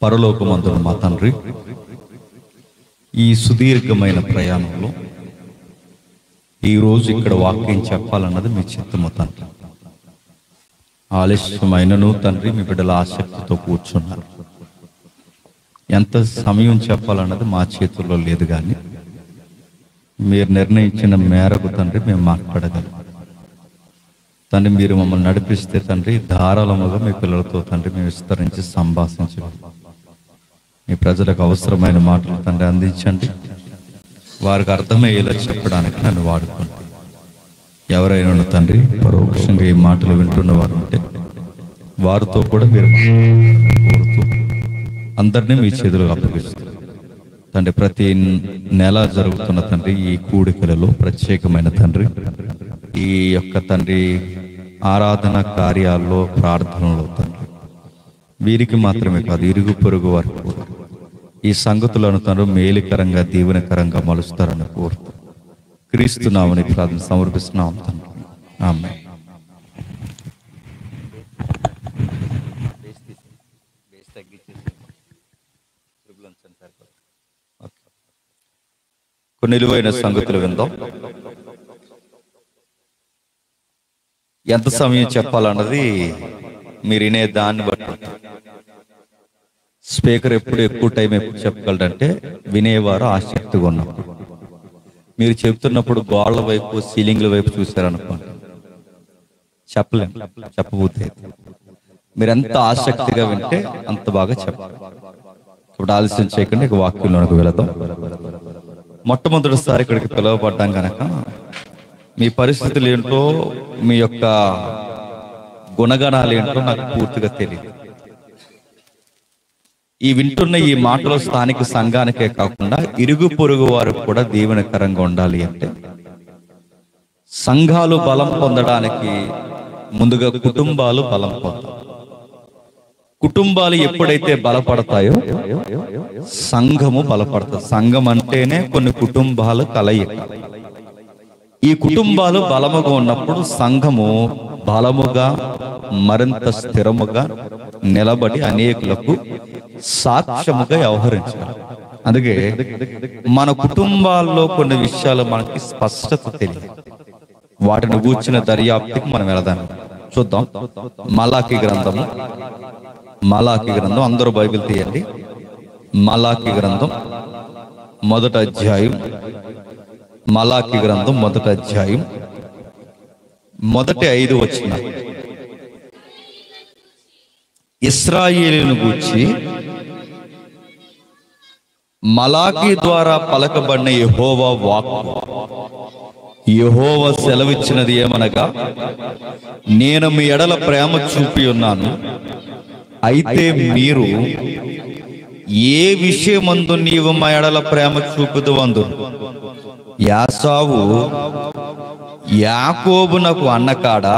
పరలోకమందున మా తండ్రి, ఈ సుదీర్ఘమైన ప్రయాణంలో ఈరోజు ఇక్కడ వాక్యం చెప్పాలన్నది మీ చిత్తము తండ్రి. ఆలస్యమైనను తండ్రి మీ బిడ్డల ఆసక్తితో కూర్చున్నారు. ఎంత సమయం చెప్పాలన్నది మా చేతుల్లో లేదు, కానీ మీరు నిర్ణయించిన మేరకు తండ్రి మేము మాట్లాడగలం. తండ్రి మీరు మమ్మల్ని నడిపిస్తే తండ్రి ధారాళముగా మీ పిల్లలతో తండ్రి మేము విస్తరించి సంభాషించగలం. మీ ప్రజలకు అవసరమైన మాటలు తండ్రి అందించండి. వారికి అర్థమయ్యేలా చెప్పడానికి నన్ను వాడుకోండి. ఎవరైనా తండ్రి పరోక్షంగా ఈ మాటలు వింటున్న వారు ఉంటే వారితో కూడా మీరు కోరుతూ అందరినీ మీ చేతులకు అప్పగిస్తారు తండ్రి. ప్రతి నెల జరుగుతున్న తండ్రి ఈ కూడికలలో ప్రత్యేకమైన తండ్రి ఈ యొక్క తండ్రి ఆరాధన కార్యాల్లో ప్రార్థనలో తండ్రి వీరికి మాత్రమే కాదు, ఇరుగు పొరుగు వారికి కూడా ఈ సంగతులను తండ్రి మేలుకరంగా దీవెనకరంగా మలుస్తారని కోరుతూ క్రీస్తు నామమున ప్రార్థన సమర్పిస్తున్నాం తండ్రి. ఆమేన్. కొన్ని నిలువైన సంగతులు విందాం. ఎంత సమయం చెప్పాలన్నది మీరు వినే దాన్ని బట్టి. స్పీకర్ ఎప్పుడు ఎక్కువ టైం ఎప్పుడు చెప్పగలడంటే వినేవారు ఆసక్తిగా ఉన్నప్పుడు. మీరు చెప్తున్నప్పుడు గోడల వైపు సీలింగ్ల వైపు చూశారనుకోండి, చెప్పలేం. చెప్పబోతే మీరు ఎంత ఆసక్తిగా వింటే అంత బాగా చెప్పాలి. ఇప్పుడు ఆలస్యం చేయకుండా ఇక వాక్యంలోకి వెళదాం. మొట్టమొదటిసారి ఇక్కడికి పిలువబడ్డాం కనుక మీ పరిస్థితులు ఏంటో, మీ యొక్క గుణగణాలు ఏంటో నాకు పూర్తిగా తెలియదు. ఈ వింటున్న ఈ మాటలో స్థానిక సంఘానికే కాకుండా ఇరుగు పొరుగు వారు కూడా దీవెనకరంగా ఉండాలి అంటే సంఘాలు బలం పొందడానికి ముందుగా కుటుంబాలు బలం పొందాలి. కుటుంబాలు ఎప్పుడైతే బలపడతాయో సంఘము బలపడుతుంది. సంఘం అంటేనే కొన్ని కుటుంబాలు కలయిక. ఈ కుటుంబాలు బలముగా ఉన్నప్పుడు సంఘము బలముగా మరింత స్థిరముగా నిలబడి అనేకులకు సాక్ష్యముగా వ్యవహరించాలి. అందుకే మన కుటుంబాల్లో కొన్ని విషయాలు మనకి స్పష్టత తెలియదు. వాటిని గూర్చిన దర్యాప్తుకి మనం వెళదాం. చూద్దాం. మలాకి గ్రంథం అందరూ బైబిల్ తీయండి. మలాకి గ్రంథం మొదటి అధ్యాయం. మలాకి గ్రంథం మొదటి అధ్యాయం మొదటి 5 వచనాలు. ఇశ్రాయేలును గూర్చి మలాకి ద్వారా పలకబడిన యెహోవా వాక్కు. యెహోవా సెలవిచ్చినది ఏమనగా, నేను మీ ఎడల ప్రేమ చూపి ఉన్నాను, అయితే మీరు ఏ విషయమందు నీవు మా ఎడల ప్రేమ చూపుదు అందు. యాసావు యాకోబునకు అన్నకాడా,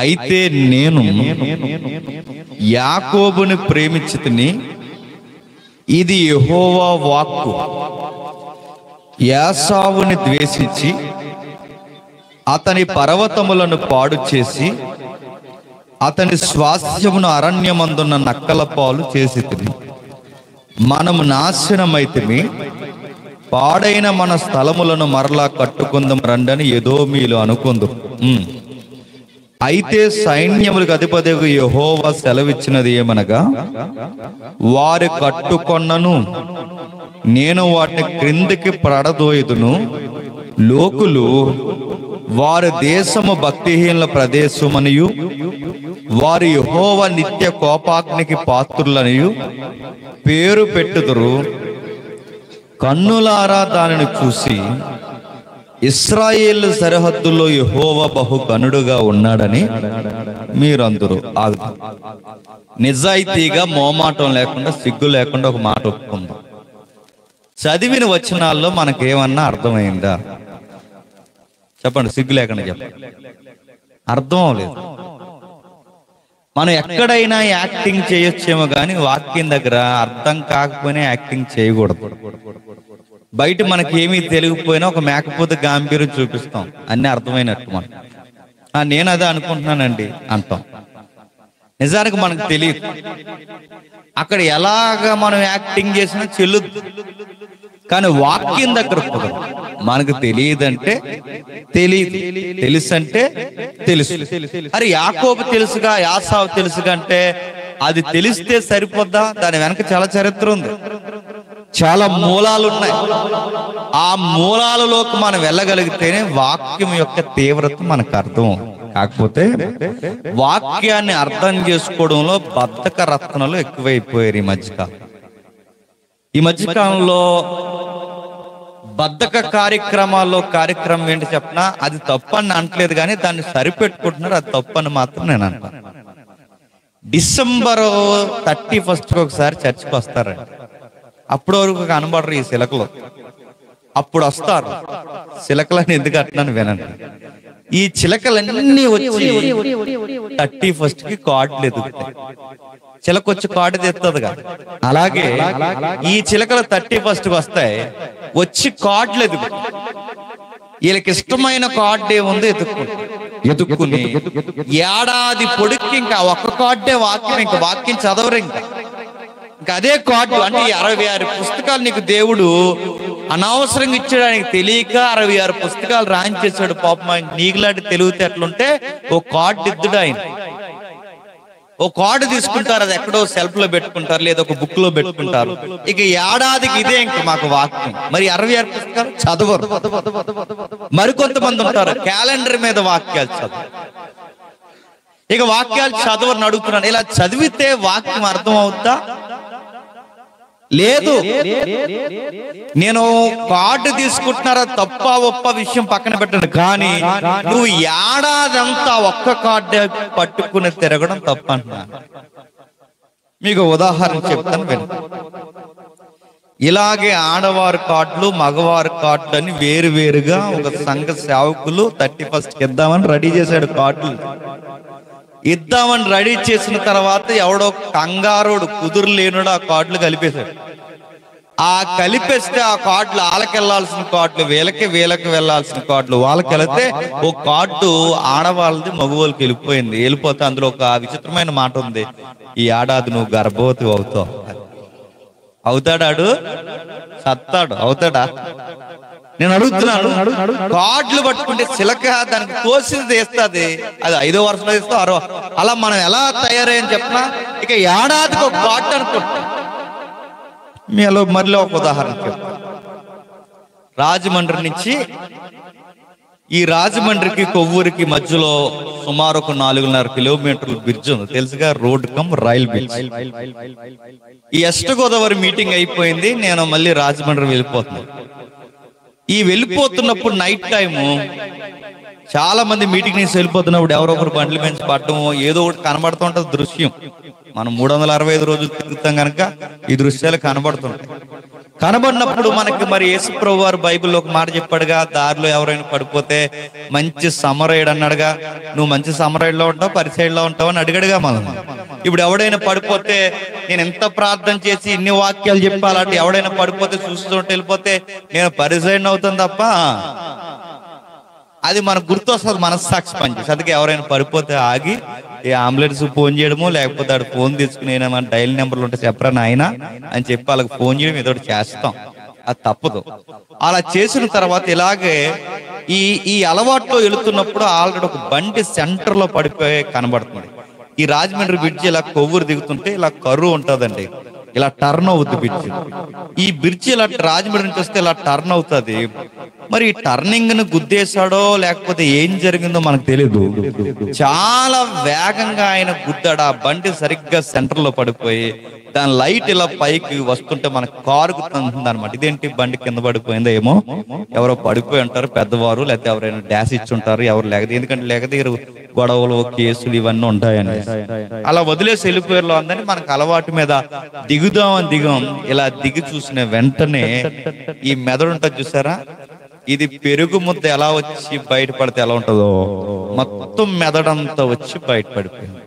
అయితే నేను యాకోబుని ప్రేమించితిని, ఇది యెహోవా వాక్కు. యాసావుని ద్వేషించి అతని పర్వతములను పాడు చేసి అతని స్వాస్థ్యమును అరణ్యమందున్న నక్కల పాలు చేసితిని. మనము నాశనమైతిమి, పాడైన మన స్థలములను మరలా కట్టుకుందాం రండని ఎదోమీలు అనుకుందు. అయితే సైన్యములకు అధిపతియగు యెహోవా సెలవిచ్చినది ఏమనగా, వారి కట్టుకొన్నను, నేను వాటిని క్రిందికి పడదోయుదును. లోకులు వారి దేశము భక్తిహీనుల ప్రదేశమనియు వారి యెహోవా నిత్య కోపాగ్నికి పాత్రులనియు పేరు పెట్టుదురు. కన్నులారా దానిని చూసి ఇశ్రాయేలు సరిహద్దుల్లో యెహోవా బహు గనుడుగా ఉన్నాడని మీరందరూ నిజాయితీగా మోమాటం లేకుండా సిగ్గు లేకుండా ఒక మాట ఒప్పుకుందాం. చదివిన వచనాల్లో మనకేమన్నా అర్థమైందా? చెప్పండి, సిగ్గు లేకుండా చెప్పండి. అర్థం అవలేదు. మనం ఎక్కడైనా యాక్టింగ్ చేయొచ్చేమో కానీ వాక్యం దగ్గర అర్థం కాకపోయినా యాక్టింగ్ చేయకూడదు. బయట మనకి ఏమీ తెలియకపోయినా ఒక మేకపోతే గాంభీర్యం చూపిస్తాం, అన్నీ అర్థమైనట్టు. మనం నేను అదే అనుకుంటున్నానండి అంటాం. నిజానికి మనకు తెలియదు, అక్కడ ఎలాగ మనం యాక్టింగ్ చేసినా చెల్లుద్దు. కానీ వాక్యం దగ్గర కుదరదు. మనకు తెలియదంటే తెలియదు, తెలుసు అంటే తెలుసు. అరే యాకోబు తెలుసుగా, యాసావు తెలుసుగా అంటే అది తెలిస్తే సరిపోద్దా? దాని వెనక చాలా చరిత్ర ఉంది, చాలా మూలాలు ఉన్నాయి. ఆ మూలాలలోకి మనం వెళ్ళగలిగితేనే వాక్యం యొక్క తీవ్రత మనకు అర్థం. కాకపోతే వాక్యాన్ని అర్థం చేసుకోవడంలో బద్ధక రత్నాలు ఎక్కువైపోయారు ఈ మధ్యకాలంలో. బద్ధక కార్యక్రమం ఏంటి చెప్పనా? అది తప్పని అనట్లేదు, కానీ దాన్ని సరిపెట్టుకుంటున్నారు. అది తప్పని మాత్రం నేను అంటాను. December 31 ఒకసారి చర్చికి వస్తారండి. అప్పుడు వరకు కనబడరు ఈ శిలకలు. అప్పుడు వస్తారు. శిలకలని ఎందుకు అంటున్నాను వినండి. ఈ చిలకలన్నీ వచ్చి 31కి కార్డులు ఎదుగుతాయి. చిలకొచ్చి కార్డు తెస్తుందిగా, అలాగే ఈ చిలకలు 31కి వస్తాయి, వచ్చి కార్డులు ఎదుగుతాయి. వీళ్ళకి ఇష్టమైన కార్డు ఏముందో ఎదుక్కుని ఏడాది పొడికి ఇంకా ఒక్క కార్డే వాక్యం, ఇంకా వాక్యం చదవరు. ఇంకా అదే కార్డు. అంటే 66 పుస్తకాలు నీకు దేవుడు అనవసరంగా ఇచ్చాడానికి తెలియక 66 పుస్తకాలు రాయించేశాడు. పాపం నీకులాంటి తెలివితే ఎట్లుంటే ఓ కార్డు ఇద్దుడు ఆయన. ఓ కార్డు తీసుకుంటారు, అది ఎక్కడో సెల్ఫ్ లో పెట్టుకుంటారు, లేదా ఒక బుక్ లో పెట్టుకుంటారు. ఇక ఏడాదికి ఇదే ఇంక మాకు వాక్యం. మరి 66 పుస్తకాలు చదవరు. మరికొంతమంది ఉంటారు క్యాలెండర్ మీద వాక్యాలు చదవరు. ఇక వాక్యాలు చదవరని అడుగుతున్నాను, ఇలా చదివితే వాక్యం అర్థం అవుతా? లేదు. నేను కార్డు తీసుకుంటున్నారా తప్ప ఒప్ప విషయం పక్కన పెట్టండి, కానీ నువ్వు ఏడాదంతా ఒక్క కార్డు పట్టుకుని తిరగడం తప్ప అంటున్నా. మీకు ఉదాహరణ చెప్తాను విను. ఇలాగే ఆడవారి కార్డులు, మగవారి కార్డులు అని వేరుగా ఒక సంఘ సేవకులు 31కి ఇద్దామని రెడీ చేశాడు. కార్డులు ఇద్దామని రెడీ చేసిన తర్వాత ఎవడో కంగారోడు, కుదురు లేనుడు ఆ కార్డులు కలిపేశాడు. ఆ కలిపేస్తే ఆ కార్డులు వాళ్ళకి వెళ్ళాల్సిన కార్డులు వీళ్ళకి వెళ్ళాల్సిన కార్డులు వాళ్ళకి వెళితే ఓ కార్డు ఆడవాళ్ళది మగవాళ్ళకి వెళ్ళిపోతే అందులో ఒక విచిత్రమైన మాట ఉంది, ఈ ఏడాది నువ్వు గర్భవతి అవుతావు. అవుతాడాడు? సత్తాడు? అవుతాడా? నేను అడుగుతున్నాను. కార్డులు పట్టుకుంటే చిలక దానికి తోసింది వేస్తుంది, అది 5వ వరుసలో వేస్తా 6వ. అలా మనం ఎలా తయారయ్యని చెప్పినా ఇక ఏడాదికి ఒక కార్డు అనుకుంటా. మీలో మరిలో ఒక ఉదాహరణ చెప్తా. రాజమండ్రి నుంచి ఈ రాజమండ్రికి కొవ్వూరికి మధ్యలో సుమారు ఒక 4.5 కిలోమీటర్ల బ్రిడ్జ్ ఉంది, తెలుసుగా, రోడ్ కమ్ రైల్ బ్రిడ్జ్. ఈ వెస్ట్ గోదావరి మీటింగ్ అయిపోయింది, నేను మళ్ళీ రాజమండ్రి వెళ్ళిపోతున్నాను. ఈ వెళ్ళిపోతున్నప్పుడు నైట్ టైము చాలా మంది మీటింగ్ నుంచి వెళ్ళిపోతున్నప్పుడు ఎవరో ఒకరు బండ్లు పెంచి పట్టడం ఏదో ఒకటి కనబడుతూ ఉంటుంది దృశ్యం. మనం 365 రోజులు తిరుగుతాం కనుక ఈ దృశ్యాలు కనబడుతుంటాయి. కనబడినప్పుడు మనకి మరి యేసుప్రభు వారు బైబిల్లో ఒక మాట చెప్పాడుగా, దారిలో ఎవరైనా పడిపోతే మంచి సమరయుడు అన్నాడుగా. నువ్వు మంచి సమరయుడులో ఉంటావు, పరిసైడ్లో ఉంటావు అని అడిగాడుగా మనం. ఇప్పుడు ఎవడైనా పడిపోతే నేను ఎంత ప్రార్థన చేసి ఇన్ని వాక్యాలు చెప్పాలంటే ఎవడైనా పడిపోతే చూస్తుంటే వెళ్ళిపోతే నేను పరిసైడ్ని అవుతాను తప్ప అది మనకు గుర్తు వస్తుంది, మనస్సాక్షి పనిచేసి. అందుకే ఎవరైనా పడిపోతే ఆగి ఏ అంబులెన్స్ ఫోన్ చేయడమో, లేకపోతే ఆడు ఫోన్ తీసుకుని మన డైల్ నెంబర్లు ఉంటే చెప్పరా నాయన అని చెప్పి వాళ్ళకి ఫోన్ చేయడం ఏదో చేస్తాం, అది తప్పదు. అలా చేసిన తర్వాత ఇలాగే ఈ అలవాట్లో వెళుతున్నప్పుడు ఆల్రెడీ ఒక బండి సెంటర్ లో పడిపోయి కనబడుతుంది. ఈ రాజమండ్రి బ్రిడ్జ్ ఇలా కొవ్వూరు దిగుతుంటే ఇలా కరువు ఉంటుందండి, ఇలా టర్న్ అవుతుంది బ్రిడ్జ్. ఈ బ్రిడ్జ్ ఇలా రాజమండ్రి నుంచి వస్తే ఇలా టర్న్ అవుతుంది. మరి ఈ టర్నింగ్ ను గుద్దేశాడో లేకపోతే ఏం జరిగిందో మనకు తెలియదు. చాలా వేగంగా ఆయన గుద్దాడు. ఆ బండి సరిగ్గా సెంటర్ లో పడిపోయి దాని లైట్ ఇలా పైకి వస్తుంటే మన కారుకు తంతుంది అనమాట. ఇదేంటి బండి కింద పడిపోయిందో ఏమో, ఎవరో పడిపోయి ఉంటారు పెద్దవారు, లేకపోతే ఎవరైనా డాష్ ఇచ్చి ఉంటారు, ఎవరు లేకపోతే, ఎందుకంటే లేకపోతే గొడవలు కేసులు ఇవన్నీ ఉంటాయని అలా వదిలేసి వెళ్ళిపోయారు అందని మనకు అలవాటు మీద దిగుదాం ఇలా దిగి చూసిన వెంటనే ఈ మెదడు ఉంటుంది చూసారా, ఇది పెరుగు ముద్ద ఎలా వచ్చి బయటపడితే ఎలా ఉంటుందో మొత్తం మెదడంతా వచ్చి బయటపడిపోయింది.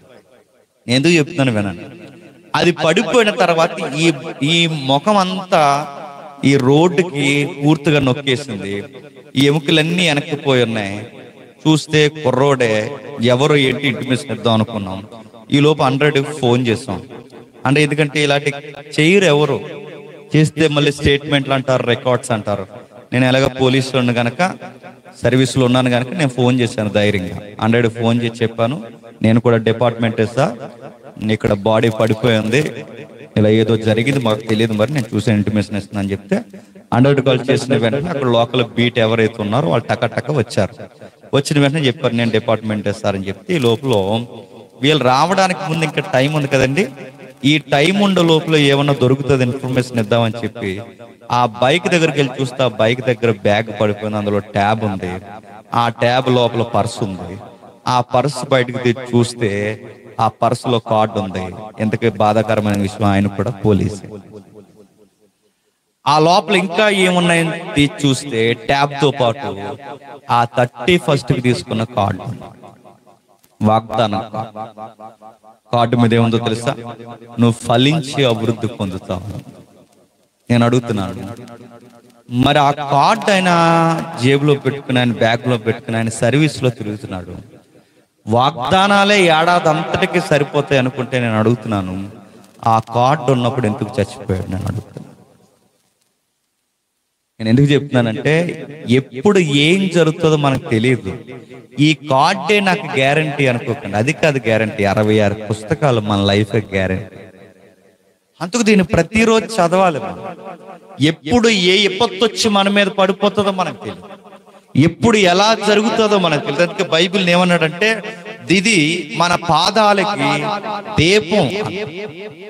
ఎందుకు చెప్తున్నాను వినండి. అది పడిపోయిన తర్వాత ఈ ముఖం అంతా ఈ రోడ్డుకి పూర్తిగా నొక్కేసింది. ఈ ఎముకలన్నీ వెనక్కిపోయి ఉన్నాయి. చూస్తే కుర్రోడే, ఎవరో ఏంటి ఇంటిమేషన్ ఇద్దాం అనుకున్నాం. ఈ లోపు 100 ఫోన్ చేసాం. అంటే ఎందుకంటే ఇలాంటి చేయరు ఎవరు, చేస్తే మళ్ళీ స్టేట్మెంట్లు అంటారు, రికార్డ్స్ అంటారు. నేను ఎలాగ పోలీసులు కనుక సర్వీస్లో ఉన్నాను కనుక నేను ఫోన్ చేశాను ధైర్యంగా. 100 ఫోన్ చేసి చెప్పాను, నేను కూడా డిపార్ట్మెంట్ సార్, ఇక్కడ బాడీ పడిపోయి ఉంది, ఇలా ఏదో జరిగింది మాకు తెలియదు, మరి నేను చూసే ఇంటిమేషన్ ఇస్తున్నాను అని చెప్తే 100 కాల్ చేసిన వెంటనే అక్కడ లోకల్ బీట్ ఎవరైతే ఉన్నారో వాళ్ళు టక్క వచ్చారు. వచ్చిన వెంటనే చెప్పారు నేను డిపార్ట్మెంట్ సార్ అని చెప్తే, ఈ లోపల వీళ్ళు రావడానికి ముందు ఇంకా టైం ఉంది కదండి, ఈ టైం ఉండే లోపల ఏమన్నా దొరుకుతుంది ఇన్ఫర్మేషన్ ఇద్దామని చెప్పి ఆ బైక్ దగ్గరికి వెళ్ళి చూస్తే ఆ బైక్ దగ్గర బ్యాగ్ పడిపోయింది, అందులో ట్యాబ్ ఉంది, ఆ ట్యాబ్ లోపల పర్స్ ఉంది. ఆ పర్స్ బయటకు తెచ్చి చూస్తే ఆ పర్సులో కార్డు ఉంది. ఎంతకీ బాధాకరమైన విషయం, ఆయన కూడా పోలీసు. ఆ లోపల ఇంకా ఏమున్నాయని తీసి చూస్తే ట్యాబ్ తో పాటు ఆ 31st తీసుకున్న కార్డు, వాగ్దానం కార్డు మీద ఏముందో తెలుసా? నువ్వు ఫలించి అభివృద్ధి పొందుతావు. నేను అడుగుతున్నాను, మరి ఆ కార్డు ఆయన జేబులో పెట్టుకుని, ఆయన బ్యాగ్ లో పెట్టుకుని ఆయన సర్వీస్ లో తిరుగుతున్నాడు. వాగ్దానాలే ఏడాది అంతటికి సరిపోతాయి అనుకుంటే నేను అడుగుతున్నాను, ఆ కార్డు ఉన్నప్పుడు ఎందుకు చచ్చిపోయాడు? నేను అడుగుతున్నాను. నేను ఎందుకు చెప్తున్నానంటే ఎప్పుడు ఏం జరుగుతుందో మనకు తెలియదు. ఈ కార్డే నాకు గ్యారంటీ అనుకోకండి, అది కాదు గ్యారంటీ. 66 పుస్తకాలు మన లైఫ్ గ్యారంటీ. అందుకు దీన్ని ప్రతిరోజు చదవాలి. ఎప్పుడు ఏ విపత్తు వచ్చి మన మీద పడిపోతుందో మనకు తెలియదు, ఎప్పుడు ఎలా జరుగుతుందో మనకు తెలియదు. అందుకే బైబిల్ ఏమన్నాడంటే ఇది మన పాదాలకి దీపం.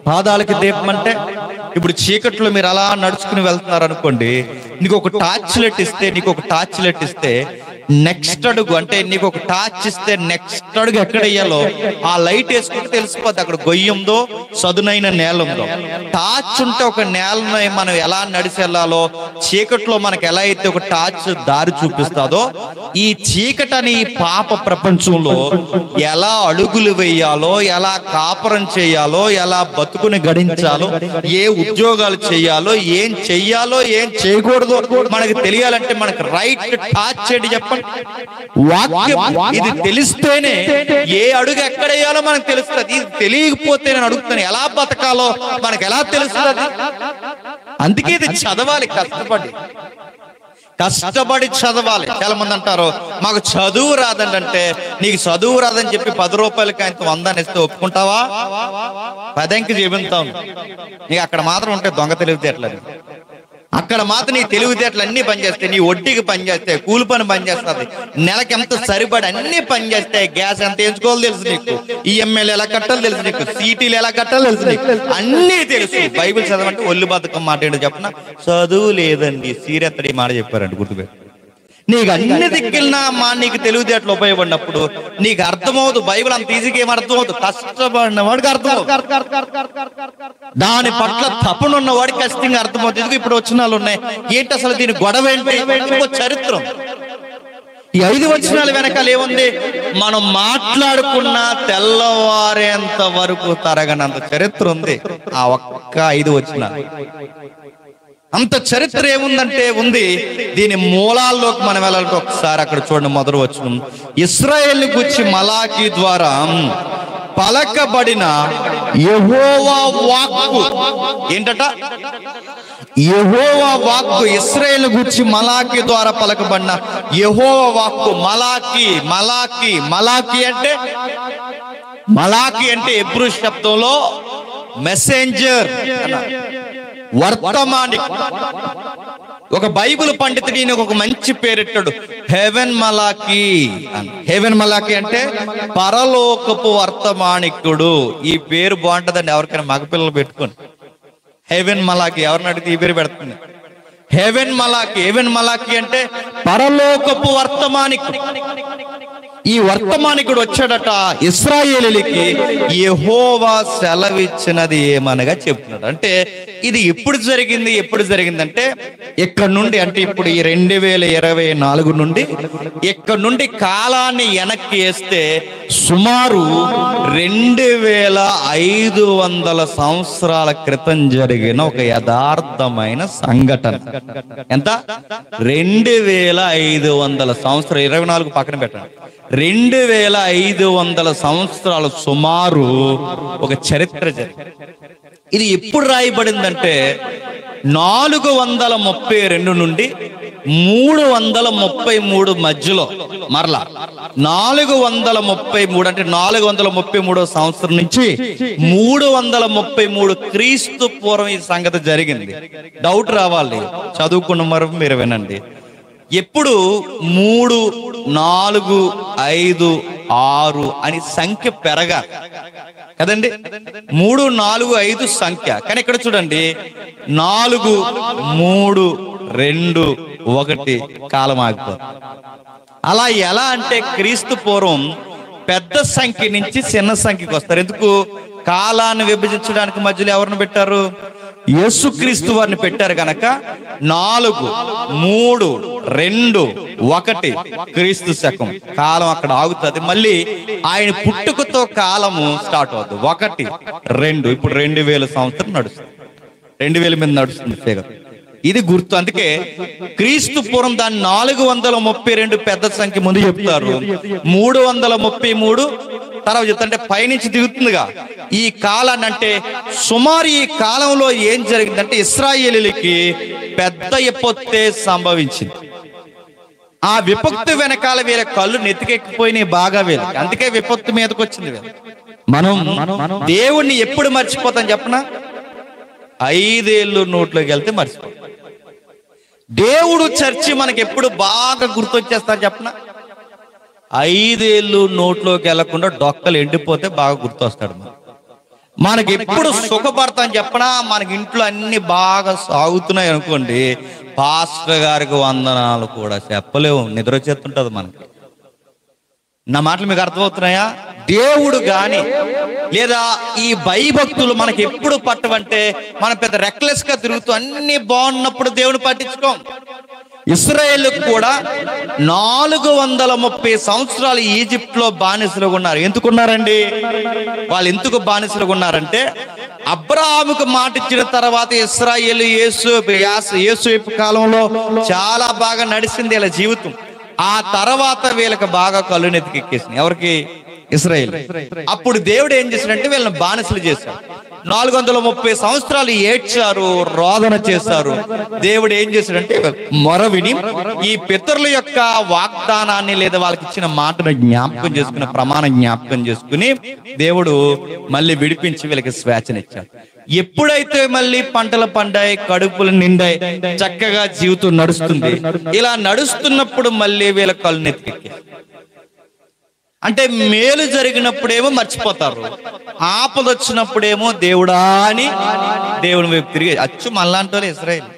పాదాలకి దీపం అంటే ఇప్పుడు చీకట్లో మీరు అలా నడుచుకుని వెళ్తున్నారు అనుకోండి, నీకు ఒక టార్చ్ లైట్ ఇస్తే నెక్స్ట్ అడుగు, అంటే నీకు ఒక టార్చ్ ఇస్తే నెక్స్ట్ అడుగు ఎక్కడ వేయాలో ఆ లైట్ వేసుకుంటే తెలిసిపోద్ది అక్కడ గొయ్యి ఉందో సదునైన నేల ఉందో. టార్చ్ ఉంటే ఒక నేలని మనం ఎలా నడిచి వెళ్ళాలో, చీకట్లో మనకు ఎలా అయితే ఒక టార్చ్ దారి చూపిస్తాదో, ఈ చీకటని పాప ప్రపంచంలో ఎలా అడుగులు వేయాలో, ఎలా కాపురం చేయాలో, ఎలా బతుకుని గడించాలో, ఏ ఉద్యోగాలు చేయాలో, ఏం చెయ్యాలో ఏం చేయకూడదో మనకు తెలియాలంటే మనకు రైట్ టార్చ్ ఏంటి చెప్పండి? వాక్యం. ఇది తెలిస్తేనే ఏ అడుగు ఎక్కడ వేయాలో మనకు తెలుస్తుంది. ఇది తెలియకపోతే నేను అడుగుతాను, ఎలా బతకాలో మనకు ఎలా తెలుస్తుంది? అందుకే ఇది చదవాలి, కష్టపడి చదవాలి. చాలా మంది అంటారు మాకు చదువు రాదండి. అంటే నీకు చదువు రాదని చెప్పి 10 రూపాయలకి ఆయన 100 ఇస్తే ఒప్పుకుంటావా? 10 జీవితాం. నీకు అక్కడ మాత్రం ఉంటే దొంగ తెలివితేటలని, అక్కడ మాత్రం నీ తెలివితేటలు అన్ని పనిచేస్తాయి. నీ వడ్డీకి పనిచేస్తాయి, కూలి పని పనిచేస్తుంది, నెలకి ఎంత సరిపడి అన్ని పనిచేస్తాయి. గ్యాస్ ఎంత ఎంచుకోవాలో తెలుసు నీకు, ఈఎంఐలు ఎలా కట్టాలో తెలుసు నీకు, సీటీలు ఎలా కట్టాలో తెలుసు నీకు, అన్నీ తెలుసు. బైబిల్ చదవంటే ఒళ్ళు బతుకం మాట ఏంటో చెప్పిన చదువు లేదండి, సీరెత్తడి మాట చెప్పారండి, గుర్తుపెట్టు. నీకు అన్ని దిక్కులనా నీకు తెలివితేటలు ఉపయోగపడినప్పుడు నీకు అర్థమవుతుంది. బైబిల్ అంత ఈజీగా ఏం అర్థమవుతుంది? కష్టపడిన వాడికి అర్థమవుతుంది, దాని పట్ల తపనున్న వాడికి ఖచ్చితంగా అర్థమవుతుంది. ఎందుకు ఇప్పుడు వచనాలు ఉన్నాయి, ఏంటి అసలు దీని గొడవ ఏంటి? చరిత్రం. ఈ 5 వచనాల వెనకాల ఏముంది? మనం మాట్లాడుకున్న తెల్లవారేంత వరకు తరగనంత చరిత్ర ఉంది ఆ ఒక్క 5 వచనాలు. అంత చరిత్ర ఏముందంటే ఉంది. దీని మూలాల్లోకి మనం వెళ్ళాలంటే ఒకసారి అక్కడ చూడండి, మొదటి వచనం. ఇశ్రాయేలుని గూర్చి మలాకి ద్వారా పలకబడిన యెహోవా వాక్కు. ఏంటట? యెహోవా వాక్కు. ఇశ్రాయేలుని గూర్చి మలాకి ద్వారా పలకబడిన యెహోవా వాక్కు. మలాకి అంటే హెబ్రూ శబ్దంలో మెసెంజర్, వర్తమాని. ఒక బైబిల్ పండితుడు ఒక మంచి పేరెట్టాడు, హెవెన్ మలాకి. హెవెన్ మలాకి అంటే పరలోకపు వర్తమానికుడు. ఈ పేరు బాగుంటుందండి, ఎవరికైనా మగపిల్లలు పెట్టుకోండి. హెవెన్ మలాకి ఎవరిని అడిగితే ఈ పేరు పెడుతుంది, హెవెన్ మలాకి అంటే పరలోకపు వర్తమానికుడు. ఈ వర్తమానికుడు వచ్చాడట ఇశ్రాయేలీయులకి, యెహోవా సెలవిచ్చినది ఏమనగా చెప్తున్నాడు. అంటే ఇది ఎప్పుడు జరిగిందంటే ఇక్కడ నుండి, అంటే ఇప్పుడు ఈ 2024 నుండి ఇక్కడ నుండి కాలాన్ని వెనక్కి వేస్తే సుమారు 2500 సంవత్సరాల క్రితం జరిగిన ఒక యథార్థమైన సంఘటన. ఎంత? 2500 సంవత్సరాలు. 24 పక్కన పెట్టండి, 2500 సంవత్సరాలు సుమారు ఒక చరిత్ర జరిగింది. ఇది ఎప్పుడు రాయబడిందంటే 432 నుండి 333 మధ్యలో, మరలా 433 అంటే 433 సంవత్సరం నుంచి 333 క్రీస్తు పూర్వం ఈ సంగతి జరిగింది. డౌట్ రావాలి, చదువుకున్న మరి మీరు వినండి. ఎప్పుడు 3, 4, 5, 6 అని సంఖ్య పెరగాలి కదండి. 3, 4, 5 సంఖ్య, కానీ ఇక్కడ చూడండి 4, 3, 2, 1 కాలం ఆగిపోతుంది. అలా ఎలా అంటే క్రీస్తు పూర్వం పెద్ద సంఖ్య నుంచి చిన్న సంఖ్యకి వస్తారు. ఎందుకు? కాలాన్ని విభజించడానికి మధ్యలో ఎవరిని పెట్టారు? యేసుక్రీస్తు వారిని పెట్టారు కనుక 4, 3, 2, 1 క్రీస్తు శకం కాలం అక్కడ ఆగుతుంది. మళ్ళీ ఆయన పుట్టుకతో కాలము స్టార్ట్ అవుతుంది. 1, 2 ఇప్పుడు 2000 సంవత్సరం నడుస్తుంది. 2000 మీద నడుస్తుంది ఫిగర్. ఇది గుర్తు. అందుకే క్రీస్తు పూర్వం దాన్ని 432 పెద్ద సంఖ్య ముందు చెప్తారు, 333 తర్వాత చెప్తారు. అంటే పైనుంచి దిగుతుందిగా ఈ కాలాన్ని. అంటే సుమారు ఈ కాలంలో ఏం జరిగిందంటే ఇశ్రాయేలీయులకి పెద్ద విపత్తే సంభవించింది. ఆ విపత్తు వెనకాల వీళ్ళ కళ్ళు నెత్తికెక్కిపోయినాయి బాగా వీళ్ళకి. అందుకే విపత్తు మీదకి వచ్చింది వీళ్ళకి. మనం దేవుణ్ణి ఎప్పుడు మర్చిపోతాం చెప్పనా? 5 ఏళ్ళు నోట్లోకి వెళ్తే మర్చిపోతాం. దేవుడు చర్చి మనకి ఎప్పుడు బాగా గుర్తొచ్చేస్తారు చెప్పనా? 5 ఏళ్ళు నోట్లోకి వెళ్లకుండా డొక్కలు ఎండిపోతే బాగా గుర్తొస్తాడు. మనకి ఎప్పుడు సుఖపడతాం చెప్పనా? మనకి ఇంట్లో అన్ని బాగా సాగుతున్నాయి అనుకోండి, పాస్టర్ గారికి వందనాలు కూడా చెప్పలేవు, నిద్ర వచ్చేస్తుంటది మనకి. నా మాటలు మీకు అర్థమవుతున్నాయా? దేవుడు గాని లేదా ఈ భయభక్తులు మనకి ఎప్పుడు పట్టవంటే మనం పెద్ద రెక్లెస్ గా తిరుగుతూ అన్ని బాగున్నప్పుడు దేవుని పట్టించుకోం. ఇశ్రాయేలుకు కూడా 430 సంవత్సరాలు ఈజిప్ట్ లో బానిసలుగా ఉన్నారు. ఎందుకున్నారండి వాళ్ళు? ఎందుకు బానిసలుగా ఉన్నారంటే అబ్రాహాముకు మాట ఇచ్చిన తర్వాత ఇశ్రాయేలు యేసు కాలంలో చాలా బాగా నడిచింది వీళ్ళ జీవితం. ఆ తర్వాత వీళ్ళకి బాగా కళ్ళు నెత్తికెక్కేసింది. ఎవరికి? ఇశ్రాయేలు. అప్పుడు దేవుడు ఏం చేశాడంటే వీళ్ళని బానిసలు చేశాడు. 430 సంవత్సరాలు ఏడ్చారు, రోదన చేశారు. దేవుడు ఏం చేశాడంటే మొర విని ఈ పితరుల యొక్క వాగ్దానాన్ని లేదా వాళ్ళకి ఇచ్చిన మాటను జ్ఞాపకం చేసుకుని, ప్రమాణ జ్ఞాపకం చేసుకుని దేవుడు మళ్ళీ విడిపించి వీళ్ళకి స్వేచ్ఛనిచ్చాడు. ఎప్పుడైతే మళ్ళీ పంటలు పండాయి, కడుపులు నిండాయి, చక్కగా జీవితం నడుస్తుంది. ఇలా నడుస్తున్నప్పుడు మళ్ళీ వీళ్ళ కళ్ళు నెత్తికెక్కి, అంటే మేలు జరిగినప్పుడేమో మర్చిపోతారు, ఆపద వచ్చినప్పుడేమో దేవుడా అని దేవుని వైపు తిరిగి అచ్చు మళ్ళాంటి వాళ్ళు ఇశ్రాయేలు.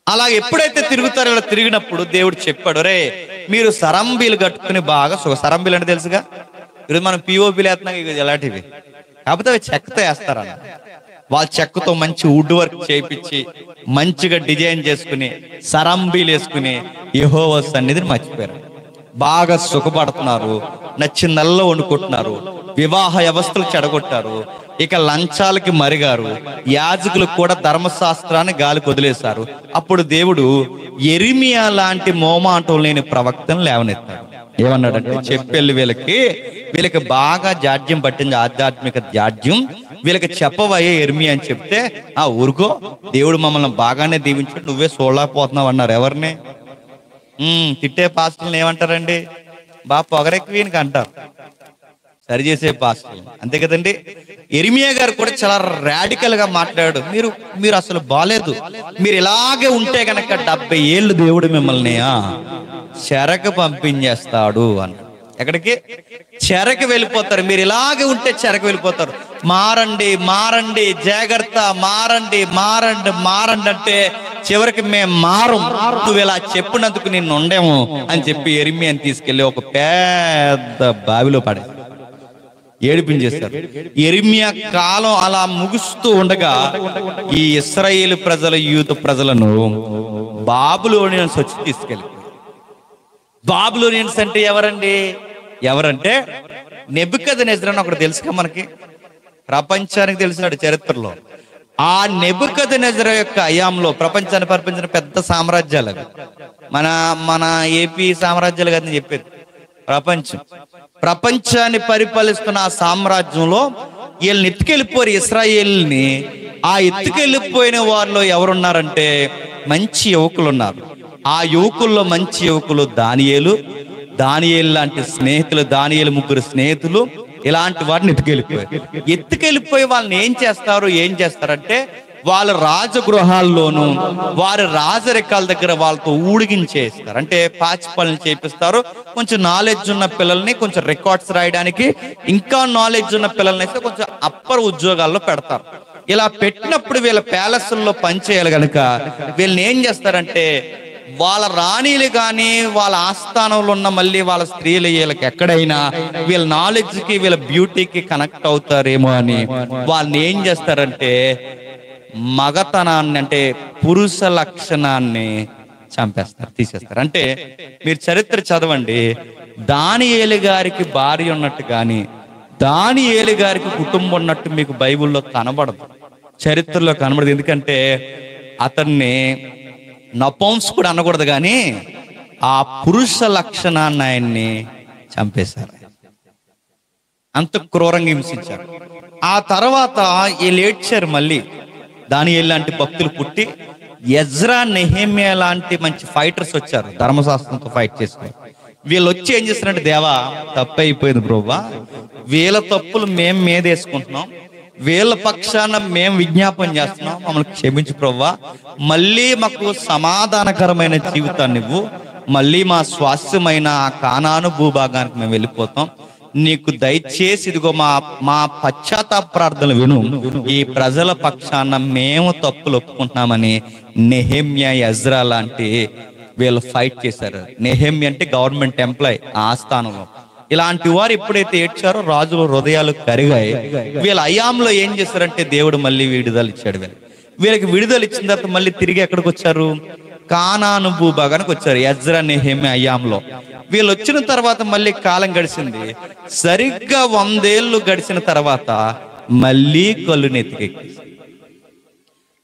అలా ఎప్పుడైతే తిరుగుతారో ఇలా తిరిగినప్పుడు దేవుడు చెప్పాడు, రే మీరు సరంబీలు కట్టుకుని బాగా సరంబీలు అంటే తెలుసుగా, ఈరోజు మనం పిఓపీలు వేస్తున్నాం ఇలాంటివి, కాకపోతే అవి చెక్కతో వేస్తారన్న. వాళ్ళ చెక్కతో మంచి వుడ్ వర్క్ చేయించి మంచిగా డిజైన్ చేసుకుని సరంబీలు వేసుకుని యెహోవా సన్నిధిని మర్చిపోయారు. బాగా సుఖపడుతున్నారు, నచ్చిందల్లా వండుకుంటున్నారు, వివాహ వ్యవస్థలు చెడగొట్టారు, ఇక లంచాలకి మరిగారు, యాజకులకు కూడా ధర్మశాస్త్రాన్ని గాలికి వదిలేశారు. అప్పుడు దేవుడు యెరెమియా లాంటి మోమాటం లేని ప్రవక్తను లేవనెత్తాడు. ఏమన్నాడంటే చెప్పెళ్ళి వీళ్ళకి బాగా జాడ్యం పట్టింది, ఆధ్యాత్మిక జాడ్యం, వీళ్ళకి చెప్పవయ్యే యెరెమియా అని చెప్తే ఆ ఊరుకో దేవుడు మమ్మల్ని బాగానే దీవించాడు, నువ్వే చూడలేకపోతున్నావు అన్నారు. ఎవరిని? తిట్టే పాస్టర్లను ఏమంటారండి? బాగా పొగరెక్కువీనికి అంటారు, సరిచేసే పాస్టర్లు, అంతే కదండి. యెరెమియా గారు కూడా చాలా రాడికల్ గా మాట్లాడాడు. మీరు అసలు బాలేదు, మీరు ఇలాగే ఉంటే గనక 70 ఏళ్ళు దేవుడు మిమ్మల్ని చెరకు పంపించేస్తాడు అన్నాడు. ఎక్కడికి? చెరకు వెళ్ళిపోతారు. మీరు ఇలాగే ఉంటే చెరకు వెళ్ళిపోతారు. మారండి మారండి జాగ్రత్త, మారండి మారండి మారండి అంటే చివరికి మేము మారం, నువ్వు ఇలా చెప్పినందుకు నిన్ను ఉండేము అని చెప్పి యెరెమియాని తీసుకెళ్లి ఒక పెద్ద బావిలో పడే ఏడిపించేశారు. యెరెమియా కాలం అలా ముగుస్తూ ఉండగా ఈ ఇశ్రాయేలు ప్రజల యూద ప్రజలను బాబులోనియన్స్ వచ్చి తీసుకెళ్ళి. బాబులోనియన్స్ అంటే ఎవరంటే నెబుకద్నెజర్ అని ఒకటి తెలుసుగా మనకి, ప్రపంచానికి తెలిసినాడు చరిత్రలో. ఆ నెబుకద్నెజర్ యొక్క హయాంలో ప్రపంచాన్ని పరిపించిన పెద్ద సామ్రాజ్యాలు అవి. మన ఏపీ సామ్రాజ్యాలు కదా చెప్పేది. ప్రపంచాన్ని పరిపాలిస్తున్న ఆ సామ్రాజ్యంలో వీళ్ళని ఎత్తుకెళ్ళిపోయారు ఇశ్రాయేల్ని. ఆ ఎత్తుకెళ్ళిపోయిన వారిలో ఎవరున్నారంటే మంచి యువకులు ఉన్నారు. ఆ యువకుల్లో మంచి యువకులు దానియేలు లాంటి స్నేహితులు, దానియేలు ముగ్గురు స్నేహితులు ఇలాంటి వారిని ఎత్తుకెళ్ళిపోయి వాళ్ళని ఏం చేస్తారంటే వాళ్ళ రాజగృహాల్లోనూ వారి రాజరికాల దగ్గర వాళ్ళతో ఊడిగించేస్తారు. అంటే పాచిపల్ని చేపిస్తారు. కొంచెం నాలెడ్జ్ ఉన్న పిల్లల్ని కొంచెం రికార్డ్స్ రాయడానికి, ఇంకా నాలెడ్జ్ ఉన్న పిల్లల్ని అయితే కొంచెం అప్పర్ ఉద్యోగాల్లో పెడతారు. ఇలా పెట్టినప్పుడు వీళ్ళ ప్యాలెస్ల్లో పనిచేయాలి కనుక వీళ్ళని ఏం చేస్తారంటే వాళ్ళ రాణీలు కానీ వాళ్ళ ఆస్థానంలో ఉన్న మళ్ళీ వాళ్ళ స్త్రీలు వీళ్ళకి ఎక్కడైనా వీళ్ళ నాలెడ్జ్కి వీళ్ళ బ్యూటీకి కనెక్ట్ అవుతారేమో అని వాళ్ళని ఏం చేస్తారంటే మగతనాన్ని, అంటే పురుష లక్షణాన్ని తీసేస్తారు. అంటే మీరు చరిత్ర చదవండి, దానియేలు గారికి భార్య ఉన్నట్టు కానీ దానియేలు గారికి కుటుంబం ఉన్నట్టు మీకు బైబిల్లో కనబడదు, చరిత్రలో కనబడదు. ఎందుకంటే అతన్ని నపుంసకుడు అనకూడదు కానీ ఆ పురుష లక్షణాన్ని ఆయన్ని చంపేశారు, అంత క్రూరంగా హింసించారు. ఆ తర్వాత వీళ్ళు ఏడ్చారు. మళ్ళీ దానియేలు లాంటి భక్తులు పుట్టి ఎజ్రా, నెహెమ్యా లాంటి మంచి ఫైటర్స్ వచ్చారు, ధర్మశాస్త్రంతో ఫైట్ చేస్తారు. వీళ్ళు వచ్చి ఏం చేస్తారంటే, దేవా తప్పు అయిపోయింది బ్రోవా, వీళ్ళ తప్పులు మేము మీదేసుకుంటున్నాం, వీళ్ళ పక్షాన మేము విజ్ఞాపన చేస్తున్నాం, మమ్మల్ని క్షమించు ప్రభువా, మళ్ళీ మాకు సమాధానకరమైన జీవితాన్ని ఇవ్వు, మళ్ళీ మా స్వాస్థ్యమైన కానాను భూభాగానికి మేము వెళ్ళిపోతాం, నీకు దయచేసి ఇదిగో మా పశ్చాత్తాప ప్రార్థనలు విను, ఈ ప్రజల పక్షాన మేము తప్పులు ఒప్పుకుంటున్నామని నెహెమ్యా, ఎజ్రా లాంటి వీళ్ళు ఫైట్ చేశారు. నెహెమ్యా అంటే గవర్నమెంట్ ఎంప్లాయ్ ఆ స్థానంలో. ఇలాంటి వారు ఎప్పుడైతే ఏడ్చారో రాజుల హృదయాలు కరిగాయి. వీళ్ళ అయాంలో ఏం చేశారంటే దేవుడు మళ్ళీ విడుదల ఇచ్చాడు. వీళ్ళకి విడుదల ఇచ్చిన తర్వాత మళ్ళీ తిరిగి ఎక్కడికి వచ్చారు, కానాను భూభాగానికి వచ్చారు. ఎజ్రా, నెహెమ్యా అయాంలో వీళ్ళు వచ్చిన తర్వాత మళ్ళీ కాలం గడిచింది. సరిగ్గా 100 ఏళ్ళు గడిచిన తర్వాత మళ్ళీ కళ్ళు నెత్తికెక్కి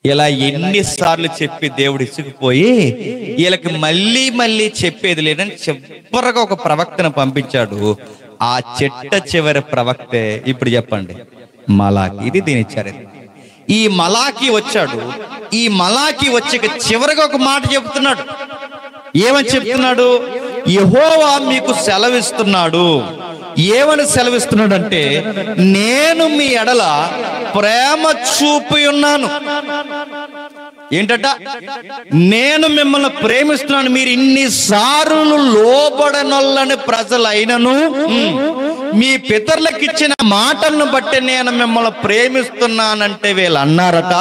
ఇలా ఎన్నిసార్లు చెప్పి దేవుడు ఇసుకుపోయి వీళ్ళకి మళ్ళీ చెప్పేది లేదని చివరగా ఒక ప్రవక్తను పంపించాడు. ఆ చివరి ప్రవక్తే ఇప్పుడు చెప్పండి, మలాకి. ఇది దీని చరిత్ర. ఈ మలాకి వచ్చాడు. ఈ మలాకి వచ్చి చివరిగా ఒక మాట చెప్తున్నాడు. ఏమని చెప్తున్నాడు? యెహోవా మీకు సెలవిస్తున్నాడు. ఏమని సెలవిస్తున్నాడు అంటే, నేను మీ ఎడల ప్రేమ చూపి ఉన్నాను. ఏంటట? నేను మిమ్మల్ని ప్రేమిస్తున్నాను. మీరు ఇన్నిసార్లు లోబడనొల్లని ప్రజలైనను మీ పితరులకు ఇచ్చిన మాటలను బట్టి నేను మిమ్మల్ని ప్రేమిస్తున్నానంటే వీళ్ళు అన్నారట,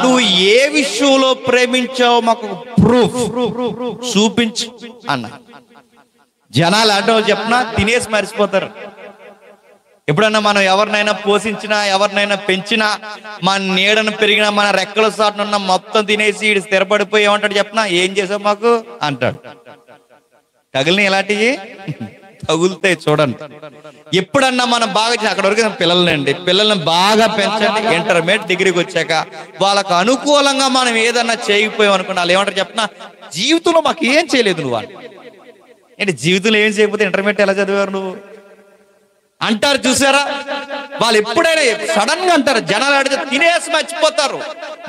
నువ్వు ఏ విషయంలో ప్రేమించావు మాకు ప్రూఫ్ చూపించు అన్న. జనాలు అంటే చెప్పినా తినేసి మరిచిపోతారు. ఎప్పుడన్నా మనం ఎవరినైనా పోషించినా, ఎవరినైనా పెంచినా, మన నీడను పెరిగినా, మన రెక్కల సాటునున్న మొత్తం తినేసి ఈడు స్థిరపడిపోయి ఏమంటాడు చెప్పినా, ఏం చేసావు మాకు అంటాడు. తగిలిన ఇలాంటివి తగులుతాయి చూడండి. ఎప్పుడన్నా మనం బాగా అక్కడ వరకు పిల్లల్ని బాగా పెంచండి. ఇంటర్మీడియట్ డిగ్రీకి వచ్చాక వాళ్ళకు అనుకూలంగా మనం ఏదన్నా చేయకపోయాం అనుకున్నా వాళ్ళు ఏమంటారు చెప్పినా, జీవితంలో మాకు ఏం చేయలేదు నువ్వు అంటే. జీవితంలో ఏం చేయకపోతే ఇంటర్మీడియట్ ఎలా చదివారు నువ్వు అంటారు. చూసారా? వాళ్ళు ఎప్పుడైనా సడన్ గా అంటారు. జనాలు అడిగితే తినేసి మర్చిపోతారు.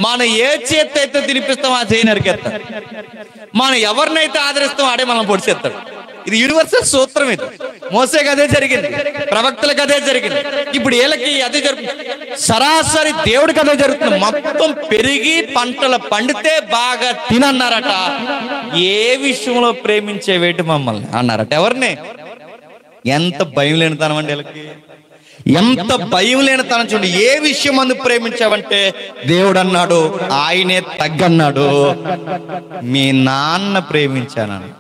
మనం ఏ చేతి అయితే తినిపిస్తాం ఆ చేయి నరికేస్తారు. మనం ఎవరినైతే ఆదరిస్తాం ఆడే మనం పొడిచేస్తాడు. ఇది యూనివర్సల్ సూత్రం. ఇది మోసేకి అదే జరిగింది, ప్రవక్తలకు అదే జరిగింది, ఇప్పుడు వీళ్ళకి అదే జరుగుతుంది. సరాసరి దేవుడికి అదే జరుగుతుంది. మొత్తం పెరిగి పంటలు పండితే బాగా తినన్నారట. ఏ విషయంలో ప్రేమించేవేటి మమ్మల్ని అన్నారట. ఎవరిని? ఎంత భయం లేనితనం అండి వీళ్ళకి, ఎంత భయం లేనితనం చూడండి. ఏ విషయం అందు ప్రేమించావంటే దేవుడు అన్నాడు, ఆయనే తగ్గన్నాడు, మీ నాన్న ప్రేమించానని.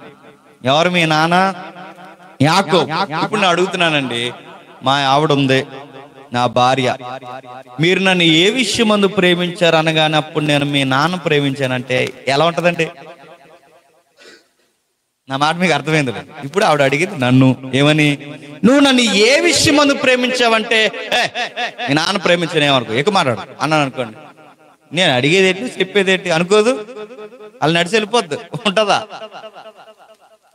ఎవరు మీ నాన్న? యాకోబు. ఇప్పుడు నేను అడుగుతున్నానండి, మా ఆవిడ ఉంది, నా భార్య, మీరు నన్ను ఏ విషయం అందు ప్రేమించారు అనగానే అప్పుడు నేను మీ నాన్న ప్రేమించానంటే ఎలా ఉంటదండి? నా మాట మీకు అర్థమైంది. ఇప్పుడు ఆవిడ అడిగింది నన్ను ఏమని, నువ్వు నన్ను ఏ విషయం మందు ప్రేమించావంటే మీ నాన్న ప్రేమించానేమనుకో, ఎక్కువ మాట్లాడు అన్నాను అనుకోండి. నేను అడిగేదేంటి చెప్పేదేంటి అనుకోదు, వాళ్ళు నడిచి వెళ్ళిపోద్దు. ఉంటదా?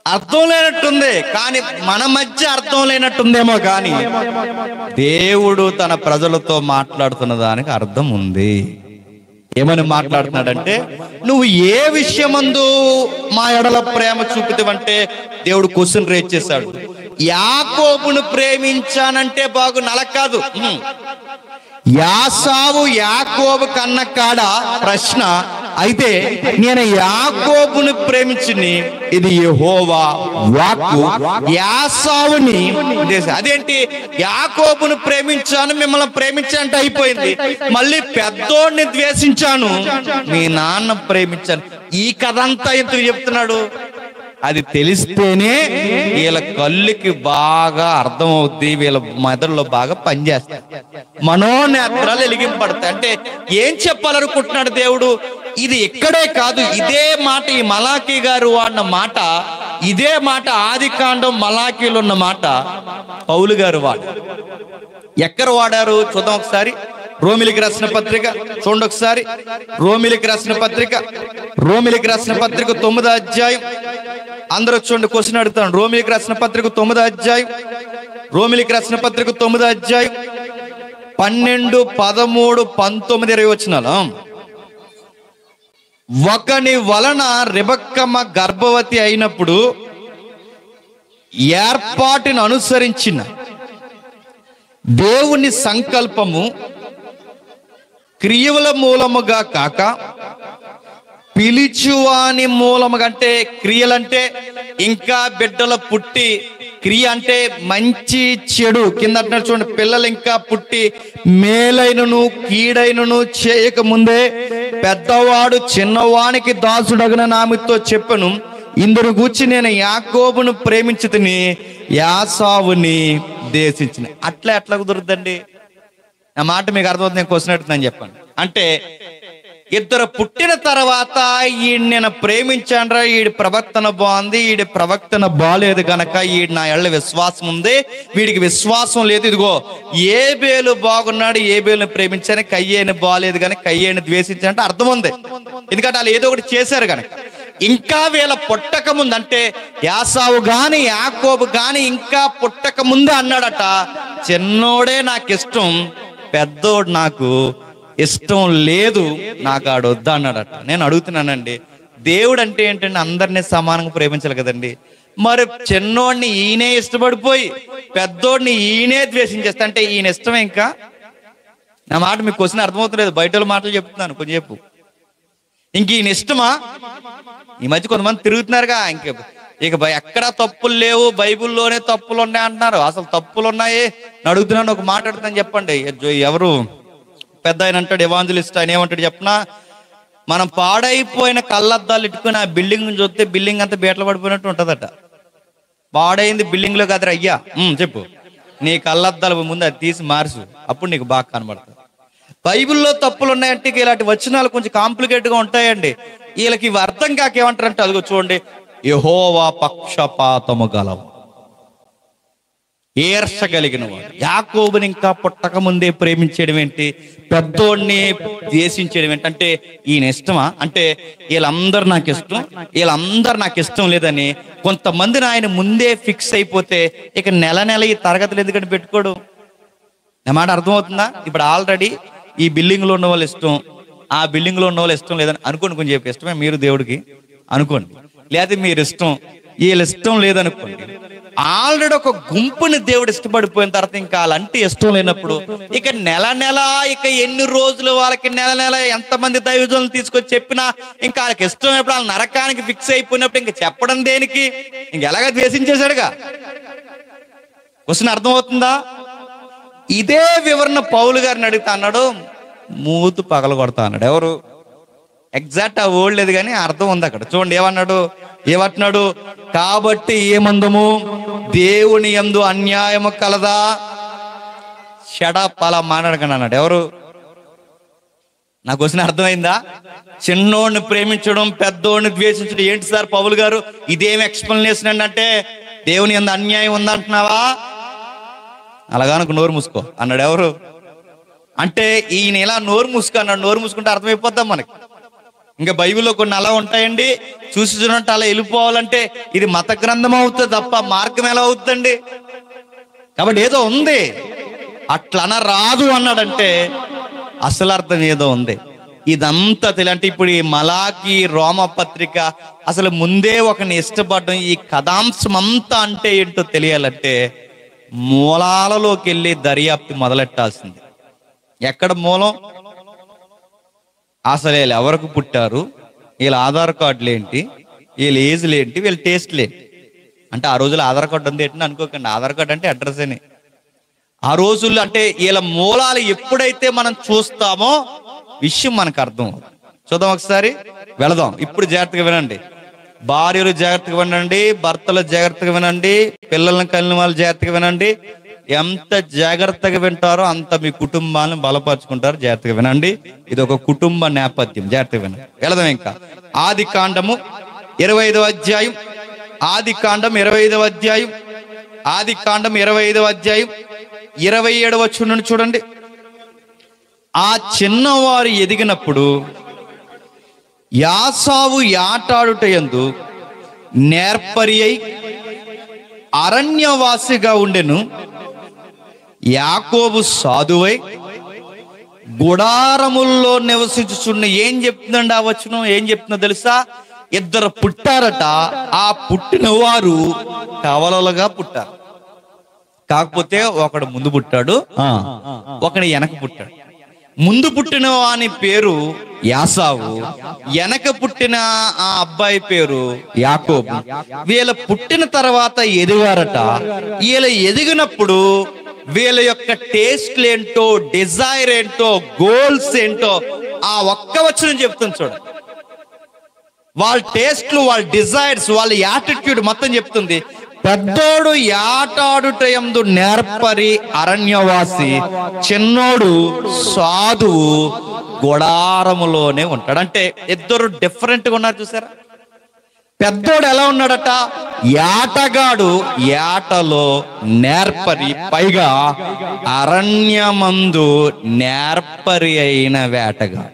అర్థం లేనట్టుంది, కానీ మన మధ్య అర్థం లేనట్టుందేమో, కానీ దేవుడు తన ప్రజలతో మాట్లాడుతున్న దానికి అర్థం ఉంది. ఏమని మాట్లాడుతున్నాడంటే, నువ్వు ఏ విషయమందు మా ఎడల ప్రేమ చూపుతావంటే దేవుడు క్వశ్చన్ రేజ్ చేశాడు. యాకోబును ప్రేమించానంటే బాగుంది, అలా కాదు. యాసావు యాకోబు కన్న కాడ ప్రశ్న. అయితే నేను యాకోబుని ప్రేమించింది, ఇది యెహోవా వాక్కు. యాసావుని అదేంటి, యాకోబును ప్రేమించాను మిమ్మల్ని ప్రేమించానంటే అయిపోయింది, మళ్ళీ పెద్దోడిని ద్వేషించాను మీ నాన్న ప్రేమించాను. ఈ కథ అంతా ఎందుకు చెప్తున్నాడు? అది తెలిస్తేనే వీళ్ళ కళ్ళుకి బాగా అర్థమవుద్ది, వీళ్ళ మెదడులో బాగా పనిచేస్తాయి, మనోనేత్రాలు వెలిగింపడతాయి. అంటే ఏం చెప్పాలనుకుంటున్నాడు దేవుడు? ఇది ఇక్కడే కాదు, ఇదే మాట ఈ మలాకీ గారు వాడిన మాట, ఇదే మాట ఆదికాండం మలాకీలో ఉన్న మాట పౌలు గారు వాడు. ఎక్కడ వాడారు చూద్దాం ఒకసారి. రోమిలికి రాసిన పత్రిక చూడండి ఒకసారి. రోమిలికి రాసిన పత్రిక 9వ అధ్యాయం. అందరూ చూడండి, క్వశ్చన్ అడుగుతాను. రోమిలికి రాసిన పత్రిక 9వ అధ్యాయం, రోమిలికి రాసిన పత్రిక 9వ అధ్యాయం 12, 13, 19, 20 వచనాలు. ఒకని వలన రెబెక్కమ్మ గర్భవతి అయినప్పుడు ఏర్పాటును అనుసరించిన దేవుని సంకల్పము క్రియల మూలముగా కాక పిలిచువాని మూలముగా. అంటే క్రియలంటే ఇంకా బిడ్డల పుట్టి, క్రియ అంటే మంచి చెడు కింద అంటున్నారు చూడండి. పిల్లలు ఇంకా పుట్టి మేలైనను కీడైనను చేయక ముందే పెద్దవాడు చిన్నవానికి దాసుడగన నామితో చెప్పను, ఇందును గూర్చి నేను యాకోబును ప్రేమించితిని, యాసావుని ద్వేషించిన. అట్లా ఎట్లా కుదురుద్దండి? నా మాట మీకు అర్థమవుతుంది, నేను క్వశ్చన్ అడుగుతున్నాను చెప్పండి. అంటే ఇద్దరు పుట్టిన తర్వాత ఈయన నేను ప్రేమించానురా, ఈడి ప్రవర్తన బాగుంది, ఈడి ప్రవర్తన బాలేదు గనక ఈడు నా ఎళ్ళ విశ్వాసం ఉంది, వీడికి విశ్వాసం లేదు, ఇదిగో ఏబేలు బాగున్నాడు ఏబేలుని ప్రేమించాను, కయ్యేని బాలేదు కానీ కయ్యేని ద్వేషించానంటే అర్థం ఉంది. ఎందుకంటే వాళ్ళు ఏదో ఒకటి చేశారు కనుక. ఇంకా వీళ్ళ పుట్టక ముందు, అంటే యాసావు గాని యాకోబు గాని ఇంకా పుట్టక ముందే అన్నాడట, చిన్నోడే నాకు ఇష్టం, పెద్దోడు నాకు ఇష్టం లేదు, నాకు ఆడు వద్దా అన్నాడట. నేను అడుగుతున్నానండి, దేవుడు అంటే ఏంటంటే అందరినీ సమానంగా ప్రేమించాలి కదండి. మరి చిన్నోడిని ఈయనే ఇష్టపడిపోయి పెద్దోడిని ఈయనే ద్వేషించేస్తా అంటే ఈయన ఇష్టమే? ఇంకా నా మాట మీకు క్వశ్చన్ అర్థమవుతలేదు, బయట మాటలు చెప్తున్నాను, కొంచెం చెప్పు. ఇంక ఈయన ఇష్టమా? ఈ మధ్య కొంతమంది తిరుగుతున్నారుగా, ఇక ఎక్కడా తప్పులు లేవు, బైబిల్లోనే తప్పులు ఉన్నాయి అంటున్నారు. అసలు తప్పులు ఉన్నాయి అడుగుతున్నాను, ఒక మాట అడుగుతాను చెప్పండి. ఎవరు పెద్ద ఆయన అంటాడు, ఎవాంజలిస్ట్, ఆయన ఏమంటాడు చెప్పనా? మనం పాడైపోయిన కళ్ళద్దాలు ఇట్టుకుని ఆ బిల్డింగ్ చూస్తే బిల్డింగ్ అంతా బీటలు పడిపోయినట్టు ఉంటుందట. పాడైంది బిల్డింగ్ లో కాదు అయ్యా, చెప్పు, నీ కళ్ళద్దాలు ముందు అది తీసి మార్చు, అప్పుడు నీకు బాగా కనబడుతుంది. బైబిల్లో తప్పులు ఉన్నాయంటే ఇలాంటి వచనాలు కొంచెం కాంప్లికేట్ గా ఉంటాయండి. వీళ్ళకి ఇవి అర్థం కాక ఏమంటారంటే, అదిగో చూడండి, యెహోవా పక్షపాతము గలవు, ఈర్ష కలిగిన వాడు. యాకోబుని ఇంకా పుట్టక ముందే ప్రేమించడం ఏంటి, పెద్దోడిని ద్వేషించడం ఏంటి? అంటే ఈయన ఇష్టమా? అంటే వీళ్ళందరూ నాకు ఇష్టం, వీళ్ళందరూ నాకు ఇష్టం లేదని కొంతమందిని ఆయన ముందే ఫిక్స్ అయిపోతే ఇక నెల ఈ తరగతులు ఎందుకంటే పెట్టుకోడు. నా మాట అర్థమవుతుందా? ఇప్పుడు ఆల్రెడీ ఈ బిల్డింగ్ లో ఉన్న వాళ్ళు ఇష్టం, ఆ బిల్డింగ్ లో ఉన్న వాళ్ళు ఇష్టం లేదని అనుకోండి, కొంచెం చెప్పి ఇష్టమే మీరు దేవుడికి అనుకోండి, లేదా మీరు ఇష్టం వీళ్ళు ఇష్టం లేదనుకోండి. ఆల్రెడీ ఒక గుంపుని దేవుడు ఇష్టపడిపోయిన తర్వాత ఇంకా వాళ్ళంటే ఇష్టం లేనప్పుడు ఇక నెల ఇక ఎన్ని రోజులు వాళ్ళకి నెల ఎంతమంది దైవజనులు తీసుకొచ్చి చెప్పినా ఇంకా వాళ్ళకి ఇష్టం ఎప్పుడు వాళ్ళ నరకానికి ఫిక్స్ అయిపోయినప్పుడు ఇంక చెప్పడం దేనికి? ఇంకెలాగా ద్వేషించేశాడుగా. క్వశ్చన్ అర్థమవుతుందా? ఇదే వివరణ పౌలు గారిని అడిగితే అన్నాడు, మూతు పగల కొడతా అన్నాడు. ఎవరు? ఎగ్జాక్ట్ ఆ వర్డ్ లేదు కానీ అర్థం ఉంది అక్కడ. చూడండి ఏమంటున్నాడు? కాబట్టి ఏమందము, దేవుని యందు అన్యాయము కలదా? షడప్, అలా మాట్లాడకండి అన్నాడు. ఎవరు? నాకు వచ్చిన అర్థమైందా? చిన్నోడిని ప్రేమించడం, పెద్దోడిని ద్వేషించడం ఏంటి సార్ పౌలు గారు, ఇదేమి ఎక్స్ప్లెనేషన్ అంటే దేవుని యందు అన్యాయం ఉందంటున్నావా? అలాగనుకు నోరు మూసుకో అన్నాడు. ఎవరు? అంటే ఈయన ఇలా నోరు మూసుకో అన్నాడు. నోరు మూసుకుంటే అర్థమైపోద్దాం మనకి. ఇంకా బైబిల్లో కొన్ని అలా ఉంటాయండి, చూసి చూడంటే అలా వెళ్ళిపోవాలంటే ఇది మత గ్రంథం అవుతుంది తప్ప మార్గం ఎలా అవుతుందండి? కాబట్టి ఏదో ఉంది, అట్లన రాదు అన్నాడంటే అసలు అర్థం ఏదో ఉంది. ఇదంతా తెలియంటే ఇప్పుడు ఈ మలాకి రోమ పత్రిక అసలు ముందే ఒకని ఇష్టపడడం, ఈ కథాంశం అంతా అంటే ఏంటో తెలియాలంటే మూలాలలోకి వెళ్ళి దర్యాప్తు మొదలెట్టాల్సింది. ఎక్కడ మూలం? అసలు వీళ్ళు ఎవరికి పుట్టారు, వీళ్ళ ఆధార్ కార్డులు ఏంటి, వీళ్ళ ఏజ్లు ఏంటి, వీళ్ళ టేస్ట్లు ఏంటి. అంటే ఆ రోజుల్లో ఆధార్ కార్డు ఉంది ఏంటని అనుకోకండి, ఆధార్ కార్డు అంటే అడ్రస్ అని. ఆ రోజుల్లో అంటే వీళ్ళ మూలాలు ఎప్పుడైతే మనం చూస్తామో విషయం మనకు అర్థం అవుతుంది. చూద్దాం ఒకసారి, వెళదాం. ఇప్పుడు జాగ్రత్తగా వినండి, భార్యలు జాగ్రత్తగా వినండి, భర్తలు జాగ్రత్తగా వినండి, పిల్లలను కలిగిన వాళ్ళు జాగ్రత్తగా వినండి. ఎంత జాగ్రత్తగా వింటారో అంత మీ కుటుంబాలను బలపరుచుకుంటారు. జాగ్రత్తగా వినండి, ఇది ఒక కుటుంబ నేపథ్యం. జాగ్రత్తగా వినండి, వెళదాం. ఇంకా ఆది కాండము 25వ అధ్యాయం, ఆది కాండం 25వ అధ్యాయం, ఆది కాండం 25వ అధ్యాయం 27వ వచనం చూడండి. ఆ చిన్నవారు ఎదిగినప్పుడు యాసావు యాటాడుటయందు నేర్పరి అయి అరణ్యవాసిగా ఉండెను. యాకోబు సాధువై గుడారముల్లో నివసించుచున్న. ఏం చెప్తుందండి ఆ వచనం? ఏం చెప్తుందో తెలుసా? ఇద్దరు పుట్టారట. ఆ పుట్టిన వారు కవలలుగా పుట్టారు. కాకపోతే ఒకడు ముందు పుట్టాడు, ఒకడు వెనక పుట్టాడు. ముందు పుట్టిన వాని పేరు యాసావు, వెనక పుట్టిన ఆ అబ్బాయి పేరు యాకోబు. వీళ్ళ పుట్టిన తర్వాత ఎదిగారట. వీళ్ళ ఎదిగినప్పుడు వీళ్ళ యొక్క టేస్ట్లు ఏంటో, డిజైర్ ఏంటో, గోల్స్ ఏంటో ఆ ఒక్క వచనం చెప్తుంది చూడండి. వాళ్ళ టేస్ట్లు, వాళ్ళ డిజైర్స్, వాళ్ళ యాటిట్యూడ్ మొత్తం చెప్తుంది. పెద్దోడు యాటాడుటయందు నేర్పరి అరణ్యవాసి, చిన్నోడు సాధువు గుడారములోనే ఉంటాడు. అంటే ఇద్దరు డిఫరెంట్ గా ఉన్నారు చూసారా? పెద్దోడు ఎలా ఉన్నాడట? యాటగాడు, యాటలో నేర్పరి, పైగా అరణ్యమందు నేర్పరి అయిన వేటగాడు.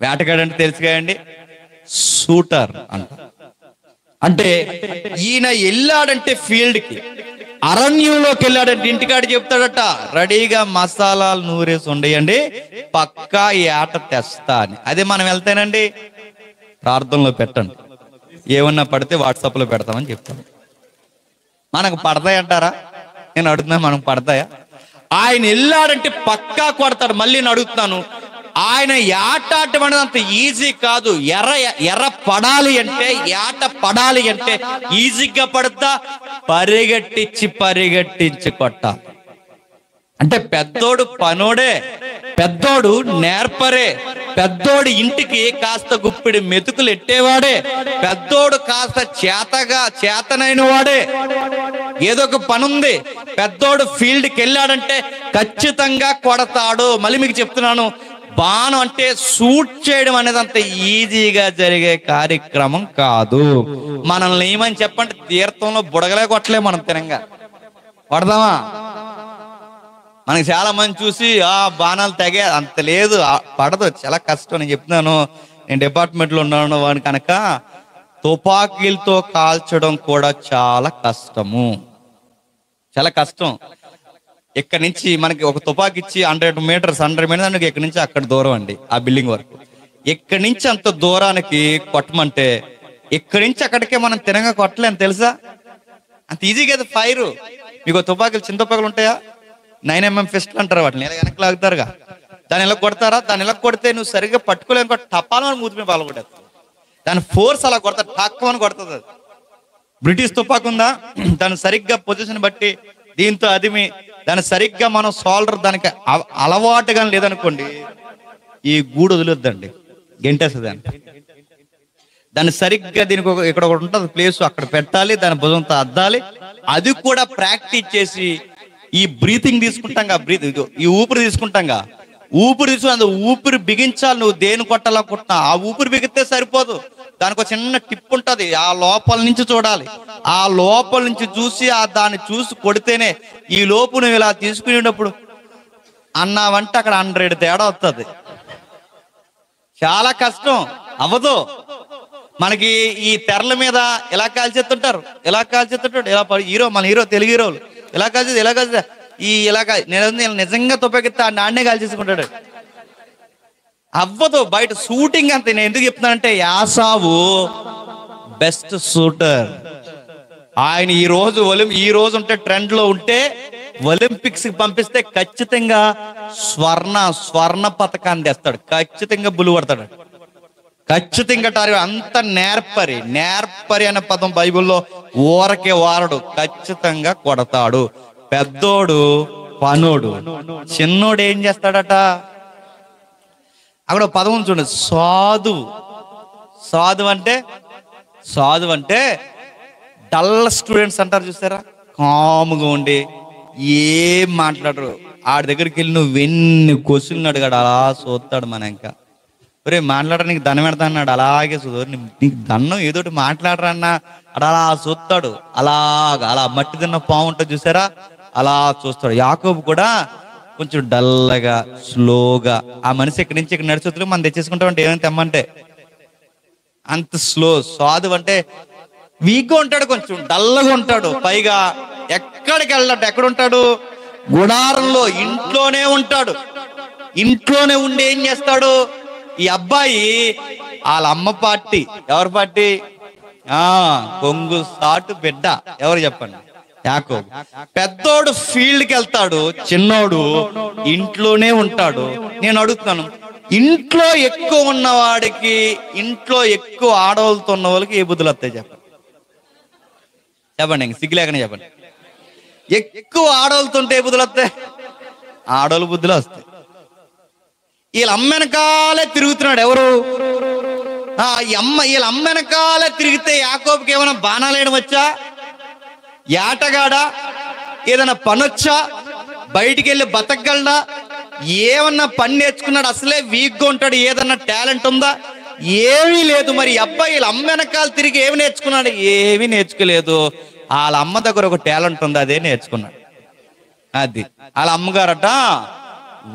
వేటగాడు అంటే తెలుసు కదండి, షూటర్ అంట. అంటే ఈయన వెళ్ళాడంటే ఫీల్డ్ కి, అరణ్యంలోకి వెళ్ళాడంటే ఇంటికాడ చెప్తాడట, రెడీగా మసాలాలు నూరేసి ఉండయండి, పక్కా ఏట తెస్తా అని. అదే మనం వెళ్తానండి, ప్రార్థనలో పెట్టండి, ఏమన్నా పడితే వాట్సాప్లో పెడతామని చెప్తాను. మనకు పడతాయంటారా? నేను అడుగుతున్నా, మనకు పడతాయా? ఆయన వెళ్ళాడంటే పక్కా కొడతాడు. మళ్ళీ నేను అడుగుతున్నాను, ఆయన ఏటాటం అనేది అంత ఈజీ కాదు. ఎర్ర పడాలి అంటే, ఏట పడాలి అంటే ఈజీగా పడతా, పరిగెట్టించి కొట్టాలి. అంటే పెద్దోడు పనోడే, పెద్దోడు నేర్పరే, పెద్దోడు ఇంటికి కాస్త గుప్పిడి మెతుకులు ఎట్టేవాడే, పెద్దోడు కాస్త చేతనైన వాడే. ఏదో ఒక పని ఉంది, పెద్దోడు ఫీల్డ్కి వెళ్ళాడంటే ఖచ్చితంగా కొడతాడు. మళ్ళీ మీకు చెప్తున్నాను, బాణం అంటే షూట్ చేయడం అనేది అంత ఈజీగా జరిగే కార్యక్రమం కాదు. మనల్ని ఏమని చెప్పండి, తీర్థంలో బుడగలే కొట్టలే మనం తినంగా కొడదామా? మనకి చాలా మంది చూసి ఆ బాణాలు తెగే అంత లేదు, పడదు, చాలా కష్టం. నేను చెప్తున్నాను, నేను డిపార్ట్మెంట్లో ఉన్నాను వాడిని కనుక తుపాకీలతో కాల్చడం కూడా చాలా కష్టము, చాలా కష్టం. ఇక్కడి నుంచి మనకి ఒక తుపాకి ఇచ్చి 100 మీటర్స్ అంటే ఇక్కడి నుంచి అక్కడ దూరం అండి, ఆ బిల్డింగ్ వరకు. ఇక్కడి నుంచి అంత దూరానికి కొట్టమంటే ఇక్కడి నుంచి అక్కడికే మనం తినగా కొట్టలేం తెలుసా? అంత ఈజీ కదా ఫైర్. మీకు తుపాకీలు, చిన్న తుపాకులు ఉంటాయా, 9mm పిస్టల్ అంటారు వాటిని, ఇలా వెనక్కి లాగుతారుగా, దాన్ని ఇలా కొడతారా? దాన్ని ఇలా కొడితే నువ్వు సరిగ్గా పట్టుకోలేను, టపాలని మూతి మీద పాల్గొట్టేస్తావు. దాని ఫోర్స్ అలా కొడతా, టక్కుమని కొడుతుంది. అది బ్రిటిష్ తుపాకు ఉందా, దాన్ని సరిగ్గా పొజిషన్ బట్టి దీంతో అదిమి దాన్ని సరిగ్గా మనం సోల్డర్ దానికి అలవాటుగా లేదనుకోండి, ఈ గూడు వదిలేద్దండి, గెంటేస్తుంది. దాన్ని సరిగ్గా దీనికి ఇక్కడ ఒకటి ఉంటుంది ప్లేస్, అక్కడ పెట్టాలి, దాని భుజంతో అద్దాలి. అది కూడా ప్రాక్టీస్ చేసి ఈ బ్రీతింగ్ తీసుకుంటాంగా, ఈ ఊపిరి తీసుకుంటాంగా, ఊపిరి తీసుకుని అంత ఊపిరి బిగించాలి. నువ్వు దేని కొట్టాలనుకుంటున్నా ఆ ఊపిరి బిగితే సరిపోదు, దానికి ఒక చిన్న టిప్ ఉంటుంది, ఆ లోపల నుంచి చూడాలి. ఆ లోపల నుంచి చూసి దాన్ని చూసి కొడితేనే, ఈ లోపు నువ్వు ఇలా తీసుకునేటప్పుడు అన్నావంటే అక్కడ 100 తేడా వస్తుంది. చాలా కష్టం, అవ్వదు. మనకి ఈ తెరల మీద ఎలా కాల్చేస్తుంటారు, ఇలా హీరో, మన హీరో, తెలుగు హీరోలు ఇలా కాల్చేది నేను నిజంగా తుపాకిస్తే నాన్నే కాల్చేసుకుంటాడు. అవ్వదు. బయట షూటింగ్ అంతే. నేను ఎందుకు చెప్తున్నానంటే యాసావు బెస్ట్ షూటర్. ఆయన ఈ రోజు ఉంటే ట్రెండ్ లో ఉంటే ఒలింపిక్స్ కి పంపిస్తే ఖచ్చితంగా స్వర్ణ పథకాన్ని తెస్తాడు, ఖచ్చితంగా బులు పడతాడు, ఖచ్చితంగా అంత నేర్పరి అనే పదం బైబిల్లో ఊరకే వారడు, ఖచ్చితంగా కొడతాడు. పెద్దోడు పనోడు, చిన్నోడు ఏం చేస్తాడట? అక్కడ పదం చూడండి, సాధు అంటే డల్ స్టూడెంట్స్ అంటారు చూసారా, కాముగా ఉండి ఏం మాట్లాడరు. ఆడి దగ్గరికి వెళ్ళి నువ్వు ఎన్ని క్వశ్చన్లు అడిగాడు అలా చూస్తాడు. మన ఇంకా ఒరే మాట్లాడరా, నీకు దండం పెడతా అన్నాడు, అలాగే చూడు. నీకు దండం ఏదోటి మాట్లాడరా అన్నా అలా చూస్తాడు. అలా మట్టి తిన్న పాము ఉంటుంది చూసారా, అలా చూస్తాడు. యాకోబు కూడా కొంచెం డల్లగా స్లోగా, ఆ మనిషి ఇక్కడి నుంచి ఇక్కడ నడిచొద్దు మనం తెచ్చేసుకుంటామంటే ఏమైనా తెమ్మంటే అంత స్లో. సాధు అంటే వీక్గా ఉంటాడు, కొంచెం డల్లగా ఉంటాడు. పైగా ఎక్కడికి వెళ్ళాడు, ఎక్కడ ఉంటాడు? గుడారంలో, ఇంట్లోనే ఉంటాడు. ఇంట్లోనే ఉండి ఏం చేస్తాడు? ఈ అబ్బాయి వాళ్ళ అమ్మ పార్టీ, ఎవరి పార్టీ? కొంగు సాటు బిడ్డ. ఎవరు చెప్పండి? యాకోబు. పెద్దోడు ఫీల్డ్కి వెళ్తాడు, చిన్నోడు ఇంట్లోనే ఉంటాడు. నేను అడుగుతున్నాను, ఇంట్లో ఎక్కువ ఉన్నవాడికి, ఇంట్లో ఎక్కువ ఆడవాళ్ళతో ఉన్న వాళ్ళకి ఏ బుద్ధులు వస్తాయి చెప్పండి? సిగ్గులేకనే చెప్పండి. ఎక్కువ ఆడవాళ్ళతో ఉంటే ఏ బుద్ధులు వస్తాయి? ఆడవాళ్ళ బుద్ధులు వస్తాయి. వీళ్ళ అమ్మ వెనకాలే తిరుగుతున్నాడు. ఎవరు? వీళ్ళ అమ్మ వెనకాలే తిరిగితే యాకోబుకి ఏమైనా బాణాలు వేయడం వచ్చా? ఏటగాడా? ఏదైనా పని వచ్చా? బయటికి వెళ్ళి బతకగలడా? ఏమన్నా పని నేర్చుకున్నాడు? అసలే వీక్గా ఉంటాడు. ఏదన్నా టాలెంట్ ఉందా? ఏమీ లేదు. మరి అబ్బాయి వీళ్ళ అమ్మ వెనకాల తిరిగి ఏమి నేర్చుకున్నాడు? ఏమీ నేర్చుకోలేదు. వాళ్ళ అమ్మ దగ్గర ఒక టాలెంట్ ఉంది, అదే నేర్చుకున్నాడు. అది వాళ్ళ అమ్మగారట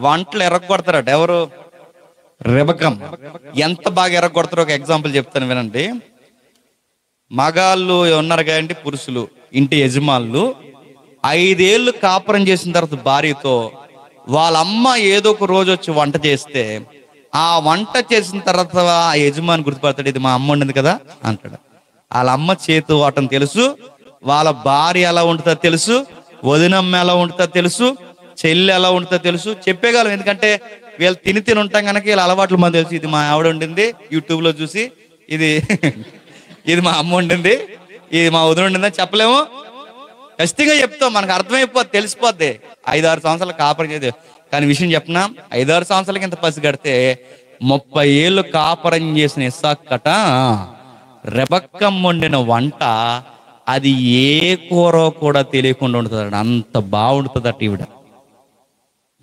వంటలు ఎరగొడతారట. ఎవరు? రెబెక్కమ్మ. ఎంత బాగా ఎరగొడతారో ఒక ఎగ్జాంపుల్ చెప్తాను వినండి. మగాళ్ళు ఉన్నారు కదండి, పురుషులు, ఇంటి యజమానులు 5 ఏళ్ళు కాపురం చేసిన తర్వాత భార్యతో వాళ్ళ అమ్మ ఏదో ఒక రోజు వచ్చి వంట చేస్తే, ఆ వంట చేసిన తర్వాత ఆ యజమాని గుర్తుపడతాడు, ఇది మా అమ్మ వండింది కదా అంటాడు. వాళ్ళ అమ్మ చేతి వాటం తెలుసు, వాళ్ళ భార్య ఎలా ఉంటుందో తెలుసు, వదినమ్మ ఎలా ఉంటుందో తెలుసు, చెల్లి ఎలా ఉంటుందో తెలుసు, చెప్పేయగలం. ఎందుకంటే వీళ్ళు తిని ఉంటాం కనుక వీళ్ళ అలవాట్లు మనకు తెలుసు. ఇది మా ఆవిడ వండింది, యూట్యూబ్ లో చూసి ఇది మా అమ్మ వండింది, ఇది మా వదిన వండిందని చెప్పలేము. ఖచ్చితంగా చెప్తాం, మనకు అర్థమైపోద్ది, తెలిసిపోద్ది. 5-6 సంవత్సరాలు కాపురం చేద్దాం. కానీ విషయం చెప్పినా, 5-6 సంవత్సరాలకి ఇంత పసి కడితే 30 ఏళ్ళు కాపురం చేసిన ఇస్సాకట రెబెక్కమ్మ వండిన వంట అది ఏ కూర కూడా తెలియకుండా ఉంటుంది. అంత బాగుంటుందట. ఈవిడ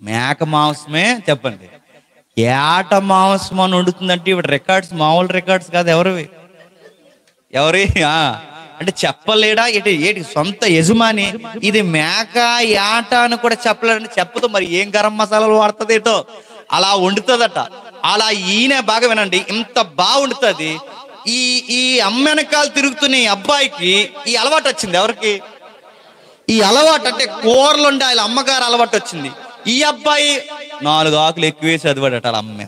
మేక మాంసమే చెప్పండి, ఏట మాంసం అని వండుతుందంటే ఈవిడ రికార్డ్స్ మామూలు రికార్డ్స్ కాదు. ఎవరి అంటే చెప్పలేడా? ఏటి సొంత యజమాని ఇది మేక యాట అని కూడా చెప్పలేడంటే చెప్పదు. మరి ఏం గరం మసాలాలు వాడుతుంది ఏటో అలా వండుతుందట. అలా ఈయన బాగా వినండి, ఇంత బాగా వండుతుంది. ఈ అమ్మ వెనకాల తిరుగుతున్న ఈ అబ్బాయికి ఈ అలవాటు వచ్చింది. ఎవరికి ఈ అలవాటు? అంటే కూరలు ఉండే ఆయన అమ్మగారు అలవాటు వచ్చింది. ఈ అబ్బాయి 4 ఆకులు ఎక్కువేసి చదివాడట వాళ్ళ అమ్మ.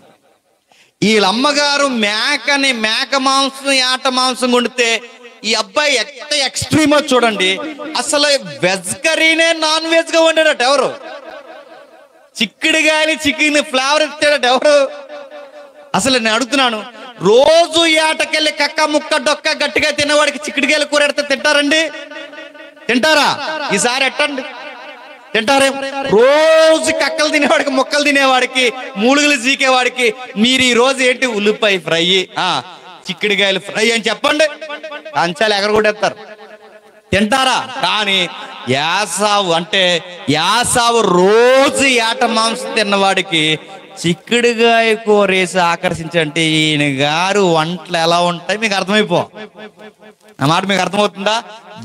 వీళ్ళ అమ్మగారు మేక మాంసం యాట మాంసం వండితే ఈ అబ్బాయి ఎంత ఎక్స్ట్రీమో చూడండి. అసలు వెజ్ కర్రీనే నాన్ వెజ్ గా వండాడట. ఎవరు? చిక్కుడుగాయని చికెన్ ఫ్లేవర్ ఇచ్చాడట. ఎవరు? అసలు నేను అడుగుతున్నాను, రోజు ఏటకెళ్ళి కక్క ముక్క డొక్క గట్టిగా తినేవాడికి చిక్కుడుగాయలు కూర ఎడితే తింటారండి? తింటారా? ఈసారి ఎట్టండి, తింటారే? రోజు కక్కలు తినేవాడికి, ముక్కలు తినేవాడికి, మూలుగులు చీకేవాడికి మీరు ఈ రోజు ఏంటి? ఉల్లిపాయ ఫ్రై, చిక్కుడుగాయలు ఫ్రై అని చెప్పండి, కంచాలు ఎగరగొట్టేస్తారు. తింటారా? కానీ యాసావు రోజు ఏట మాంసం తిన్నవాడికి చిక్కుడుగాయ కూర వేసి ఆకర్షించంటే ఈయన గారు వంటలు ఎలా ఉంటాయి మీకు అర్థమైపో. ఆ మాట మీకు అర్థమవుతుందా?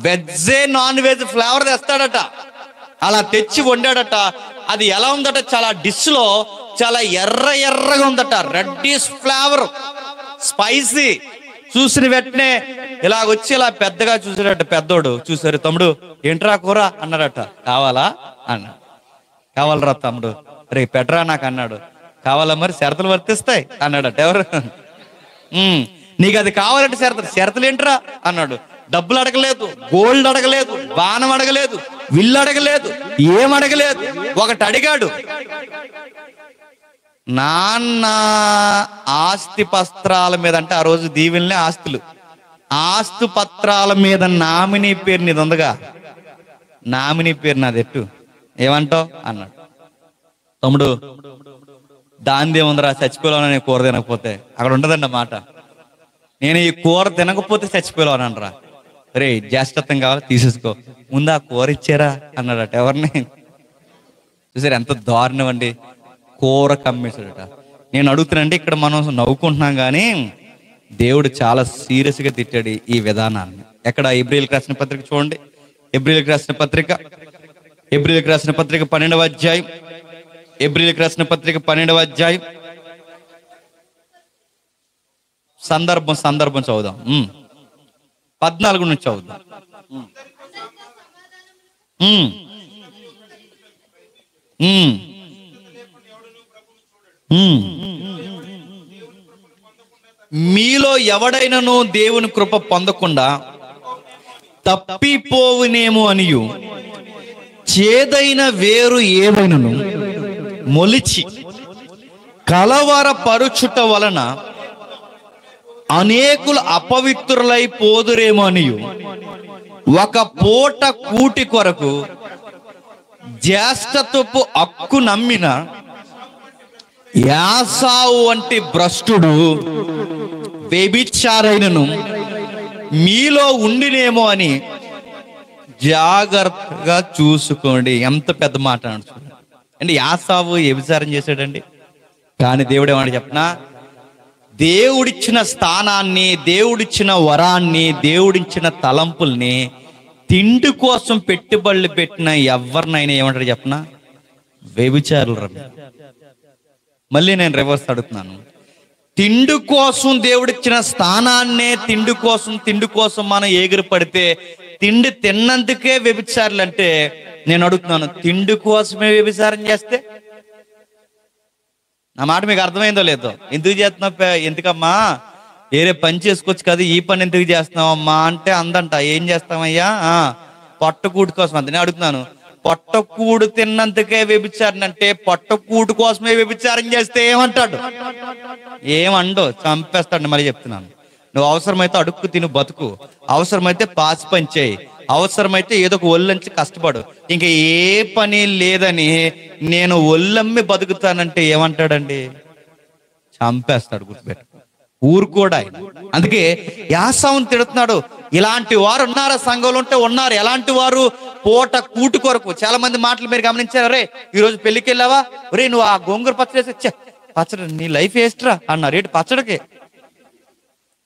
వెజ్జే నాన్ వెజ్ ఫ్లేవర్ తెస్తాడట. అలా తెచ్చి వండాడట. అది ఎలా ఉందట, చాలా డిష్ లో చాలా ఎర్రగా ఉందట, రెడ్డిష్ ఫ్లేవర్, స్పైసీ. చూసిన వెంటనే ఇలా వచ్చి ఇలా పెద్దగా చూసాడట. పెద్దోడు చూసారు, తమ్ముడు ఏంట్రా కూర అన్నాడట. కావాలా అన్నాడు. కావాలరా తమ్ముడు, రే పెట్టరా నాకు అన్నాడు. కావాలా, మరి షరతులు వర్తిస్తాయి అన్నాడట. ఎవరు? నీకు అది కావాలంటే షరతులు ఏంట్రా అన్నాడు. డబ్బులు అడగలేదు, గోల్డ్ అడగలేదు, బాణం అడగలేదు, విల్లు అడగలేదు, ఏం అడగలేదు. ఒకటి అడిగాడు, నాన్న ఆస్తి పత్రాల మీద, అంటే ఆ రోజు దీవెనలే ఆస్తులు, ఆస్తి పత్రాల మీద నామినీ పేరు నీది ఉందిగా, నామినీ పేరు నాది ఎట్టు, ఏమంటావు అన్నాడు. తమ్ముడు దాందేముందిరా, చచ్చిపోయాను కూర తినకపోతే. అక్కడ ఉండదండి మాట, నేను ఈ కూర తినకపోతే చచ్చిపోయాను అనరా. రే జ్యేష్ఠత్వం కావాలి తీసేసుకో, ముందు ఆ కూర ఇచ్చారా అన్నాడట. ఎవరిని చూసారు ఎంత దారుణం అండి, కూర కమ్మేశాడట. నేను అడుగుతున్నాండి, ఇక్కడ మనం నవ్వుకుంటున్నాం కానీ దేవుడు చాలా సీరియస్గా తిట్టాడు ఈ విధానాన్ని. ఎక్కడ? హెబ్రీయులకు రాసిన పత్రిక చూడండి, హెబ్రీయులకు రాసిన పత్రిక 12వ అధ్యాయం, హెబ్రీయులకు రాసిన పత్రిక 12వ అధ్యాయం. సందర్భం చదువుదాం, 14 నుంచి చదువుదాం. మీలో ఎవడైనను దేవుని కృప పొందకుండా తప్పిపోవునేమో అనియు చేదైన వేరు ఏదైనను మొలిచి కలవరపరుచుట వలన అనేకులు అపవిత్రులై పోదురేమో అనియు ఒక పూట కూటి కొరకు జ్యేష్ఠత్వపు హక్కు నమ్మిన యాసావు వంటి భ్రష్టుడు వ్యభిచారైనను మీలో ఉండినేమో అని జాగ్రత్తగా చూసుకోండి. ఎంత పెద్ద మాట అంటే, యాసావు వ్యభిచారం చేశాడండి. కానీ దేవుడు ఏమన్నా చెప్పనా, దేవుడిచ్చిన స్థానాన్ని, దేవుడిచ్చిన వరాన్ని, దేవుడిచ్చిన తలంపుల్ని తిండి కోసం పెట్టుబడులు పెట్టిన ఎవరినైనా ఏమంటారు చెప్పనా, వ్యభిచారులు రా. మళ్ళీ నేను రివర్స్ అడుగుతున్నాను, తిండి కోసం దేవుడిచ్చిన స్థానాన్నే తిండి కోసం మనం ఎగిరి పడితే తిండి తిన్నందుకే వ్యభిచారులు అంటే, నేను అడుగుతున్నాను, తిండి కోసమే వ్యభిచారం చేస్తే? నా మాట మీకు అర్థమైందో లేదో? ఎందుకు చేస్తున్నావు, ఎందుకమ్మా వేరే పని చేసుకోవచ్చు కదా, ఈ పని ఎందుకు చేస్తున్నావమ్మా అంటే అందంట. ఏం చేస్తామయ్యా, పొట్టకూడు కోసం అంత. నేను అడుగుతున్నాను, పొట్టకూడు తిన్నందుకే వ్యభిచారం అంటే పొట్టకూడు కోసమే వ్యభిచారం చేస్తే ఏమంటాడు? ఏమండో, చంపేస్తాడు. మళ్ళీ చెప్తున్నాను, నువ్వు అవసరమైతే అడుక్కు తిను బతుకు, అవసరమైతే పాసి పని చేయి, అవసరమైతే ఏదో ఒక ఒళ్ళంచి కష్టపడు, ఇంకా ఏ పని లేదని నేను ఒళ్ళమ్మి బతుకుతానంటే ఏమంటాడండి? చంపేస్తాడు. గుర్తుపెట్టు, ఊరుకోడా. అందుకే యాసావుని తిడుతున్నాడు. ఇలాంటి వారు ఉన్నారా సంఘంలో? ఉంటే ఉన్నారు. ఎలాంటి వారు? పూట కూటు కొరకు. చాలా మంది మాటలు మీరు గమనించారు. రే ఈరోజు పెళ్లికి వెళ్ళావా, రే నువ్వు ఆ గోంగూర పచ్చడి వేసి, పచ్చడి నీ లైఫ్ వేస్ట్రా అన్నారు. రేటు పచ్చడికి,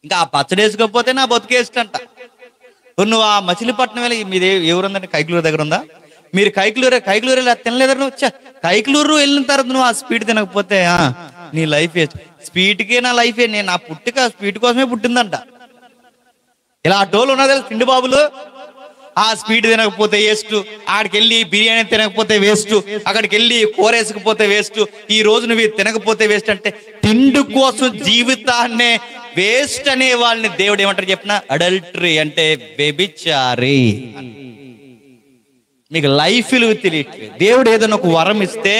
ఇంకా ఆ పచ్చడి వేసుకోకపోతే నా బతుకేస్ట్ అంట. నువ్వు ఆ మచిలీపట్నం వెళ్ళి, మీది ఎవరుందంటే కైకలూరు దగ్గర ఉందా, మీరు కైకలూరు తినలేదా? నువ్వు కైకలూరు వెళ్ళిన తర్వాత నువ్వు ఆ స్పీడ్ తినకపోతే నీ లైఫ్ వేస్ట్. స్పీడ్కే నా లైఫ్, నేను నా పుట్టిక స్పీడ్ కోసమే పుట్టిందంట. ఇలా టోలు ఉన్నది పిండి బాబులు. ఆ స్పీడ్ తినకపోతే వేస్ట్, అక్కడికి వెళ్ళి బిర్యానీ తినకపోతే వేస్ట్, అక్కడికి వెళ్ళి కూర వేసుకపోతే వేస్ట్, ఈ రోజు నువ్వు తినకపోతే వేస్ట్. అంటే తిండి కోసం జీవితాన్నే వేస్ట్ అనే వాళ్ళని దేవుడు ఏమంటారు చెప్పిన? అడల్టరీ అంటే వ్యభిచారి. మీకు లైఫ్ విలువ తెలియట్లేదు. దేవుడు ఏదైనా ఒక వరం ఇస్తే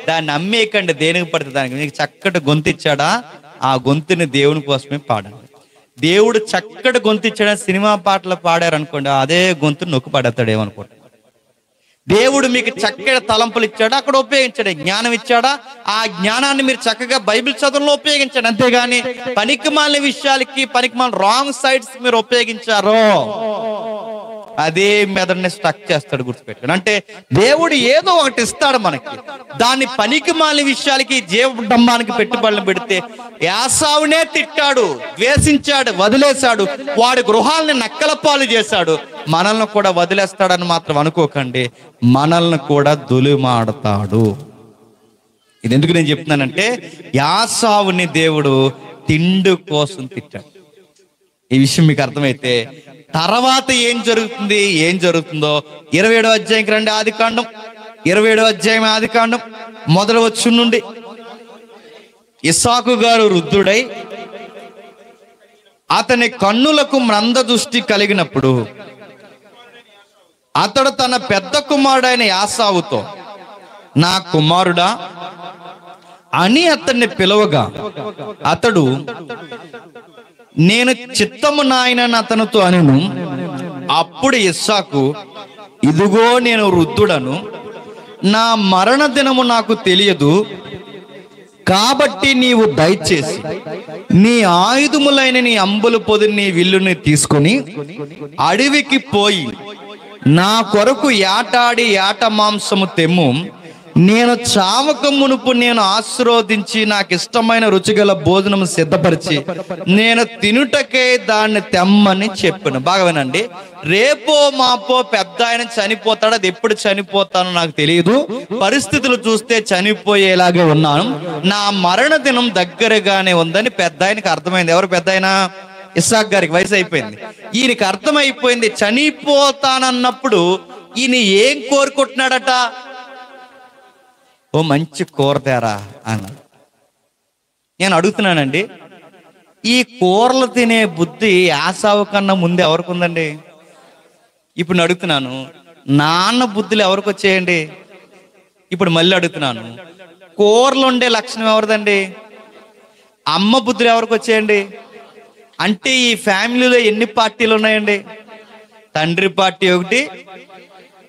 దాన్ని అమ్మేయకండి, దేనికి పడుతుంది దానికి. మీకు చక్కటి గొంతు ఇచ్చాడా, ఆ గొంతుని దేవుని కోసమే పాడండి. దేవుడు చక్కటి గొంతు ఇచ్చాడని సినిమా పాటలు పాడారు అనుకోండి, అదే గొంతు నొక్కు పడేస్తాడు ఏమనుకోండి. దేవుడు మీకు చక్కటి తలంపులు ఇచ్చాడా, అక్కడ ఉపయోగించాడు. జ్ఞానం ఇచ్చాడా, ఆ జ్ఞానాన్ని మీరు చక్కగా బైబిల్ చదువులో ఉపయోగించండి. అంతేగాని పనికిమాలిన విషయాలకి, పనికిమాలిన రాంగ్ సైడ్స్ మీరు ఉపయోగించారో అదే మెదడుని స్టక్ చేస్తాడు, గుర్తుపెట్టాడు. అంటే దేవుడు ఏదో ఒకటి ఇస్తాడు మనకి, దాన్ని పనికి మాలిన విషయాలకి జీవడంబానికి పెట్టుబడులు పెడితే యాసావునే తిట్టాడు, ద్వేషించాడు, వదిలేశాడు, వాడి గృహాలని నక్కల పాలు చేశాడు. మనల్ని కూడా వదిలేస్తాడని మాత్రం అనుకోకండి, మనల్ని కూడా దులిమాడతాడు. ఇది ఎందుకు నేను చెప్తున్నానంటే, యాసావుని దేవుడు తిండి కోసం తిట్టాడు. ఈ విషయం మీకు అర్థమైతే తర్వాత ఏం జరుగుతుందో 27వ అధ్యాయంకి రండి. ఆదికాండం 27వ అధ్యాయం, ఆదికాండం మొదటి వచనం నుండి. ఇస్సాకు గారు వృద్ధుడై అతని కన్నులకు మంద దృష్టి కలిగినప్పుడు అతడు తన పెద్ద కుమారుడైన యాసావుతో, నా కుమారుడా అని అతన్ని పిలవగా అతడు, నేను చిత్తము నాయనని అతనితో అనెను. అప్పుడు ఇస్సాకు, ఇదిగో నేను వృద్ధుడను, నా మరణ దినము నాకు తెలియదు, కాబట్టి నీవు దయచేసి నీ ఆయుధములైన నీ అంబుల పొదిని, నీ విల్లుని తీసుకొని అడవికి పోయి నా కొరకు యాటాడి యాట మాంసము తెమ్ము. నేను చావక మునుపు నేను ఆశీర్వదించి నాకు ఇష్టమైన రుచిగల భోజనం సిద్ధపరిచి నేను తినుటకే దాన్ని తెమ్మని చెప్పాను. బాగా వినండి. రేపో మాపో పెద్ద ఆయన చనిపోతాడు, అది ఎప్పుడు చనిపోతానో నాకు తెలియదు, పరిస్థితులు చూస్తే చనిపోయేలాగే ఉన్నాను, నా మరణ దినం దగ్గరగానే ఉందని పెద్ద ఆయనకి అర్థమైంది. ఎవరు పెద్ద ఆయన? ఇస్సాకు గారికి వయసు అయిపోయింది. ఈయనకి అర్థమైపోయింది, చనిపోతానన్నప్పుడు ఈయన ఏం కోరుకుంటున్నాడట? ఓ మంచి కూర తేరా అన్నాడు. నేను అడుగుతున్నానండి, ఈ కూరలు తినే బుద్ధి యాసావు కన్నా ముందు ఎవరికి ఉందండి? ఇప్పుడు నేను అడుగుతున్నాను, నాన్న బుద్ధులు ఎవరికి వచ్చేయండి? ఇప్పుడు మళ్ళీ అడుగుతున్నాను, కూరలు ఉండే లక్షణం ఎవరిదండి? అమ్మ బుద్ధులు ఎవరికి వచ్చేయండి? అంటే ఈ ఫ్యామిలీలో ఎన్ని పార్టీలు ఉన్నాయండి? తండ్రి పార్టీ ఒకటి.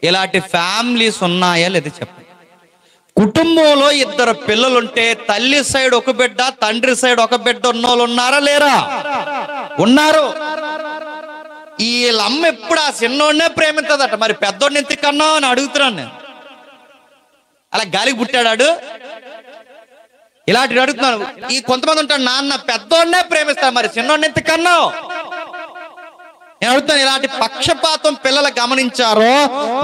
ఇలాంటి ఫ్యామిలీస్ ఉన్నాయా లేదా చెప్పండి. కుటుంబంలో 2 పిల్లలుంటే తల్లి సైడ్ ఒక బిడ్డ, తండ్రి సైడ్ ఒక బిడ్డ ఉన్నోళ్ళు ఉన్నారా లేరా? ఉన్నారు. వీళ్ళమ్మ ఎప్పుడు ఆ చిన్నోడినే ప్రేమించదట, మరి పెద్దోడిని ఎంత కన్నావు అని అడుగుతున్నాను నేను. అలా గాలికి పుట్టాడాడు? ఇలాంటి అడుగుతున్నాను. ఈ కొంతమంది ఉంటాడు, నాన్న పెద్దోడినే ప్రేమిస్తాడు, మరి చిన్నోడిని ఎంత కన్నావు? నేను అడుగుతాను, ఇలాంటి పక్షపాతం పిల్లలు గమనించారో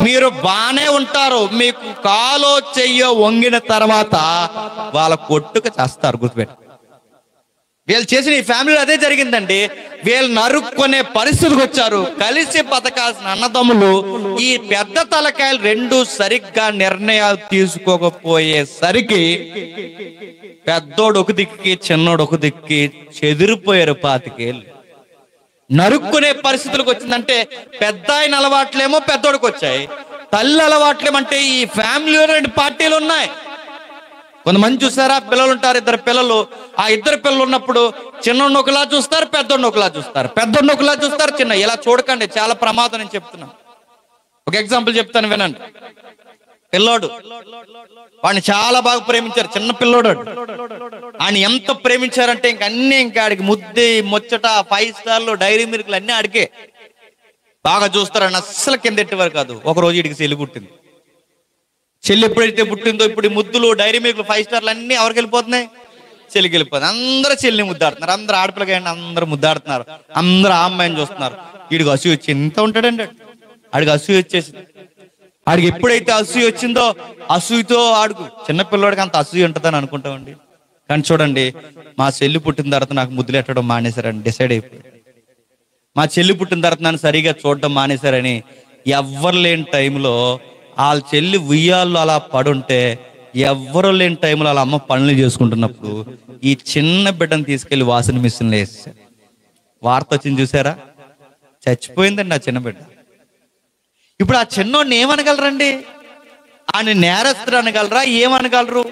మీరు బానే ఉంటారు, మీకు కాలో చెయ్యో వంగిన తర్వాత వాళ్ళ కొట్టుకు చేస్తారు. గుర్తుపెట్టు, వీళ్ళు చేసిన ఈ ఫ్యామిలీలో అదే జరిగిందండి. వీళ్ళు నరుక్కునే పరిస్థితికి వచ్చారు. కలిసి బతకాల్సిన అన్నదమ్ములు ఈ పెద్ద తలకాయలు 2 సరిగ్గా నిర్ణయాలు తీసుకోకపోయేసరికి పెద్దోడు ఒక దిక్కి, చిన్నోడు ఒక దిక్కి చెదిరిపోయారు. 25 ఏళ్ళు నరుక్కునే పరిస్థితులకు వచ్చిందంటే పెద్ద ఆయన అలవాట్లేమో పెద్దోడికి వచ్చాయి, తల్లి అలవాట్లేమంటే ఈ ఫ్యామిలీలో 2 పార్టీలు ఉన్నాయి. కొంతమంది చూసారా, పిల్లలు ఉంటారు, 2 పిల్లలు. ఆ 2 పిల్లలు ఉన్నప్పుడు చిన్నోడిని ఒకలా చూస్తారు, పెద్దోడిని ఒకలా చూస్తారు, పెద్దోడిని ఒకలా చూస్తారు, చిన్న. ఇలా చూడకండి, చాలా ప్రమాదం. నేను చెప్తున్నాను, ఒక ఎగ్జాంపుల్ చెప్తాను వినండి. పిల్లోడు, వాడిని చాలా బాగా ప్రేమించారు, చిన్న పిల్లోడు. ఆయన ఎంత ప్రేమించారంటే ఇంకా ఆడికి ముద్ది ముచ్చట, 5 స్టార్లు, డైరీ మిల్క్లు అన్నీ ఆడికే. బాగా చూస్తారని అస్సలు కింద ఎట్టేవారు కాదు. ఒకరోజు వీడికి చెల్లి పుట్టింది. చెల్లి ఎప్పుడైతే పుట్టిందో ఇప్పుడు ముద్దులు, డైరీ మిల్క్లు, 5 స్టార్లు అన్నీ ఎవరికి వెళ్ళిపోతున్నాయి? చెల్లికి వెళ్ళిపోతుంది. అందరూ చెల్లిని ముద్దాడుతున్నారు, అందరూ ఆడపిల్లగా అందరూ ముద్దాడుతున్నారు, అందరూ ఆ అమ్మాయిని చూస్తున్నారు. వీడికి అసూయ వచ్చి ఎంత ఉంటాడండి, ఆడికి అసూయ వచ్చేసింది. ఆడికి ఎప్పుడైతే అసూయ వచ్చిందో అసూయతో ఆడుకు, చిన్నపిల్లడికి అంత అసూయ ఉంటుందని అనుకుంటామండి. కానీ చూడండి, మా చెల్లి పుట్టిన తర్వాత నాకు ముద్దులు ఎట్టడం మానేశారని డిసైడ్ అయిపోయి, మా చెల్లి పుట్టిన తర్వాత నన్ను సరిగా చూడడం మానేశారని ఎవ్వరు లేని టైంలో వాళ్ళ చెల్లి ఉయ్యాల్లో అలా పడుంటే, ఎవ్వరు లేని టైంలో వాళ్ళ అమ్మ పనులు చేసుకుంటున్నప్పుడు ఈ చిన్న బిడ్డను తీసుకెళ్లి వాషింగ్ మిషన్లో వేసేసారు. వార్త వచ్చింది చూసారా? చచ్చిపోయిందండి ఆ చిన్న బిడ్డ. ఇప్పుడు ఆ చిన్నోడిని ఏమనగలరండి? ఆయన నేరస్తుడు అనగలరా? ఏమనగలరు?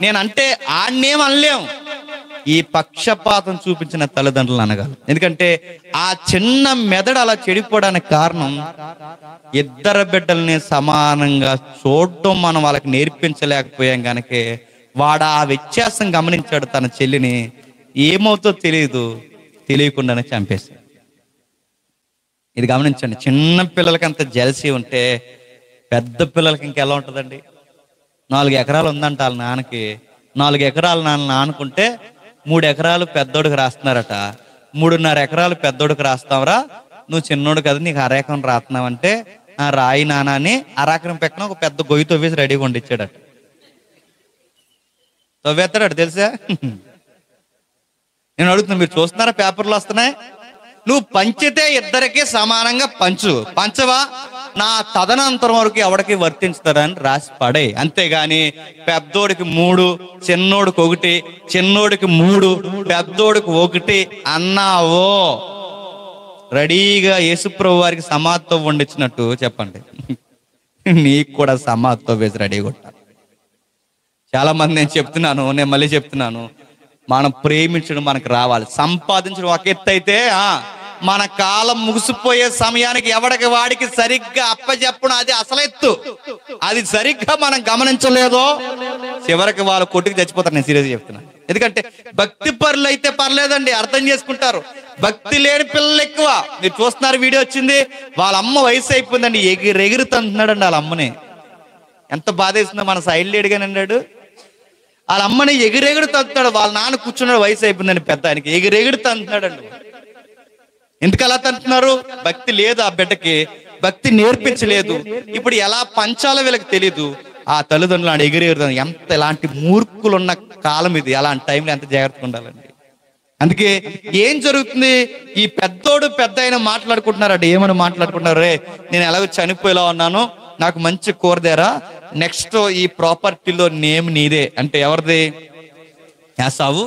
నేనంటే ఆడనేం అనలేం, ఈ పక్షపాతం చూపించిన తల్లిదండ్రులు అనగలరు. ఎందుకంటే ఆ చిన్న మెదడు అలా చెడిపోవడానికి కారణం 2 బిడ్డల్ని సమానంగా చూడటం మనం వాళ్ళకి నేర్పించలేకపోయాం కనుక వాడు ఆ వ్యత్యాసం గమనించాడు. తన చెల్లిని ఏమవుతో తెలియదు, తెలియకుండానే చంపేశాడు. ఇది గమనించండి, చిన్న పిల్లలకి అంత జెలసీ ఉంటే పెద్ద పిల్లలకి ఇంకెలా ఉంటుందండి. 4 ఎకరాలు ఉందంట వాళ్ళ నాన్నకి. 4 ఎకరాలు నాన్నకుంటే 3 ఎకరాలు పెద్దోడికి రాస్తున్నారట. 3.5 ఎకరాలు పెద్దోడికి రాస్తావరా, నువ్వు చిన్నోడు కదా నీకు అరెకరం రాస్తున్నావంటే రాయి నాన్న అని అరెకరం పెట్టిన ఒక పెద్ద గొయ్యి తవ్వేసి రెడీగా వండిచ్చాడట. తవ్వేస్తాడట తెలుసా. నేను అడుగుతున్నా, మీరు చూస్తున్నారా పేపర్లు వస్తున్నాయి? నువ్వు పంచితే ఇద్దరికి సమానంగా పంచవా నా తదనంతరం వరకు ఎవడికి వర్తించుతారని రాసి పడే. అంతేగాని పెద్దోడికి 3, చిన్నోడికి 1, చిన్నోడికి 3, పెద్దోడికి 1 అన్నావో రెడీగా యేసుప్రభు వారికి సమాధితో వండించినట్టు చెప్పండి, నీకు కూడా సమాధితో వేసి రెడీగా ఉంటాను. చాలా మంది నేను మళ్ళీ చెప్తున్నాను, మనం ప్రేమించడం మనకు రావాలి. సంపాదించడం ఒక ఎత్తు అయితే మన కాలం ముగిసిపోయే సమయానికి ఎవడికి వాడికి సరిగ్గా అప్పచెప్పడం అది అసలు ఎత్తు. అది సరిగ్గా మనం గమనించలేదో చివరికి వాళ్ళు కొట్టుకు చచ్చిపోతారు. నేను సీరియస్ చెప్తున్నాను. ఎందుకంటే భక్తి పరులు అయితే పర్లేదండి, అర్థం చేసుకుంటారు. భక్తి లేని పిల్లలు ఎక్కువ. మీరు చూస్తున్నారు, వీడియో వచ్చింది, వాళ్ళ అమ్మ వయసు అయిపోయిందండి, ఎగిరెగురుతున్నాడండి వాళ్ళ అమ్మని. ఎంత బాధ వేస్తుందో. మన సైడ్ లేడుగానే అన్నాడు, వాళ్ళ అమ్మని ఎగిరెగుడు తంతున్నాడు. వాళ్ళ నాన్న కూర్చున్నాడు, వయసు అయిపోయిందని పెద్ద ఆయనకి, ఎగిరెగుడు తంతున్నాడండి. ఎందుకు అలా తంటున్నారు? భక్తి లేదు ఆ బిడ్డకి, భక్తి నేర్పించలేదు. ఇప్పుడు ఎలా పంచాలో వీళ్ళకి తెలీదు. ఆ తల్లిదండ్రులు ఎగిరెగురుతాను. ఎంత ఎలాంటి మూర్ఖులు ఉన్న కాలం ఇది. అలాంటి టైంలో ఎంత జాగ్రత్తగా ఉండాలండి. అందుకే ఏం జరుగుతుంది, ఈ పెద్దోడు పెద్ద అయినా మాట్లాడుకుంటున్నారట. ఏమని మాట్లాడుకుంటున్నారు? రే నేను ఎలాగో చనిపోయేలా ఉన్నాను, నాకు మంచి కూరదేరా, నెక్స్ట్ ఈ ప్రాపర్టీలో నేమ్ నీదే అంటే ఎవరిది? యాసావు,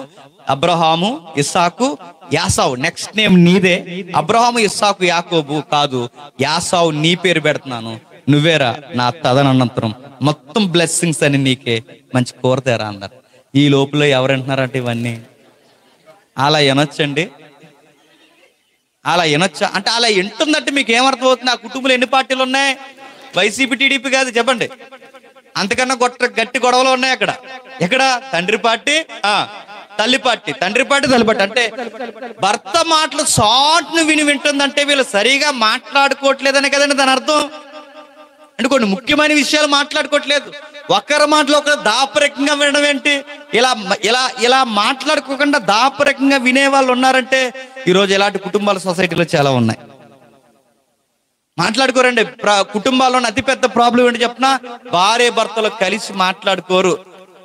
అబ్రహాము, ఇస్సాకు, యాసావు. నెక్స్ట్ నేమ్ నీదే. అబ్రహాము, ఇస్సాకు, యాకోబు కాదు, యాసావు నీ పేరు పెడుతున్నాను, నువ్వేరా నా తదనంతరం మొత్తం బ్లెస్సింగ్స్ అని నీకే, మంచి కోరతేరా అన్నారు. ఈ లోపల ఎవరంటున్నారంటే ఇవన్నీ అలా వినొచ్చండి. అలా వినొచ్చా అంటే అలా వింటుందంటే మీకు ఏమర్థం అవుతుంది? ఆ కుటుంబంలో ఎన్ని పార్టీలు ఉన్నాయి? వైసీపీ, టీడీపీ కాదు చెప్పండి. అంతకన్నా గట్టి గొడవలు ఉన్నాయి అక్కడ. ఎక్కడ? తండ్రి పార్టీ, తల్లి పార్టీ, తండ్రి పార్టీ, తల్లి పార్టీ. అంటే భర్త మాటలు షార్ట్ను వింటుందంటే వీళ్ళు సరిగా మాట్లాడుకోవట్లేదనే కదండి దాని అర్థం. అంటే కొన్ని ముఖ్యమైన విషయాలు మాట్లాడుకోవట్లేదు. ఒకరి మాటలు ఒకరు దాపరికంగా వినడం ఏంటి? ఇలా ఇలా ఇలా మాట్లాడుకోకుండా దాపరికంగా వినే వాళ్ళు ఉన్నారంటే ఈరోజు ఇలాంటి కుటుంబాల సొసైటీలో చాలా ఉన్నాయి. మాట్లాడుకోరండి. కుటుంబాల్లో అతిపెద్ద ప్రాబ్లం ఏంటి చెప్పిన? భార్య భర్తలు కలిసి మాట్లాడుకోరు.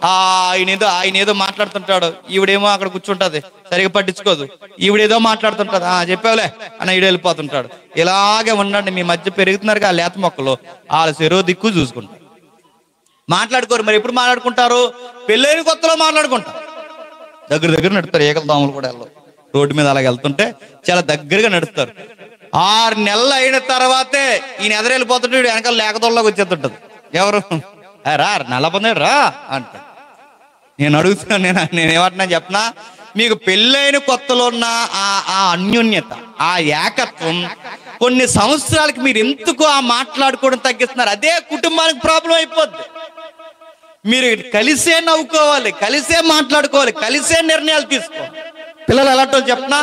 ఆయన ఏదో మాట్లాడుతుంటాడు, ఈవిడేమో అక్కడ కూర్చుంటది, సరిగా పట్టించుకోదు. ఈవిడేదో మాట్లాడుతుంటది, చెప్పావులే అని ఈడు వెళ్ళిపోతుంటాడు. ఇలాగే ఉండండి. మీ మధ్య పెరుగుతున్నారు ఆ లేత మొక్కలు, వాళ్ళ చెరువు దిక్కు చూసుకుంటారు. మాట్లాడుకోరు. మరి ఎప్పుడు మాట్లాడుకుంటారు? పెళ్ళైన కొత్తలో మాట్లాడుకుంటారు. దగ్గర నడుస్తారు. ఏకల దోమలు కూడా వెళ్ళవు. రోడ్డు మీద అలాగ వెళ్తుంటే చాలా దగ్గరగా నడుస్తారు. 6 నెలలు అయిన తర్వాతే ఈయన ఎదురెళ్ళిపోతుంటే వెనకాల లేకదోళ్ళకి వచ్చేస్తుంటది. ఎవరు? రా నల్ల పొందాడు రా అంట. నేను అడుగుతున్నాను, నేనేమంటున్నా చెప్పనా, మీకు పెళ్ళైన కొత్తలో ఉన్న ఆ అన్యోన్యత, ఆ ఏకత్వం కొన్ని సంవత్సరాలకి మీరు ఎందుకు ఆ మాట్లాడుకోవడం తగ్గిస్తున్నారు? అదే కుటుంబానికి ప్రాబ్లం అయిపోద్ది. మీరు కలిసే నవ్వుకోవాలి, కలిసే మాట్లాడుకోవాలి, కలిసే నిర్ణయాలు తీసుకోవాలి. పిల్లలు ఎలాంటి చెప్పనా,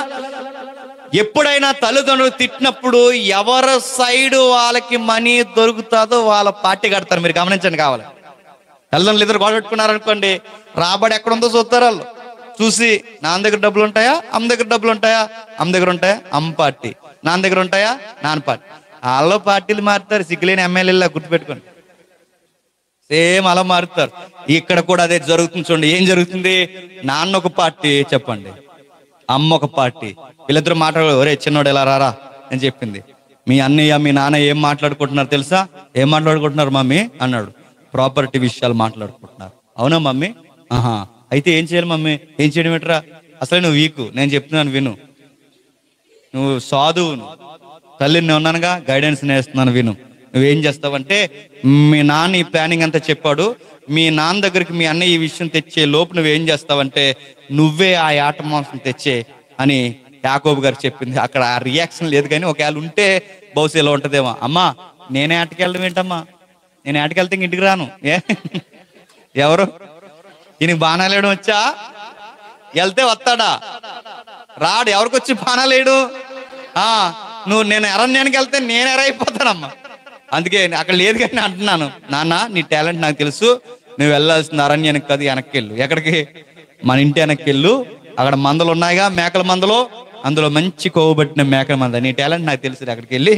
ఎప్పుడైనా తల్లిదండ్రులు తిట్టినప్పుడు ఎవరి సైడు వాళ్ళకి మనీ దొరుకుతుందో వాళ్ళ పార్టీ కడతారు. మీరు గమనించండి. కావాలి తల్లిదండ్రులు ఇద్దరు గొడవ పెట్టుకున్నారనుకోండి, రాబడి ఎక్కడుందో చూస్తారు వాళ్ళు. చూసి నాన్న దగ్గర డబ్బులు ఉంటాయా, అమ్మ దగ్గర డబ్బులు ఉంటాయా, అమ్మ దగ్గర ఉంటాయా అమ్మ పార్టీ, నాన్న దగ్గర ఉంటాయా నాన్న పార్టీ. వాళ్ళలో పార్టీలు మారుతారు. సిగ్గులేని ఎమ్మెల్యేలా గుర్తుపెట్టుకోండి. సేమ్ అలా మారుతారు. ఇక్కడ కూడా అదే జరుగుతుంది. చూడండి ఏం జరుగుతుంది. నాన్న ఒక పార్టీ చెప్పండి, అమ్మ ఒక పార్టీ. వీళ్ళిద్దరు మాట్లాడు, ఒరే చిన్నోడు ఎలా రారా అని చెప్పింది. మీ అన్నయ్య మీ నాన్న ఏం మాట్లాడుకుంటున్నారు తెలుసా? ఏం మాట్లాడుకుంటున్నారు మమ్మీ అన్నాడు. ప్రాపర్టీ విషయాలు మాట్లాడుకుంటున్నారు. అవునా మమ్మీ? అయితే ఏం చేయాలి మమ్మీ? ఏం చేయడం ఏంట్రా, అసలే నువ్వు వీకు, నేను చెప్తున్నాను విను. నువ్వు సాధువును, తల్లిని ఉన్నానుగా, గైడెన్స్ నేస్తున్నాను విను. నువ్వేం చేస్తావంటే, మీ నాన్న ఈ ప్లానింగ్ అంతా చెప్పాడు, మీ నాన్న దగ్గరికి మీ అన్నయ్య ఈ విషయం తెచ్చే లోపు నువ్వేం చేస్తావంటే నువ్వే ఆ ఆట మాంసం తెచ్చే అని యాకోబు గారు చెప్పింది. అక్కడ ఆ రియాక్షన్ లేదు, కానీ ఒకవేళ ఉంటే బహుశా ఇలా ఉంటదేమో. అమ్మా నేనే ఆటకెళ్ళడం ఏంటమ్మా, నేను ఆటకెళ్తే ఇంటికి రాను. ఎవరు ఈయనకి బాణాలు వేయడం వచ్చా? వెళ్తే వస్తాడా? రాడు. ఎవరికి వచ్చి బాణాలు వేయడు? నేను అరణ్యానికి వెళ్తే నేను ఎరైపోతానమ్మా. అందుకే అక్కడ లేదు కానీ అంటున్నాను, నాన్న నీ టాలెంట్ నాకు తెలుసు, నువ్వు వెళ్ళాల్సిన అరణ్యానికి కాదు, వెనక్కి వెళ్ళు. ఎక్కడికి? మన ఇంటి వెనక్కి వెళ్ళు. అక్కడ మందలు ఉన్నాయిగా, మేకల మందలు, అందులో మంచి కొవ్వుబట్టిన మేకల మంద. నీ టాలెంట్ నాకు తెలుసు, అక్కడికి వెళ్ళి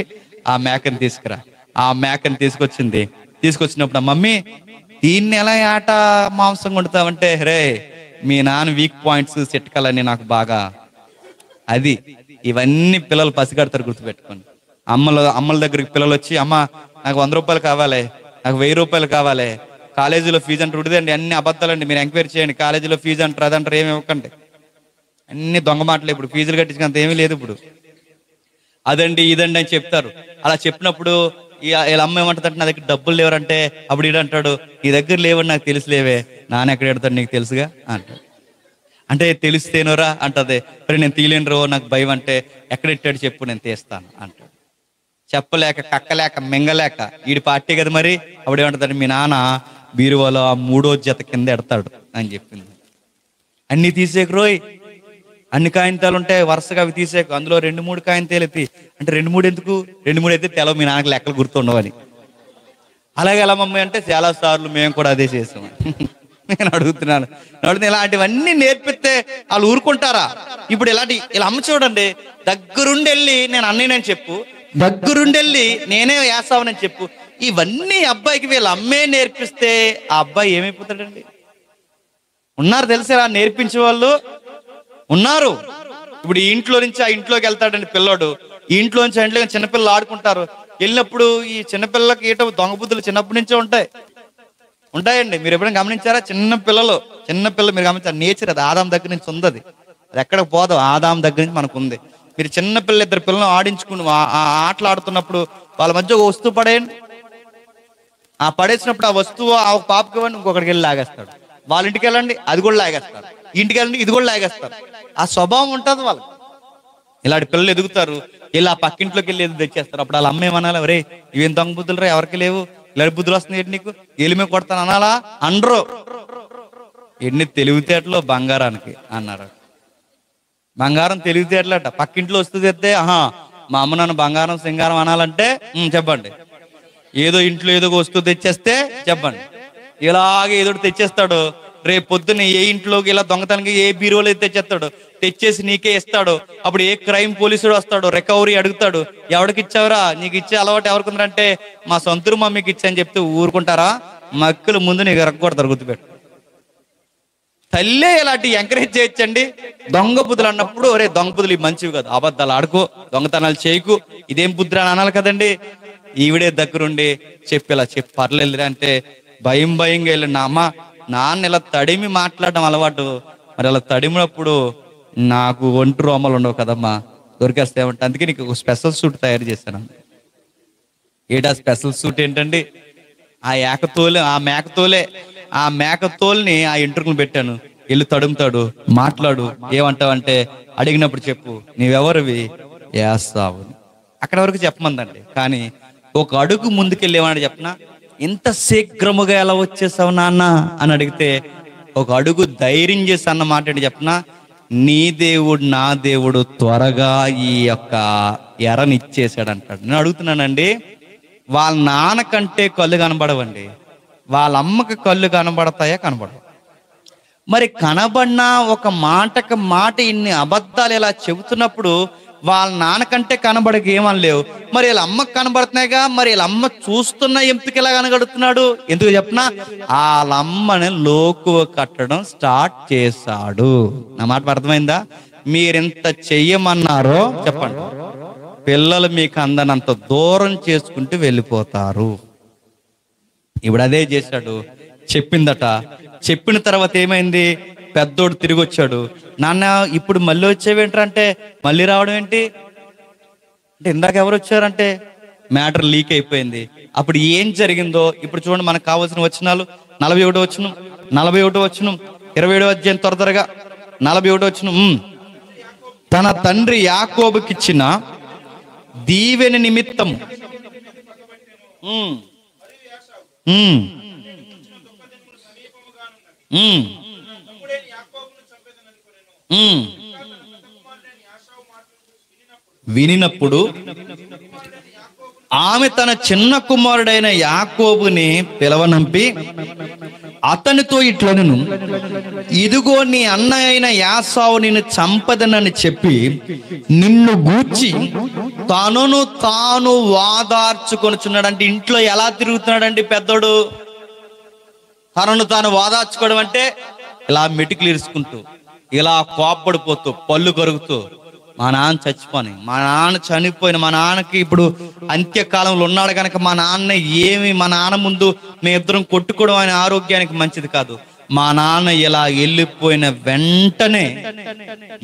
ఆ మేకని తీసుకురా. ఆ మేకని తీసుకొచ్చినప్పుడు మమ్మీ దీన్ని ఎలా ఆట మాంసం కొడతావంటే, రే మీ నాన్న వీక్ పాయింట్స్ చిట్కాలని నాకు బాగా అది. ఇవన్నీ పిల్లలు పసిగడతారు, గుర్తుపెట్టుకోండి. అమ్మల దగ్గరికి పిల్లలు వచ్చి, అమ్మ నాకు 100 రూపాయలు కావాలి, నాకు 1000 రూపాయలు కావాలి, కాలేజీలో ఫీజు అంటే ఉడిదండి, అన్ని అబద్ధాలండి, మీరు ఎంక్వైరీ చేయండి, కాలేజీలో ఫీజు అంటారు అదంటారు, ఏమి ఇవ్వకండి, అన్ని దొంగ మాటలు. ఇప్పుడు ఫీజులు కట్టించినంత ఏమీ లేదు ఇప్పుడు. అదండి ఇదండి అని చెప్తారు. అలా చెప్పినప్పుడు వీళ్ళ అమ్మ ఏమంటుందంటే, నా దగ్గర డబ్బులు లేవరంటే, అప్పుడు ఈడంటాడు, నీ దగ్గర లేవని నాకు తెలుసులేవే, నాన్న ఎక్కడ ఎడతాడు నీకు తెలుసుగా అంటాడు. అంటే తెలిస్తేనోరా అంటది. మరి నేను తీలేనురో నాకు భయం అంటే, ఎక్కడెట్టాడు చెప్పు నేను తీస్తాను అంటాడు. చెప్పలేక కక్కలేక మింగలేక వీడి పార్టీ కదా మరి. అప్పుడు ఏమంటాడు, మీ నాన్న బీరువాలో ఆ 3వ జత కింద ఎడతాడు అని చెప్పింది. అన్ని తీసేకు రోయ్, అన్ని కాగితాలు ఉంటాయి వరుసగా, అవి తీసేకు, అందులో 2-3 కాగితాలు ఎత్తి అంటే 2-3 ఎందుకు, 2-3 అయితే తెలవు, మీ నాన్నకి లెక్కలు గుర్తుండవని. అలాగే ఎలా మమ్మీ అంటే, చాలా సార్లు మేము కూడా అదే చేసాం. నేను అడుగుతున్నాను, ఇలాంటివన్నీ నేర్పిస్తే వాళ్ళు ఊరుకుంటారా? ఇప్పుడు ఇలా అమ్మ చూడండి, దగ్గరుండెళ్ళి నేను అన్నయ్యనని చెప్పు, దగ్గరుండెళ్ళి నేనే వేసావనని చెప్పు, ఇవన్నీ అబ్బాయికి వీళ్ళ అమ్మే నేర్పిస్తే ఆ అబ్బాయి ఏమైపోతాడండి? ఉన్నారు తెలుసా ఇలా నేర్పించే వాళ్ళు ఉన్నారు. ఇప్పుడు ఈ ఇంట్లో నుంచి ఆ ఇంట్లోకి వెళ్తాడండి పిల్లోడు, ఈ ఇంట్లో నుంచి ఆ ఇంట్లో చిన్నపిల్లలు ఆడుకుంటారు. వెళ్ళినప్పుడు ఈ చిన్నపిల్లలకి ఏటో దొంగ బుద్ధులు చిన్నప్పటి నుంచే ఉంటాయండి. మీరు ఎప్పుడైనా గమనించారా? చిన్నపిల్లలు మీరు గమనించారు, నేచర్ అది ఆదాం దగ్గర నుంచి ఉంది, అది ఎక్కడికి పోదు, ఆదాం దగ్గర నుంచి మనకు ఉంది. మీరు చిన్నపిల్లలు 2 పిల్లలను ఆడించుకుని ఆటలు ఆడుతున్నప్పుడు వాళ్ళ మధ్య ఒక వస్తువు పడేయండి, ఆ పడేసినప్పుడు ఆ వస్తువు ఆ ఒక పాపకి ఇవ్వండి, ఇంకొకటికి వెళ్ళి లాగేస్తాడు. వాళ్ళ ఇంటికి వెళ్ళండి, అది కూడా లాగేస్తారు, ఇంటికి వెళ్ళండి, ఇది కూడా లాగేస్తారు. ఆ స్వభావం ఉంటుంది వాళ్ళకి. ఇలాంటి పిల్లలు ఎదుగుతారు, వెళ్ళి ఆ పక్కింట్లోకి వెళ్ళి ఎదుగు తెచ్చేస్తారు. అప్పుడు వాళ్ళ అమ్మ ఏమనాలి, ఒరే ఇవేం దొంగ బుద్ధులు రా, ఎవరికి లేవు, ఇలాంటి బుద్ధులు వస్తున్నాయి నీకు, ఎలిమే కొడతాను అనాలా? అనరు. ఎన్ని తెలివితేటలో బంగారానికి అన్నారు. బంగారం తెలివితేటలట. పక్కింట్లో వస్తుంది తెస్తే, మా అమ్మ నన్ను బంగారం సింగారం అనాలంటే చెప్పండి, ఏదో ఇంట్లో ఏదో వస్తువు తెచ్చేస్తే చెప్పండి, ఇలాగే ఏదో తెచ్చేస్తాడు. రేపు పొద్దున్న ఏ ఇంట్లోకి ఇలా దొంగతనానికి ఏ బీరువాలో తెచ్చేస్తాడు, తెచ్చేసి నీకే ఇస్తాడు. అప్పుడు ఏ క్రైమ్ పోలీసుడు వస్తాడు, రికవరీ అడుగుతాడు, ఎవరికి ఇచ్చావురా, నీకు ఇచ్చే అలవాటు ఎవరికుందంటే మా సొంతూరు మమ్మీకి ఇచ్చా అని చెప్తే ఊరుకుంటారా? మక్కులు ముందు నీకు ఎరగకూడదు, గుర్తుపెట్టు. తల్లే ఇలాంటి ఎంకరేజ్ చేయొచ్చండి. దొంగ బుద్ధులు అన్నప్పుడు, ఒరే దొంగ బుద్ధులు ఇవి మంచివి కాదు, అబద్ధాలు ఆడుకో, దొంగతనాలు చేయకు, ఇదేం బుద్ధులు అని అనాలి కదండి. ఈవిడే దగ్గరుండి ఇలా చెప్పి పర్లేదు అంటే భయంగా వెళ్ళండి. అమ్మ నాన్న ఇలా తడిమి మాట్లాడడం అలవాటు, మరి అలా తడిమినప్పుడు నాకు ఒంటి రోమలు ఉండవు కదమ్మా, దొరికేస్తామంటే, అందుకే నీకు ఒక స్పెషల్ సూట్ తయారు చేశాను. ఏటా స్పెషల్ సూట్ ఏంటండి? ఆ మేకతోల్ని ఆ ఎంట్రుకలు పెట్టాను, వెళ్ళి తడుముతాడు, మాట్లాడు, ఏమంటావంటే అడిగినప్పుడు చెప్పు, నీవెవరివి, ఏస్తావు, అక్కడ వరకు చెప్పమందండి. కానీ ఒక అడుగు ముందుకెళ్ళేవాడు చెప్పనా, ఇంత శీఘ్రముగా ఎలా వచ్చేసావు నాన్న అని అడిగితే, ఒక అడుగు ధైర్యం చేసి అన్న మాట ఏంటి చెప్పనా, నీ దేవుడు నా దేవుడు త్వరగా ఈ యొక్క ఎరని ఇచ్చేసాడు అంటాడు. నేను అడుగుతున్నానండి, వాళ్ళ నాన్న కంటే కళ్ళు కనబడవండి, వాళ్ళ అమ్మకి కళ్ళు కనబడతాయా? కనబడవు. మరి కనబడినా ఒక మాటకు మాట ఇన్ని అబద్ధాలు ఇలా చెబుతున్నప్పుడు వాళ్ళ నాన్నకంటే కనబడక ఏమనలేవు, మరి వీళ్ళ అమ్మకు కనబడుతున్నాయిగా, మరి వీళ్ళ అమ్మ చూస్తున్న ఎందుకు ఇలా కనగడుతున్నాడు? ఎందుకు చెప్పనా, వాళ్ళ అమ్మని లోకువ కట్టడం స్టార్ట్ చేశాడు. నా మాట అర్థమైందా? మీరెంత చెయ్యమన్నారో చెప్పండి, పిల్లలు మీకు అందనంత దూరం చేసుకుంటూ వెళ్ళిపోతారు. ఇప్పుడు అదే చేశాడు. చెప్పిందట, చెప్పిన తర్వాత ఏమైంది, పెద్దోడు తిరిగి వచ్చాడు. నాన్న ఇప్పుడు మళ్ళీ వచ్చేవేంటంటే, మళ్ళీ రావడం ఏంటి అంటే, ఇందాక ఎవరు వచ్చారంటే మ్యాటర్ లీక్ అయిపోయింది. అప్పుడు ఏం జరిగిందో ఇప్పుడు చూడండి. మనకు కావాల్సిన వచనాలు 41వ వచనం, 41వ వచనం, 27వ అధ్యాయం త్వరగా 41వ వచనం. తన తండ్రి యాకోబుకిచ్చిన దీవెన నిమిత్తం వినినప్పుడు ఆమె తన చిన్న కుమారుడైన యాకోబుని పిలవనంపి అతనితో ఇట్లనెను, ఇదిగో నీ అన్న అయిన యాసావు నిన్ను చంపదనని చెప్పి నిన్ను గూర్చి తనను తాను వాదార్చుకొనుచున్నాడు. అంటే ఇంట్లో ఎలా తిరుగుతున్నాడండి పెద్దోడు? తనను తాను వాదార్చుకోవడం అంటే ఇలా మెటికలు ఇరుచుకుంటూ, ఇలా కోప్పడిపోతూ, పళ్ళు కరుగుతూ, మా నాన్న చచ్చిపోని, మా నాన్న చనిపోయిన, మా నాన్నకి ఇప్పుడు అంత్యకాలంలో ఉన్నాడు కనుక మా నాన్న ముందు మేమిద్దరం కొట్టుకోవడం ఆయన ఆరోగ్యానికి మంచిది కాదు. మా నాన్న ఇలా వెళ్ళిపోయిన వెంటనే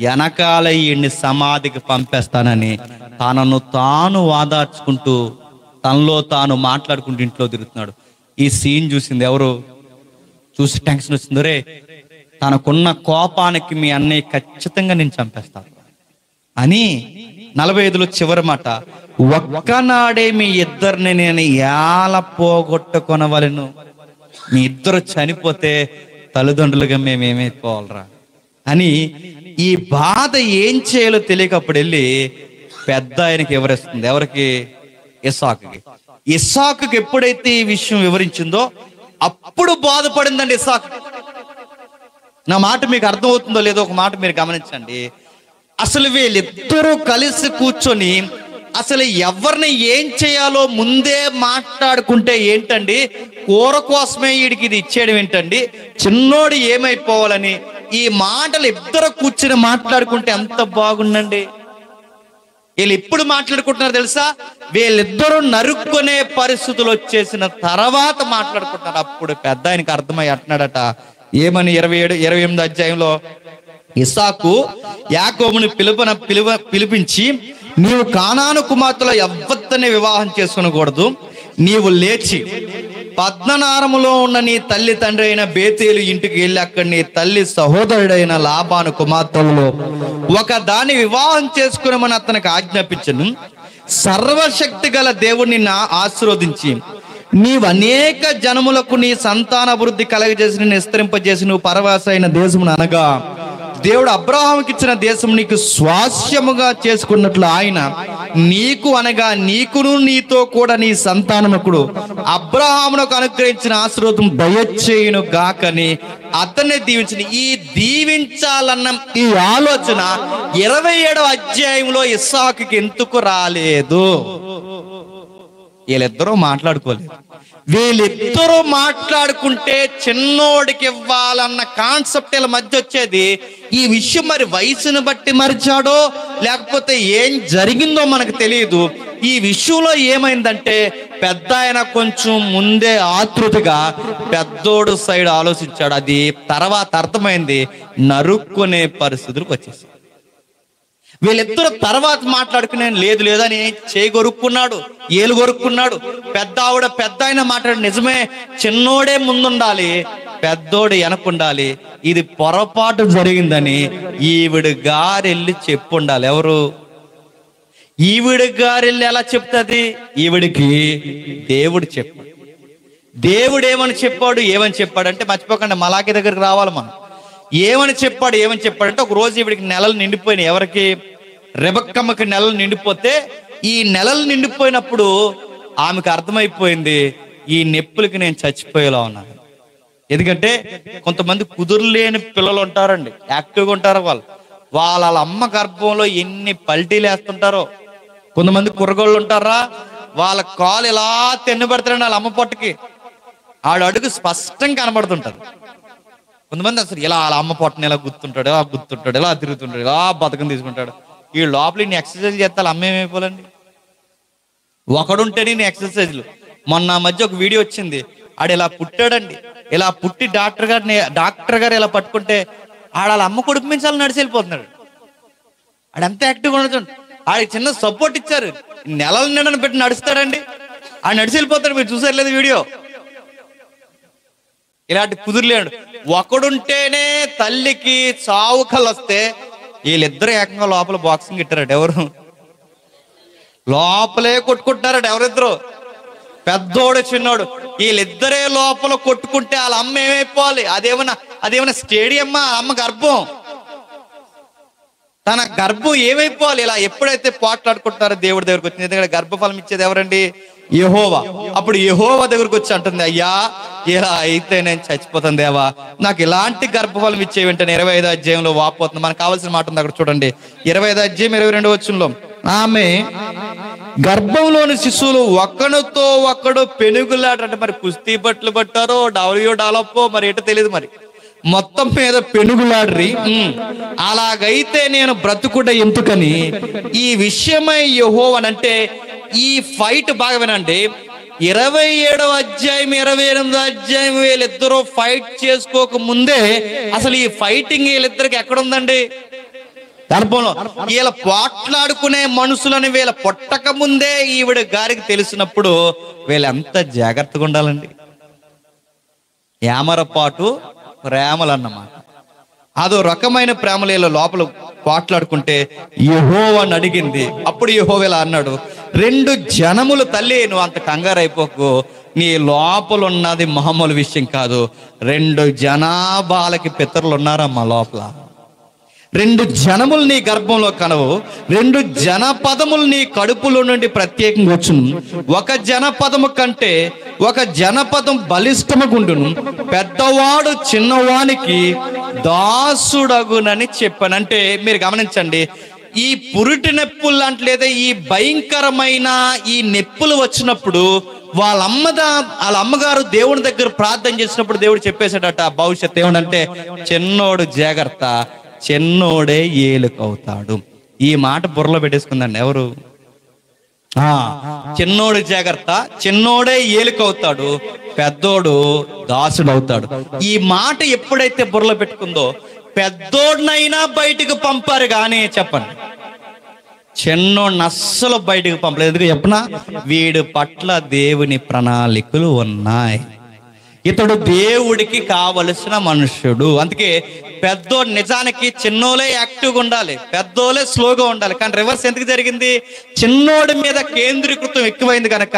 వెనకాల ఈయన్ని సమాధికి పంపేస్తానని తనను తాను వాదార్చుకుంటూ, తనలో తాను మాట్లాడుకుంటూ ఇంట్లో తిరుగుతున్నాడు. ఈ సీన్ చూసింది ఎవరు? చూసి టెన్షన్ వచ్చింది, రే తనకున్న కోపానికి మీ అన్నయ్య ఖచ్చితంగా నేను చంపేస్తాను అని. 45లో చివరి మాట, ఒక్కనాడే మీ ఇద్దరిని నేను ఎలా పోగొట్టుకొనవలెను? మీ ఇద్దరు చనిపోతే తల్లిదండ్రులుగా మేమేమైపోవాలరా అని ఈ బాధ ఏం చేయాలో తెలియకప్పుడు వెళ్ళి పెద్ద ఆయనకి వివరిస్తుంది. ఎవరికి? ఇస్సాకుకి. ఇస్సాకుకి ఎప్పుడైతే ఈ విషయం వివరించిందో అప్పుడు బాధపడిందండి ఇస్సాకు. నా మాట మీకు అర్థమవుతుందో లేదో ఒక మాట మీరు గమనించండి. అసలు వీళ్ళిద్దరూ కలిసి కూర్చొని అసలు ఎవరిని ఏం చేయాలో ముందే మాట్లాడుకుంటే ఏంటండి, కూర కోసమే వీడికి ఇది ఇచ్చేయడం ఏంటండి, చిన్నోడు ఏమైపోవాలని ఈ మాటలు ఇద్దరు కూర్చొని మాట్లాడుకుంటే ఎంత బాగుండండి. వీళ్ళు ఎప్పుడు మాట్లాడుకుంటున్నారు తెలుసా? వీళ్ళిద్దరూ నరుక్కునే పరిస్థితులు వచ్చేసిన తర్వాత మాట్లాడుకుంటున్నారు. అప్పుడు పెద్ద ఆయనకి అర్థమై అంటున్నాడట, ఏమని? 28 అధ్యాయంలో ఇస్సాకు యాకోబుని పిలిపించి, నీవు కానాను కుమార్తెలో ఎవ్వరిని వివాహం చేసుకొనకూడదు. నీవు లేచి పద్మనారములో ఉన్న నీ తల్లి తండ్రి అయిన బేతేలు ఇంటికి వెళ్ళి అక్కడ నీ తల్లి సహోదరుడైన లాబాను కుమార్తెలలో ఒక దాన్ని వివాహం చేసుకునమని అతనికి ఆజ్ఞాపించను. సర్వశక్తి గల దేవుడిని ఆశీర్వదించి నీవు అనేక జనములకు నీ సంతానాభివృద్ధి కలగజేసి నిన్ను విస్తరింపజేసి నువ్వు పరవాసైన దేశమును అనగా దేవుడు అబ్రాహాముకి ఇచ్చిన దేశం నీకు స్వాస్యముగా చేసుకున్నట్లు ఆయన నీకు అనగా నీకును నీతో కూడా నీ సంతానముకుడు అబ్రాహామునకు అనుగ్రహించిన ఆశీర్వాదం దయచేయును గాకని అతన్ని దీవించిన. ఈ దీవించాలన్న ఈ ఆలోచన 27వ అధ్యాయంలో ఇస్సాకుకి ఎందుకు రాలేదు? వీళ్ళిద్దరూ మాట్లాడుకోలేదు. వీళ్ళిద్దరూ మాట్లాడుకుంటే చిన్నోడికి ఇవ్వాలన్న కాన్సెప్ట్ వీళ్ళ మధ్య వచ్చేది. ఈ విషయం మరి వయసును బట్టి మరిచాడో లేకపోతే ఏం జరిగిందో మనకు తెలియదు. ఈ విషయంలో ఏమైందంటే పెద్ద ఆయన కొంచెం ముందే ఆతృతగా పెద్దోడు సైడ్ ఆలోచించాడు. అది తర్వాత అర్థమైంది, నరుక్కునే పరిస్థితులకు వచ్చేసి వీళ్ళిద్దరు తర్వాత మాట్లాడుకునే లేదు లేదని చేయి కొరుక్కున్నాడు, ఏలు కొరుక్కున్నాడు. పెద్ద ఆయన మాట్లాడు, నిజమే చిన్నోడే ముందుండాలి, పెద్దోడు వెనకుండాలి, ఇది పొరపాటు జరిగిందని ఈవిడ గారెళ్ళి చెప్పుండాలి. ఎవరు? ఈవిడ గారెళ్ళి ఎలా చెప్తుంది? ఈవిడికి దేవుడు చెప్పాడు. దేవుడు ఏమని చెప్పాడు అంటే మర్చిపోకండి, మలాకి దగ్గరికి రావాలి మనం. ఏమని చెప్పాడంటే ఒక రోజు ఈవిడికి నెలలు నిండిపోయినాయి. ఎవరికి? రెబెక్కమ్మకి నెలలు నిండిపోతే ఈ నెలలు నిండిపోయినప్పుడు ఆమెకు అర్థమైపోయింది, ఈ నొప్పులకి నేను చచ్చిపోయేలా ఉన్నాను. ఎందుకంటే కొంతమంది కుదురులేని పిల్లలు ఉంటారండి, యాక్టివ్గా ఉంటారు. వాళ్ళ అమ్మ గర్భంలో ఎన్ని పల్టీలు వేస్తుంటారో. కొంతమంది కుర్రగోళ్ళు ఉంటారా, వాళ్ళ కాలు ఇలా తెన్నబడతారండి వాళ్ళ అమ్మ పొట్టకి, ఆడు అడుగు స్పష్టంగా కనబడుతుంటారు. కొంతమంది అసలు ఇలా వాళ్ళ అమ్మ పొట్టని ఇలా గుర్తుంటాడు, ఇలా తిరుగుతుంటాడు, ఇలా బతకం తీసుకుంటాడు. ఈ లోపల నీ ఎక్సర్సైజ్ చేస్తే అమ్మ ఏమైపోవాలండి? ఒకడుంటేనే నీ ఎక్సర్సైజ్లు. మొన్న మధ్య ఒక వీడియో వచ్చింది, ఆడు ఇలా పుట్టాడండి, ఇలా పుట్టి డాక్టర్ గారు ఇలా పట్టుకుంటే ఆడ అమ్మ కొడుకు మించాలని నడిచి వెళ్ళిపోతున్నాడు. ఆడంతా యాక్టివ్గా ఉండదు. ఆడికి చిన్న సపోర్ట్ ఇచ్చారు, నెలల నిండను పెట్టి నడుస్తాడండి, ఆడు నడిచి వెళ్ళిపోతాడు. మీరు చూసారు లేదు వీడియో? ఇలాంటి కుదురులేడు. ఒకడుంటేనే తల్లికి చావు కళ్ళు వస్తే వీళ్ళిద్దరు ఏకంగా లోపల బాక్సింగ్ ఇట్టారట. ఎవరు? లోపలే కొట్టుకుంటున్నారట ఎవరిద్దరు? పెద్దోడు చిన్నోడు. వీళ్ళిద్దరే లోపల కొట్టుకుంటే వాళ్ళ అమ్మ ఏమైపోవాలి? అదేమన్నా స్టేడియమ్మా? అమ్మ గర్భం. తన గర్భం ఏమైపోవాలి. ఇలా ఎప్పుడైతే పోట్లాడుకుంటున్నారో దేవుడి దగ్గరకు వచ్చింది. ఎందుకంటే గర్భఫలం ఇచ్చేది ఎవరండి? యెహోవా. అప్పుడు యెహోవా దగ్గరకు వచ్చి అంటుంది, అయ్యా ఇలా అయితే నేను చచ్చిపోతాను దేవా, నాకు ఇలాంటి గర్భఫలం ఇచ్చే వెంటనే 25వ అధ్యాయంలో వాపోతుంది. మనకు కావాల్సిన మాట ఉంది అక్కడ చూడండి. 25వ అధ్యాయం 22వ వచనంలో, ఆమె గర్భంలోని శిశువులు ఒకడితో ఒకడు పెనుగులాడంటే, మరి కుస్తీ బట్టలు పట్టారో డెవలపో మరి ఏంటో తెలియదు, మరి మొత్తం మీద పెనుగులాడ్రి. అలాగైతే నేను బ్రతుకుట ఎందుకని ఈ విషయమై యెహోవానంటే, ఈ ఫైట్ బాగా వినండి. 27వ అధ్యాయం 28వ అధ్యాయం వీళ్ళిద్దరూ ఫైట్ చేసుకోక ముందే అసలు ఈ ఫైటింగ్ వీళ్ళిద్దరికి ఎక్కడుందండి? గర్భంలో. వీళ్ళ పోట్లాడుకునే మనుషులని వీళ్ళ పొట్టక ముందే ఈవిడ గారికి తెలిసినప్పుడు వీళ్ళు ఎంత జాగ్రత్తగా ఉండాలండి. ఏమరపాటు ప్రేమలు అన్నమాట. అదో రకమైన ప్రేమలు వీళ్ళ లోపల పోట్లాడుకుంటే యెహోవాని అడిగింది. అప్పుడు యెహోవా ఇలా అన్నాడు, 2 జనములు తల్లి, నువ్వు అంత కంగారు అయిపోకు, నీ లోపల ఉన్నది మామూలు విషయం కాదు. 2 జనాభాలకి పితరులు ఉన్నారమ్మా లోపల. 2 జనములు నీ గర్భంలో కనవు, 2 జనపదములు నీ కడుపులో నుండి ప్రత్యేకంగా వచ్చును. ఒక జనపదము కంటే ఒక జనపదం బలిష్టముగుండును, పెద్దవాడు చిన్నవానికి దాసుడగునని చెప్పాను. అంటే మీరు గమనించండి, ఈ పురిటి నొప్పులు లాంటి లేదా ఈ భయంకరమైన ఈ నొప్పులు వచ్చినప్పుడు వాళ్ళ అమ్మగారు దేవుని దగ్గర ప్రార్థన చేసినప్పుడు దేవుడు చెప్పేశాడట భవిష్యత్తు ఏమనంటే, చిన్నోడు జాగ్రత్త, చిన్నోడే ఏలుకవుతాడు. ఈ మాట బుర్రలో పెట్టేసుకుందండి ఎవరు? చిన్నోడు జాగ్రత్త, చిన్నోడే ఏలుకవుతాడు, పెద్దోడు దాసుడు అవుతాడు. ఈ మాట ఎప్పుడైతే బుర్రలో పెట్టుకుందో, పెద్దోడినైనా బయటకు పంపారు కానీ చెప్పండి, చిన్నోడిని అస్సలు బయటకు పంపలేదు. ఎందుకు చెప్పనా? వీడి పట్ల దేవుని ప్రణాళికలు ఉన్నాయి. ఇతడు దేవుడికి కావలసిన మనుష్యుడు. అందుకే పెద్దోడు నిజానికి చిన్నోలే యాక్టివ్గా ఉండాలి, పెద్దోలే స్లోగా ఉండాలి. కానీ రివర్స్ ఎందుకు జరిగింది? చిన్నోడి మీద కేంద్రీకృతం ఎక్కువైంది కనుక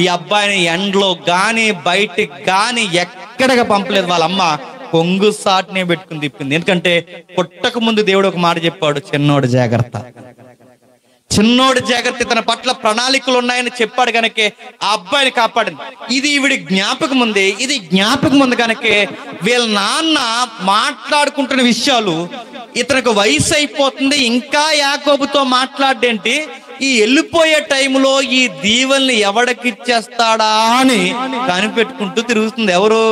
ఈ అబ్బాయిని ఎండలో గాని బయటికి గాని ఎక్కడికి పంపలేదు. వాళ్ళ అమ్మ కొంగు సాటినే పెట్టుకుని తిప్పింది. ఎందుకంటే పుట్టక ముందు దేవుడు ఒక మాట చెప్పాడు, చిన్నోడు జాగ్రత్త, చిన్నోడు జాగ్రత్త, తన పట్ల ప్రణాళికలు ఉన్నాయని చెప్పాడు కనుకే ఆ అబ్బాయిని కాపాడింది. ఇది ఈవిడి జ్ఞాపకం ఉంది. ఇది జ్ఞాపకం ఉంది కనుకే వీళ్ళ నాన్న మాట్లాడుకుంటున్న విషయాలు, ఇతనికి వయసు అయిపోతుంది, ఇంకా యాకోబుతో మాట్లాడేంటి, ఈ వెళ్ళిపోయే టైంలో ఈ దీవెల్ని ఎవడికిచ్చేస్తాడా అని కనిపెట్టుకుంటూ తిరుగుతుంది. ఎవరు?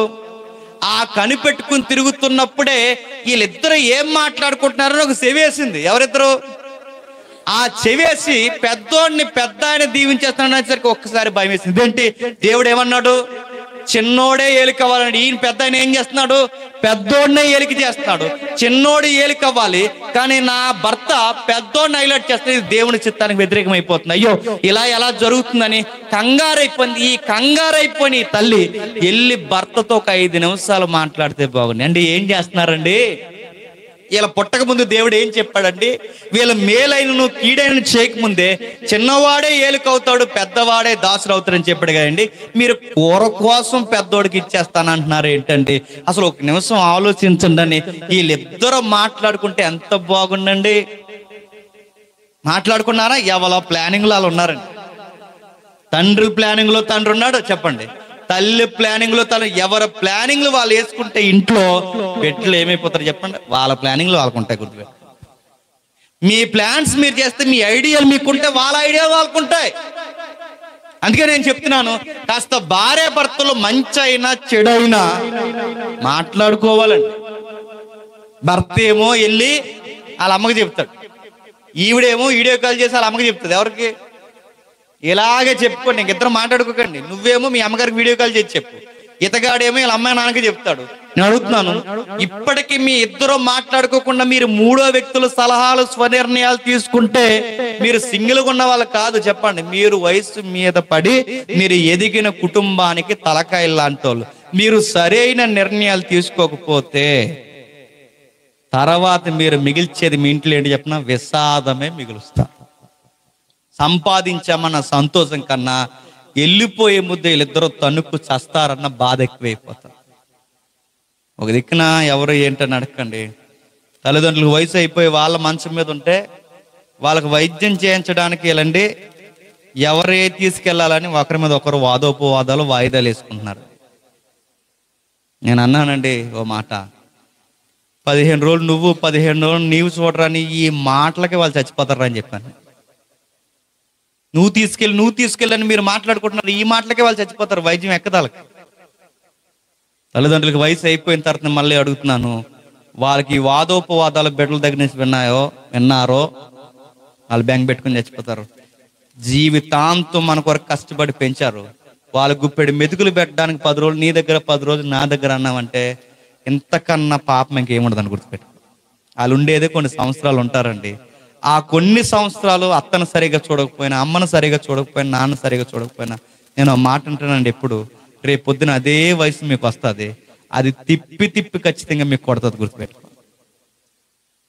ఆ కనిపెట్టుకుని తిరుగుతున్నప్పుడే వీళ్ళిద్దరు ఏం మాట్లాడుకుంటున్నారని ఒక చెవేసింది. ఎవరిద్దరు? ఆ చెవేసి పెద్దోడిని పెద్ద ఆయన దీవించేస్తాడనేసరికి ఒక్కసారి భయం వేసింది. ఇదేంటి, దేవుడు ఏమన్నాడు? చిన్నోడే ఏలికవ్వాలని. ఈయన పెద్ద ఆయన ఏం చేస్తున్నాడు? పెద్దోడినే ఏలిక చేస్తున్నాడు. చిన్నోడు ఏలికవ్వాలి, కానీ నా భర్త పెద్దోడిని హైలైట్ చేస్తే ఇది దేవుని చిత్తానికి వ్యతిరేకం అయిపోతుంది. అయ్యో ఇలా ఎలా జరుగుతుందని కంగారైపోయింది. ఈ కంగారైపోయిన ఈ తల్లి వెళ్ళి భర్తతో ఒక 5 నిమిషాలు మాట్లాడితే బాగుంది. అంటే ఏం చేస్తున్నారండి? వీళ్ళ పుట్టక ముందు దేవుడు ఏం చెప్పాడండి? వీళ్ళ మేలైన కీడైన చేయకముందే చిన్నవాడే ఏలుకవుతాడు, పెద్దవాడే దాసుడు అవుతాడని చెప్పాడు కదండి. మీరు కూర కోసం పెద్దోడికి ఇచ్చేస్తానంటున్నారు ఏంటండి? అసలు ఒక నిమిషం ఆలోచించండి అని వీళ్ళిద్దరూ మాట్లాడుకుంటే ఎంత బాగుండండి. మాట్లాడుకున్నారా? ఎవరో ప్లానింగ్ లో వాళ్ళు ఉన్నారండి. తండ్రి ప్లానింగ్ లో తండ్రి ఉన్నాడు చెప్పండి, తల్లి ప్లానింగ్ లో తల్లి, ఎవరి ప్లానింగ్ లో వాళ్ళు వేసుకుంటే ఇంట్లో పెట్లు ఏమైపోతారు చెప్పండి? వాళ్ళ ప్లానింగ్ లో వాళ్ళకుంటాయి. గుర్తుపెట్టు, మీ ప్లాన్స్ మీరు చేస్తే, మీ ఐడియాలు మీకుంటే వాళ్ళ ఐడియాలు వాళ్ళకుంటాయి. అందుకే నేను చెప్తున్నాను, కాస్త భార్య భర్తలు మంచైనా చెడైనా మాట్లాడుకోవాలండి. భర్త ఏమో వెళ్ళి వాళ్ళ అమ్మకి చెప్తాడు, ఈవిడేమో వీడియో కాల్ చేసి వాళ్ళ అమ్మకి చెప్తుంది. ఎవరికి? ఇలాగే చెప్పుకోండి, ఇంకిద్దరు మాట్లాడుకోకండి. నువ్వేమో మీ అమ్మగారికి వీడియో కాల్ చేసి చెప్పు, ఇతగాడేమో వీళ్ళ అమ్మాయి నాన్నకి చెప్తాడు. నేను అడుగుతున్నాను, ఇప్పటికీ మీ ఇద్దరు మాట్లాడుకోకుండా మీరు 3వ వ్యక్తుల సలహాలు స్వనిర్ణయాలు తీసుకుంటే మీరు సింగిల్గా ఉన్న వాళ్ళు కాదు చెప్పండి. మీరు వయసు మీద పడి మీరు ఎదిగిన కుటుంబానికి తలకాయలు లాంటి వాళ్ళు. మీరు సరైన నిర్ణయాలు తీసుకోకపోతే తర్వాత మీరు మిగిల్చేది మీ ఇంట్లో ఏంటి చెప్పిన? విషాదమే మిగులుస్తా. సంపాదించామన్న సంతోషం కన్నా వెళ్ళిపోయే ముద్ద వీళ్ళిద్దరూ తన్నుకు చస్తారన్న బాధ ఎక్కువైపోతారు. ఒక దిక్కున ఎవరు ఏంటని అడగండి, తల్లిదండ్రులకు వయసు అయిపోయి వాళ్ళ మంచం మీద ఉంటే వాళ్ళకి వైద్యం చేయించడానికి వెళ్ళండి, ఎవరే తీసుకెళ్లాలని ఒకరి మీద ఒకరు వాదోపవాదాలు వాయిదాలు వేసుకుంటున్నారు. నేను అన్నానండి ఓ మాట, 15 రోజులు నువ్వు 15 రోజులు నీవు చూడరాని ఈ మాటలకి వాళ్ళు చచ్చిపోతారా అని చెప్పాను. నువ్వు తీసుకెళ్ళని మీరు మాట్లాడుకుంటున్నారు, ఈ మాటలకే వాళ్ళు చచ్చిపోతారు, వైద్యం ఎక్కదాలకి. తల్లిదండ్రులకు వయసు అయిపోయిన తర్వాత మళ్ళీ అడుగుతున్నాను, వాళ్ళకి వాదోపవాదాలు బిడ్డల దగ్గర నుంచి విన్నారో వాళ్ళు బెంగ పెట్టుకుని చచ్చిపోతారు. జీవితాంతం మన కొరకు కష్టపడి పెంచారు, వాళ్ళ గుప్పెడు మెతుకులు పెట్టడానికి 10 రోజులు నీ దగ్గర 10 రోజులు నా దగ్గర అన్నామంటే ఇంతకన్నా పాపం ఇంకేముండదని గుర్తుపెట్టు. వాళ్ళు ఉండేదే కొన్ని సంవత్సరాలు ఉంటారండి. ఆ కొన్ని సంవత్సరాలు అత్తను సరిగా చూడకపోయినా, అమ్మను సరిగా చూడకపోయినా, నాన్న సరిగా చూడకపోయినా, నేను ఆ మాట అంటానండి ఎప్పుడు, రేపు పొద్దున అదే వయసు మీకు వస్తుంది, అది తిప్పి ఖచ్చితంగా మీకు కొడుతుంది, గుర్తుపెట్టుకో.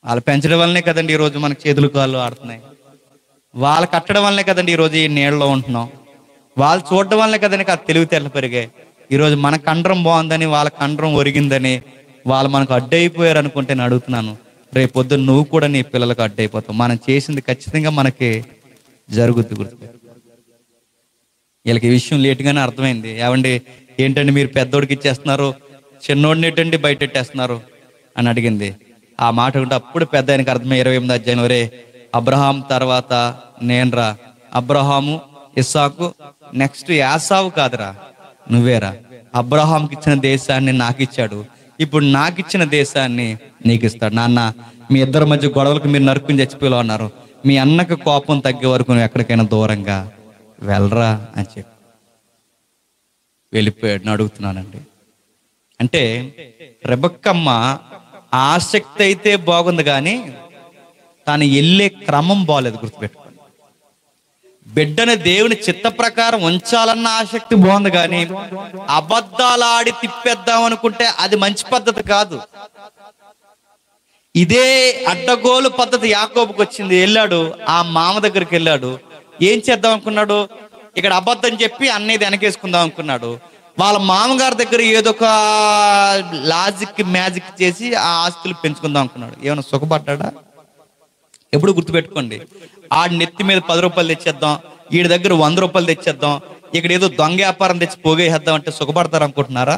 వాళ్ళు పెంచడం వల్లనే కదండి ఈరోజు మనకు చేతులు కాళ్ళు ఆడుతున్నాయి, వాళ్ళు కట్టడం వల్లనే కదండి ఈరోజు ఈ నీళ్ళలో ఉంటున్నాం, వాళ్ళు చూడడం వల్లనే కదండి ఆ తెలివితేటలు పెరిగాయి. ఈరోజు మన కండరం బాగుందని వాళ్ళ కండరం ఒరిగిందని వాళ్ళు మనకు అడ్డైపోయారు అనుకుంటే నేను అడుగుతున్నాను, రేపు పొద్దున్న నువ్వు కూడా నీ పిల్లలకు అడ్డైపోతావు. మనం చేసింది ఖచ్చితంగా మనకి జరుగుద్ది, గుర్తుపెట్టు. వీళ్ళకి ఈ విషయం లేటుగానే అర్థమైంది. ఏమండి ఏంటండి మీరు పెద్దోడికి ఇచ్చేస్తున్నారు, చిన్నోడిని ఏంటండి బయట పెట్టేస్తున్నారు అని అడిగింది. ఆ మాట ఉంటే అప్పుడు పెద్ద ఆయనకి అర్థమై 28వ అధ్యాయం, రే అబ్రహాం తర్వాత నేనురా, అబ్రహాము ఇస్సాకు నెక్స్ట్ యాసావు కాదురా నువ్వేరా. అబ్రహాంకి ఇచ్చిన దేశాన్ని నాకు ఇచ్చాడు, ఇప్పుడు నాకు ఇచ్చిన దేశాన్ని నీకు ఇస్తాడు. నాన్న మీ ఇద్దరి మధ్య గొడవలకు మీరు నరుక్కుని చచ్చిపోయేలా ఉన్నారు, మీ అన్నకు కోపం తగ్గే వరకు నువ్వు ఎక్కడికైనా దూరంగా వెళ్ళరా అని చెప్పి వెళ్ళిపోయాడు. అడుగుతున్నానండి, అంటే రెబెక్కమ్మ ఆసక్తి అయితే బాగుంది కానీ తాను వెళ్ళే క్రమం బాగలేదు, గుర్తుపెట్టుకోండి. బిడ్డని దేవుని చిత్త ప్రకారం ఉంచాలన్న ఆసక్తి బాగుంది కానీ అబద్ధాలు ఆడి తిప్పేద్దాం అనుకుంటే అది మంచి పద్ధతి కాదు. ఇదే అడ్డగోలు పద్ధతి యాకోబుకి వచ్చింది. వెళ్ళాడు, ఆ మామ దగ్గరికి వెళ్ళాడు, ఏం చేద్దాం అనుకున్నాడు, ఇక్కడ అబద్ధం చెప్పి అన్నయ్య వెనకేసుకుందాం అనుకున్నాడు. వాళ్ళ మామగారి దగ్గర ఏదో ఒక లాజిక్ మ్యాజిక్ చేసి ఆ ఆస్తులు పెంచుకుందాం అనుకున్నాడు. ఏమైనా సుఖపడ్డా? ఎప్పుడు గుర్తుపెట్టుకోండి, ఆడి నెత్తి మీద 10 రూపాయలు తెచ్చేద్దాం, వీడి దగ్గర 100 రూపాయలు తెచ్చేద్దాం, ఇక్కడ ఏదో దొంగ వ్యాపారం తెచ్చి పోగేసేద్దాం అంటే సుఖపడతారు అనుకుంటున్నారా?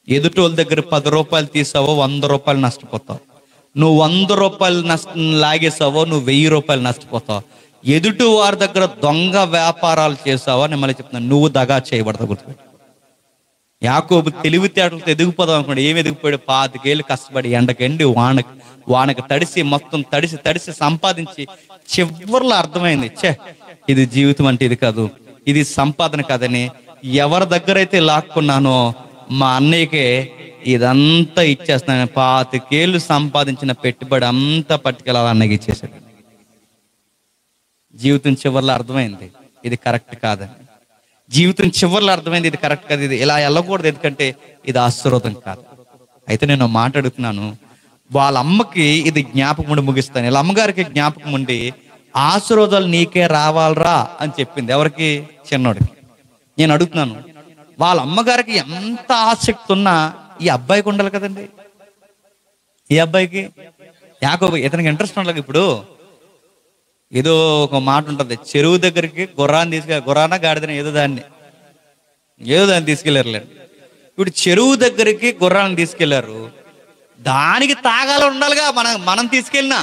ఎదుటోళ్ళ దగ్గర 10 రూపాయలు తీసావో 100 రూపాయలు నష్టపోతావు. నువ్వు 100 రూపాయలు లాగేసావో నువ్వు 1000 రూపాయలు నష్టపోతావు. ఎదుటి వారి దగ్గర దొంగ వ్యాపారాలు చేసావో నేను మళ్ళీ చెప్తున్నాను, నువ్వు దగా చేయబడతావు, గుర్తుపెట్టు. యాకోబు తెలివితేటలతో ఎదిగిపోదాం అనుకోండి, ఏమి ఎదిగిపోయాడు, 25 ఏళ్ళు కష్టపడి ఎండకెండి వానకు తడిసి మొత్తం తడిసి సంపాదించి చివర్లో అర్థమైంది, ఇది జీవితం అంటే ఇది కాదు, ఇది సంపాదన కాదని. ఎవరి దగ్గర అయితే లాక్కున్నానో మా అన్నయ్యకే ఇదంతా ఇచ్చేస్తున్నాను, 25 ఏళ్ళు సంపాదించిన పెట్టుబడి అంతా పట్టుకెళ్ళాలి అన్నయ్యకి ఇచ్చేసాడు. జీవితం చివర్లో అర్థమైంది ఇది కరెక్ట్ కాదని. జీవితం చివర్లో అర్థమైంది ఇది కరెక్ట్ కాదు, ఇది ఇలా వెళ్ళకూడదు, ఎందుకంటే ఇది ఆశీర్వాదం కాదు. అయితే నేను మాట్లాడుతున్నాను, వాళ్ళ అమ్మకి ఇది జ్ఞాపకం ఉండి ముగిస్తాను. ఇలా అమ్మగారికి జ్ఞాపకం ఉండి ఆశీర్వాదాలు నీకే రావాలరా అని చెప్పింది. ఎవరికి? చిన్నోడికి. నేను అడుగుతున్నాను, వాళ్ళ అమ్మగారికి ఎంత ఆసక్తి ఉన్నా ఈ అబ్బాయికి ఉండాలి కదండి. ఈ అబ్బాయికి యాకోబు ఇతనికి ఇంట్రెస్ట్ ఉండాలి. ఇప్పుడు ఏదో ఒక మాట ఉంటుంది, చెరువు దగ్గరికి గుర్రాన గాడిదని ఏదో దాన్ని తీసుకెళ్ళారులేండి. ఇప్పుడు చెరువు దగ్గరికి గుర్రాన్ని తీసుకెళ్లారు, దానికి తాగాలి ఉండాలిగా. మనం తీసుకెళ్ళినా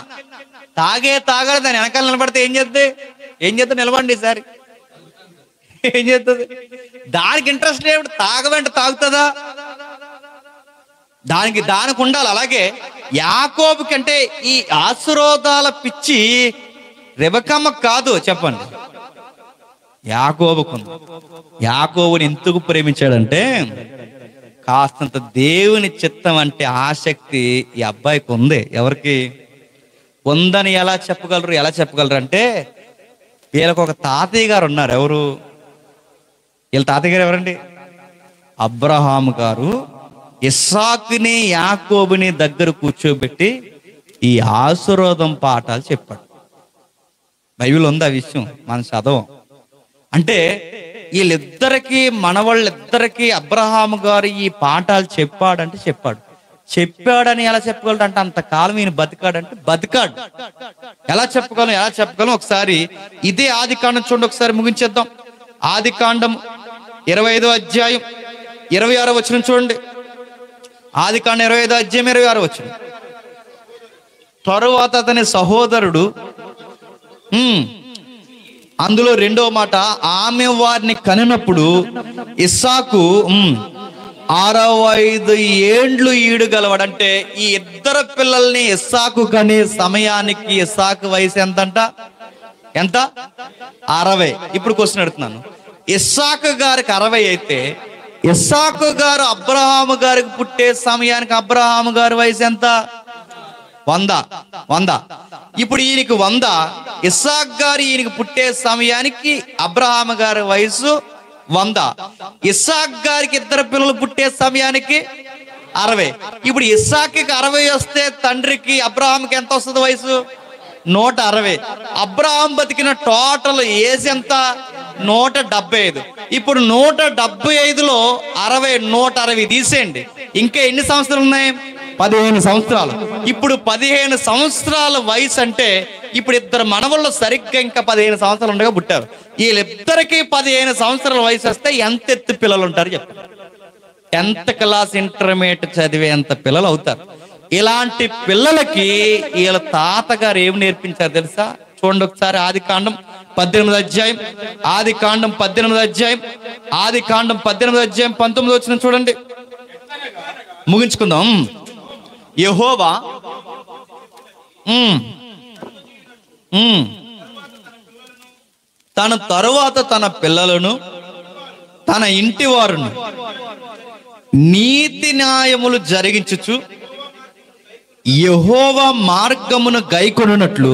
తాగాలి, దాని వెనకాల నిలబడితే ఏం చేద్దాం నిలబడి ఈసారి ఏం చేస్తుంది? దానికి ఇంట్రెస్ట్ లేవు, తాగవంటే తాగుతుందా? దానికి ఉండాలి. అలాగే యాకోబు కంటే ఈ ఆశీర్వాదాల పిచ్చి రెబెక్కమ్మ కాదు, చెప్పండి, యాకోబుకు. యాకోబుని ఎందుకు ప్రేమించాడంటే కాస్తంత దేవుని చిత్తం అంటే ఆసక్తి ఈ అబ్బాయికి ఉంది. ఎవరికి ఉందని ఎలా చెప్పగలరు అంటే వీళ్ళకు ఒక తాతయ్య గారు ఉన్నారు. ఎవరు వీళ్ళ తాతయ్య గారు? ఎవరండి? అబ్రహాము గారు ఇస్సాకుని యాకోబుని దగ్గర కూర్చోబెట్టి ఈ ఆశీర్వాదం పాఠాలు చెప్పాడు. బైబిల్ ఉంది ఆ విషయం, మనం చదవం. అంటే వీళ్ళిద్దరికి, మనవాళ్ళిద్దరికి అబ్రహాము గారు ఈ పాఠాలు చెప్పాడంటే చెప్పాడు. చెప్పాడని ఎలా చెప్పగలడు అంటే అంతకాలం ఈయన బతికాడంటే బతికాడు. ఎలా చెప్పగలం ఒకసారి ఇదే ఆది కాండం చూడండి, ఒకసారి ముగించేద్దాం. ఆది కాండం 25వ అధ్యాయం 26వ వచనం చూడండి. ఆది కాండం 25వ అధ్యాయం 26వ వచనం. తరువాత అతని సహోదరుడు, అందులో రెండవ మాట, ఆమె వారిని కనినప్పుడు ఇస్సాకు 65 ఏండ్లు ఈడుగలవాడు. అంటే ఈ ఇద్దరు పిల్లల్ని ఇస్సాకు కనే సమయానికి ఇస్సాకు వయసు ఎంత? 60. ఇప్పుడు క్వశ్చన్ అడుగుతున్నాను, ఇస్సాకు గారికి 60 అయితే ఇస్సాకు గారు అబ్రహాము గారికి పుట్టే సమయానికి అబ్రహాము గారి వయసు ఎంత? 100. ఇప్పుడు ఈయనకి 100, ఇస్సాకు గారు ఈయనకి పుట్టే సమయానికి అబ్రహాము గారి వయసు 100. ఇస్సాకు గారికి ఇద్దరు పిల్లలు పుట్టే సమయానికి 60. ఇప్పుడు ఇస్సాకుకి 60 వస్తే తండ్రికి అబ్రహాంకి ఎంత వస్తుంది వయసు? 160. అబ్రహాం బతికిన టోటల్ ఏజ్ ఎంత? 175. ఇప్పుడు 175లో 60 160 తీసేయండి, ఇంకా ఎన్ని సంవత్సరాలు ఉన్నాయి? 15 సంవత్సరాలు. ఇప్పుడు 15 సంవత్సరాల వయసు అంటే ఇప్పుడు ఇద్దరు మనవళ్ళు సరిగ్గా ఇంకా 15 సంవత్సరాలు ఉండగా పుట్టారు. వీళ్ళిద్దరికి 15 సంవత్సరాల వయసు వస్తే ఎంత ఎత్తు పిల్లలు ఉంటారు చెప్పండి? 10th క్లాస్ ఇంటర్మీడియట్ చదివేంత పిల్లలు అవుతారు. ఇలాంటి పిల్లలకి వీళ్ళ తాతగారు ఏమి నేర్పించారు తెలుసా? చూడండి ఒకసారి ఆది కాండం 18వ అధ్యాయం 19వ వచనం చూడండి, ముగించుకుందాం. యెహోవా తన తరువాత తన పిల్లలను తన ఇంటి వారును నీతి న్యాయములు జరిగించుచు యెహోవా మార్గమును గైకొనున్నట్లు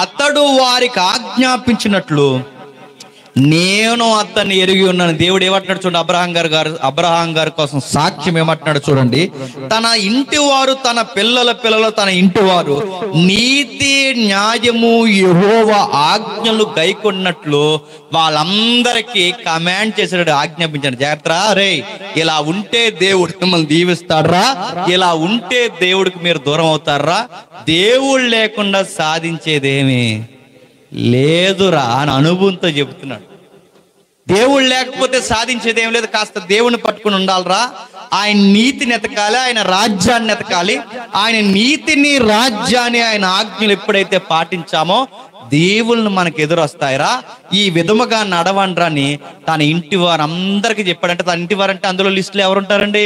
అతడు వారికి ఆజ్ఞాపించినట్లు నేను అతన్ని ఎరిగి ఉన్నాను. దేవుడు ఏమంటున్నాడు చూడండి, అబ్రహాం గారి కోసం సాక్ష్యం ఏమంటున్నాడు చూడండి. తన ఇంటి వారు, తన పిల్లల పిల్లలు, తన ఇంటి వారు నీతి న్యాయము యెహోవా ఆజ్ఞలు గైకొన్నట్లు వాళ్ళందరికీ కమాండ్ చేసాడు, ఆజ్ఞాపించాడు. జాగ్రత్త రే, ఇలా ఉంటే దేవుడు మిమ్మల్ని దీవిస్తాడరా, ఇలా ఉంటే దేవుడికి మీరు దూరం అవుతారా, దేవుడు లేకుండా సాధించేదేమీ లేదురా అని అనుభవంతో చెబుతున్నాడు. దేవుడు లేకపోతే సాధించేది ఏం లేదు, కాస్త దేవుని పట్టుకుని ఉండాలరా. ఆయన నీతిని ఎతకాలి, ఆయన రాజ్యాన్ని ఎతకాలి. ఆయన నీతిని, రాజ్యాన్ని, ఆయన ఆజ్ఞలు ఎప్పుడైతే పాటించామో దేవుళ్ళని మనకు ఎదురొస్తాయిరా. ఈ విధముగా నడవండ్రా అని తన ఇంటి వారు అందరికి చెప్పాడంటే, తన ఇంటి వారు అంటే అందులో లిస్టులో ఎవరుంటారండి?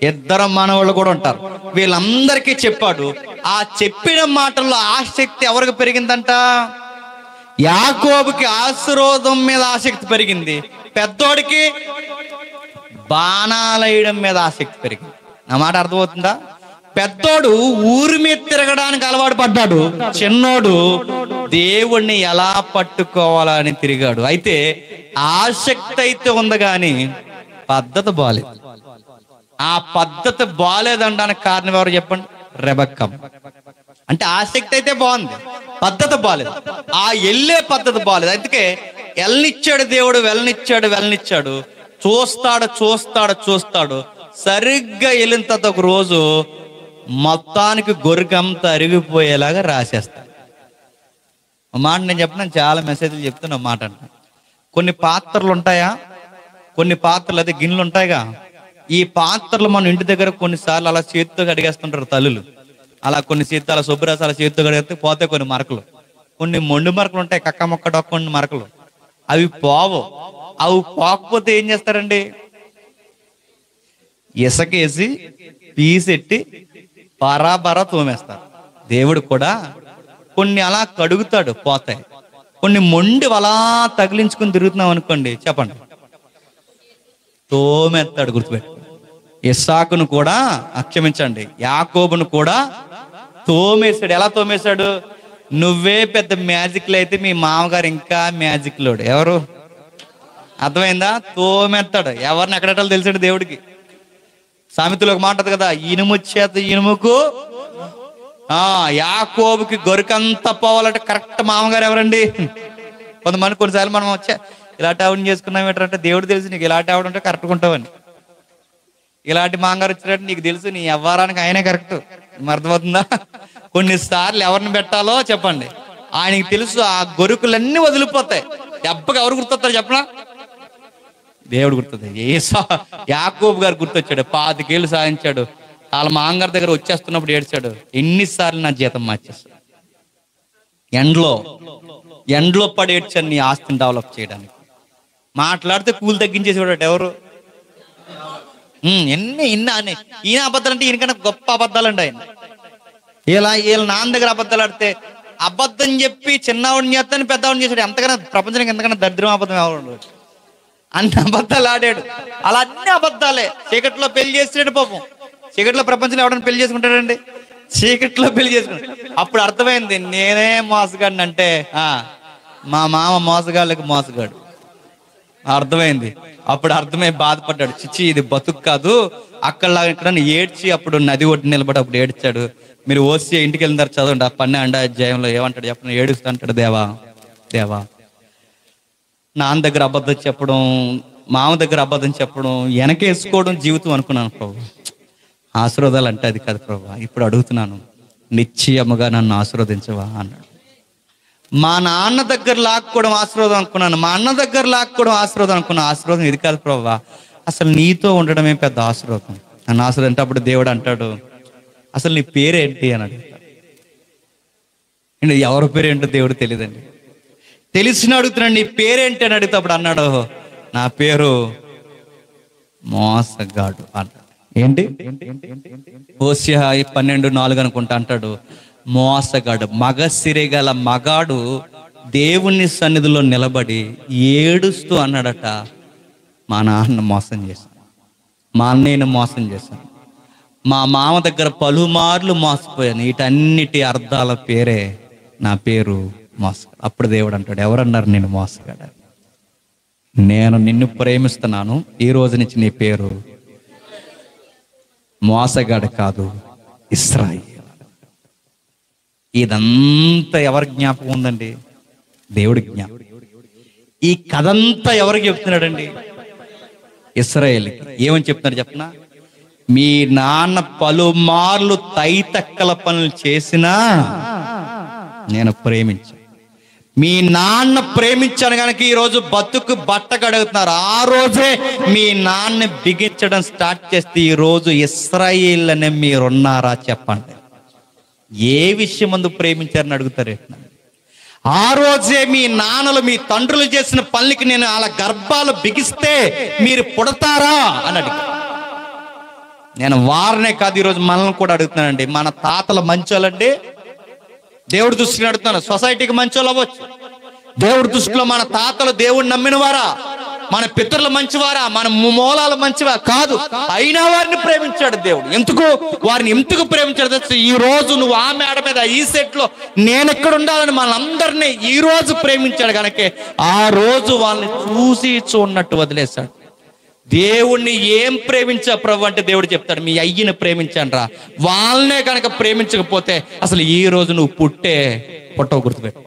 ఇద్దరు మానవుళ్ళు కూడా ఉంటారు. వీళ్ళందరికీ చెప్పాడు. ఆ చెప్పిన మాటల్లో ఆసక్తి ఎవరికి పెరిగిందంట? యాకోబుకి ఆశీర్వాదం మీద ఆసక్తి పెరిగింది, పెద్దోడికి బాణాలేయడం మీద ఆసక్తి పెరిగింది. నా మాట అర్థమవుతుందా? పెద్దోడు ఊరి మీద తిరగడానికి అలవాటు పడ్డాడు, చిన్నోడు దేవుణ్ణి ఎలా పట్టుకోవాలని తిరిగాడు. అయితే ఆసక్తి అయితే ఉంది కానీ పద్ధతి బాలేదు. ఆ పద్ధతి బాలేదనడానికి కారణం ఎవరు చెప్పండి? రెబెక్కా. అంటే ఆసక్తి అయితే బాగుంది, పద్ధతి బాలేదు. ఆ వెళ్ళే పద్ధతి బాలేదు. అందుకే వెళ్ళనిచ్చాడు దేవుడు, వెళ్ళనిచ్చాడు. చూస్తాడు. సరిగ్గా వెళ్ళిన తర్వాత ఒక రోజు మొత్తానికి గొర్రెకంతా అరిగిపోయేలాగా రాసేస్తాడు. మాట నేను చెప్పిన చాలా మెసేజ్లు చెప్తున్నా మాట అంట. కొన్ని పాత్రలు ఉంటాయా, కొన్ని పాత్రలు అదే గిన్నెలు ఉంటాయిగా, ఈ పాత్రలు మన ఇంటి దగ్గర కొన్నిసార్లు అలా చేతితో కడిగేస్తుంటారు తల్లులు. అలా కొన్ని చేతి అలా శుభ్రత అలా చేతితో కడిగితే పోతాయి కొన్ని మరకలు. కొన్ని మొండి మరకలు ఉంటాయి, కక్క మొక్క డొక్కండి మరకలు, అవి పోకపోతే ఏం చేస్తారండి? ఇసకేసి పీసెట్టి బరాబరా తోమేస్తారు. దేవుడు కూడా కొన్ని అలా కడుగుతాడు, పోతాయి. కొన్ని మొండి అలా తగిలించుకుని తిరుగుతున్నాం అనుకోండి, చెప్పండి, తోమేస్తాడు. గుర్తుపెట్టు. ఇస్సాకును కూడా క్షమించండి, యాకోబును కూడా తోమేశాడు. ఎలా తోమేశాడు? నువ్వే పెద్ద మ్యాజిక్లు అయితే మీ మామగారు ఇంకా మ్యాజిక్ లోడు. ఎవరు? అర్థమైందా? తోమేస్తాడు. ఎవరిని ఎక్కడెట్టాలో తెలిసాడు దేవుడికి. సామెతలో ఒక మాట కదా, ఇనుము చేత ఇనుముకు. యాకోబుకి గొరికంతా పోవాలంటే కరెక్ట్ మామగారు ఎవరండి? కొంతమంది కొన్నిసార్లు మనం ఇలాంటి ఆవిడని చేసుకున్నాం ఏంటంటే దేవుడు తెలిసి నీకు ఇలాంటి ఆవిడ ఉంటే కరెక్ట్గా ఉంటావని. ఇలాంటి మాంగారు వచ్చినట్టు నీకు తెలుసు, నీ వ్యవహారానికి ఆయనే కరెక్ట్. అర్థమవుతుందా? కొన్నిసార్లు ఎవరిని పెట్టాలో చెప్పండి, ఆయనకి తెలుసు. ఆ గొరుకులన్నీ వదిలిపోతాయి. దెబ్బకి ఎవరు గుర్తొస్తారు చెప్పనా? దేవుడు గుర్తుంది. యాకోబు గారు గుర్తొచ్చాడు. 25 ఏళ్ళు సాధించాడు. వాళ్ళ మాంగారి దగ్గర వచ్చేస్తున్నప్పుడు ఏడ్చాడు, ఎన్నిసార్లు నా జీతం మార్చేస్తాడు. ఎండ్లో పడి ఏడ్చాడు నీ ఆస్తిని డెవలప్ చేయడానికి. మాట్లాడితే కూలి తగ్గించేసేవాడు ఎవరు? ఈయన అబద్ధాలు అంటే ఈయనకన్నా గొప్ప అబద్ధాలు అండి ఆయన. వీళ్ళ నాన్న దగ్గర అబద్ధాలు ఆడితే అబద్ధం చెప్పి చిన్నవాడిని చేస్తాను పెద్దవాడిని చేశాడు. ఎంతకన్నా ప్రపంచానికి ఎంతకన్నా దరిద్రం అబద్ధం ఎవరు? అన్ని అబద్ధాలు ఆడాడు. అలా అన్ని అబద్ధాలే. చీకట్లో పెళ్లి చేసాడు పాపం. చీకట్లో ప్రపంచంలో ఎవడన్నా పెళ్లి చేసుకుంటాడండి? చీకట్లో పెళ్లి చేసుకుంటాడు. అప్పుడు అర్థమైంది నేనే మోసగాడిని అంటే, మా మామ మోసగాళ్ళకి మోసగాడు అర్థమైంది. అప్పుడు అర్థమై బాధపడ్డాడు. చిచ్చి ఇది బతుకు కాదు, అక్కడలాగా ఇక్కడ ఏడ్చి అప్పుడు నది ఒడ్డు నిలబడి అప్పుడు ఏడ్చాడు. మీరు ఓసి ఇంటికి వెళ్ళిన తర్వాత చదవండి, ఆ 12వ అధ్యాయంలో ఏమంటాడు చెప్పండి. ఏడుస్తూ అంటాడు, దేవా నాన్న దగ్గర అబద్ధం చెప్పడం, మామ దగ్గర అబద్ధం చెప్పడం, వెనకేసుకోవడం జీవితం అనుకున్నాను ప్రభు. ఆశీర్వాదాలు అంటే అది కాదు ప్రభు. ఇప్పుడు అడుగుతున్నాను, నిశ్చయముగా నన్ను ఆశీర్వదించవా అన్నాడు. మా నాన్న దగ్గర లాక్కోవడం ఆశీర్వాదం అనుకున్నాను, మా అన్న దగ్గర లాక్కోవడం ఆశీర్వాదం అనుకున్నాను. ఆశీర్వాదం ఇది కాదు ప్రభు, అసలు నీతో ఉండడమే పెద్ద ఆశీర్వాదం. నన్ను ఆశీర్వాదం అంటే అప్పుడు దేవుడు అంటాడు, అసలు నీ పేరేంటి అని అడుగుతాడు. ఎవరి పేరేంటో దేవుడు తెలియదండి. తెలిసిన అడుగుతున్నాడు, నీ పేరేంటి అని అడిగితే అప్పుడు అన్నాడు, నా పేరు మోసగాడు అన్నాడు. ఏంటి? హోషేయ 12:4 అనుకుంటా అంటాడు, మోసగాడు. మగసిరిగల మగాడు దేవుని సన్నిధిలో నిలబడి ఏడుస్తూ అన్నాడట, మా నాన్న మోసం చేశాను, మా అన్నయ్యను మోసం చేశాను, మా మామ దగ్గర పలుమార్లు మోసపోయాను. వీటన్నిటి అర్థాల పేరే నా పేరు మోసగాడు. అప్పుడు దేవుడు అంటాడు, ఎవరన్నారు నేను మోసగాడు? నేను నిన్ను ప్రేమిస్తున్నాను, ఈ రోజు నుంచి నీ పేరు మోసగాడు కాదు, ఇశ్రాయేలు. ఇదంతా ఎవరి జ్ఞాపకం ఉందండి? దేవుడి జ్ఞాపకం. ఈ కథంతా ఎవరికి చెప్తున్నాడండి? ఇశ్రాయేలుకి. ఏమని చెప్తున్నాడు చెప్పనా? మీ నాన్న పలుమార్లు తైతక్కల పనులు చేసినా నేను ప్రేమించాను. మీ నాన్న ప్రేమించాను కనుక ఈరోజు బతుకు బట్ట కడుగుతున్నారు. ఆ రోజే మీ నాన్న బిగించడం స్టార్ట్ చేస్తే ఈరోజు ఇశ్రాయేల్ అనే మీరున్నారా చెప్పండి. ఏ విషయం ముందు ప్రేమించారని అడుగుతారు. ఆ రోజే మీ నాన్నలు మీ తండ్రులు చేసిన పనులకి నేను అలా గర్భాలు బిగిస్తే మీరు పుడతారా అని అడిగారు. నేను వారినే కాదు, ఈరోజు మనల్ని కూడా అడుగుతున్నానండి. మన తాతల మంచోళ్ళండి, దేవుడి దృష్టిని అడుగుతున్నాను. సొసైటీకి మంచోళ్ళు అవ్వచ్చు, దేవుడి దృష్టిలో మన తాతలు దేవుడిని నమ్మిన వారా, మన పితరులు మంచివారా, మన మూలాలు మంచివా? కాదు. అయినా వారిని ప్రేమించాడు దేవుడు. ఎందుకు వారిని ఎందుకు ప్రేమించాడు? ఈ రోజు నువ్వు ఆ మేడ మీద ఈ సెట్ లో నేను ఎక్కడ ఉండాలని మనందరినీ ఈ రోజు ప్రేమించాడు కనుక ఆ రోజు వాళ్ళని చూసి చూడనట్టు వదిలేశాడు. దేవుణ్ణి ఏం ప్రేమించా ప్రభు అంటే దేవుడు చెప్తాడు, మీ అయ్యని ప్రేమించాను రా. వాళ్ళనే కనుక ప్రేమించకపోతే అసలు ఈ రోజు నువ్వు పుట్టవు. గుర్తుపెట్టు.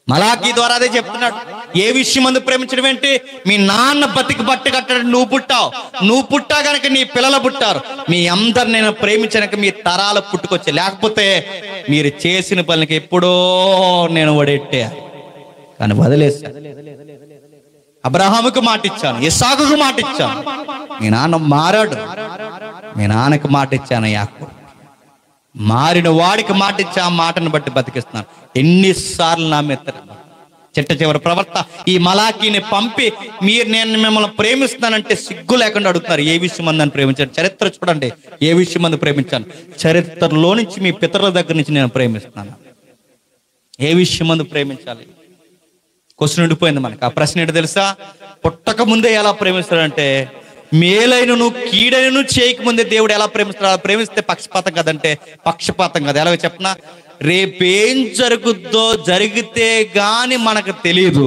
మలాకీ ద్వారా అదే చెప్తున్నాడు. ఏ విషయం మందు ప్రేమించడం ఏంటి? మీ నాన్న బతికి బట్టి కట్టాడు, నువ్వు పుట్టా కనుక నీ పిల్లలు పుట్టారు. మీ అందరు నేను ప్రేమించాక మీ తరాలు పుట్టుకొచ్చే, లేకపోతే మీరు చేసిన పనులకి ఎప్పుడో నేను వడెట్టే కానీ వదిలేసా. అబ్రహాముకు మాట ఇచ్చాను, ఇస్సాకుకు మాట ఇచ్చాను, మీ నాన్న మారాడు, మీ నాన్నకి మాట ఇచ్చాను, యాకోబు మారిన వాడికి మాట ఇచ్చా, ఆ మాటను బట్టి బతికిస్తున్నాను. ఎన్నిసార్లు నా మీద చిట్ట చివరి ప్రవర్త ఈ మలాకీని పంపి నేను మిమ్మల్ని ప్రేమిస్తానంటే సిగ్గు లేకుండా అడుగుతున్నారు, ఏ విషయం మంది నన్ను ప్రేమించాను? చరిత్ర చూడండి, ఏ విషయం మంది ప్రేమించాను? చరిత్రలో నుంచి మీ పితరుల దగ్గర నుంచి నేను ప్రేమిస్తున్నాను. ఏ విషయం మంది ప్రేమించాలి? క్వశ్చన్ ఉండిపోయింది మనకి. ఆ ప్రశ్న ఏంటో తెలుసా? పుట్టక ముందే ఎలా ప్రేమిస్తాడంటే, మేలైనను కీడైనను చేయకముందే దేవుడు ఎలా ప్రేమిస్తాడు? అలా ప్రేమిస్తే పక్షపాతం కదంటే పక్షపాతం కదా. ఎలాగో చెప్పనా? రేపేం జరుగుద్దో జరిగితే గాని మనకు తెలియదు,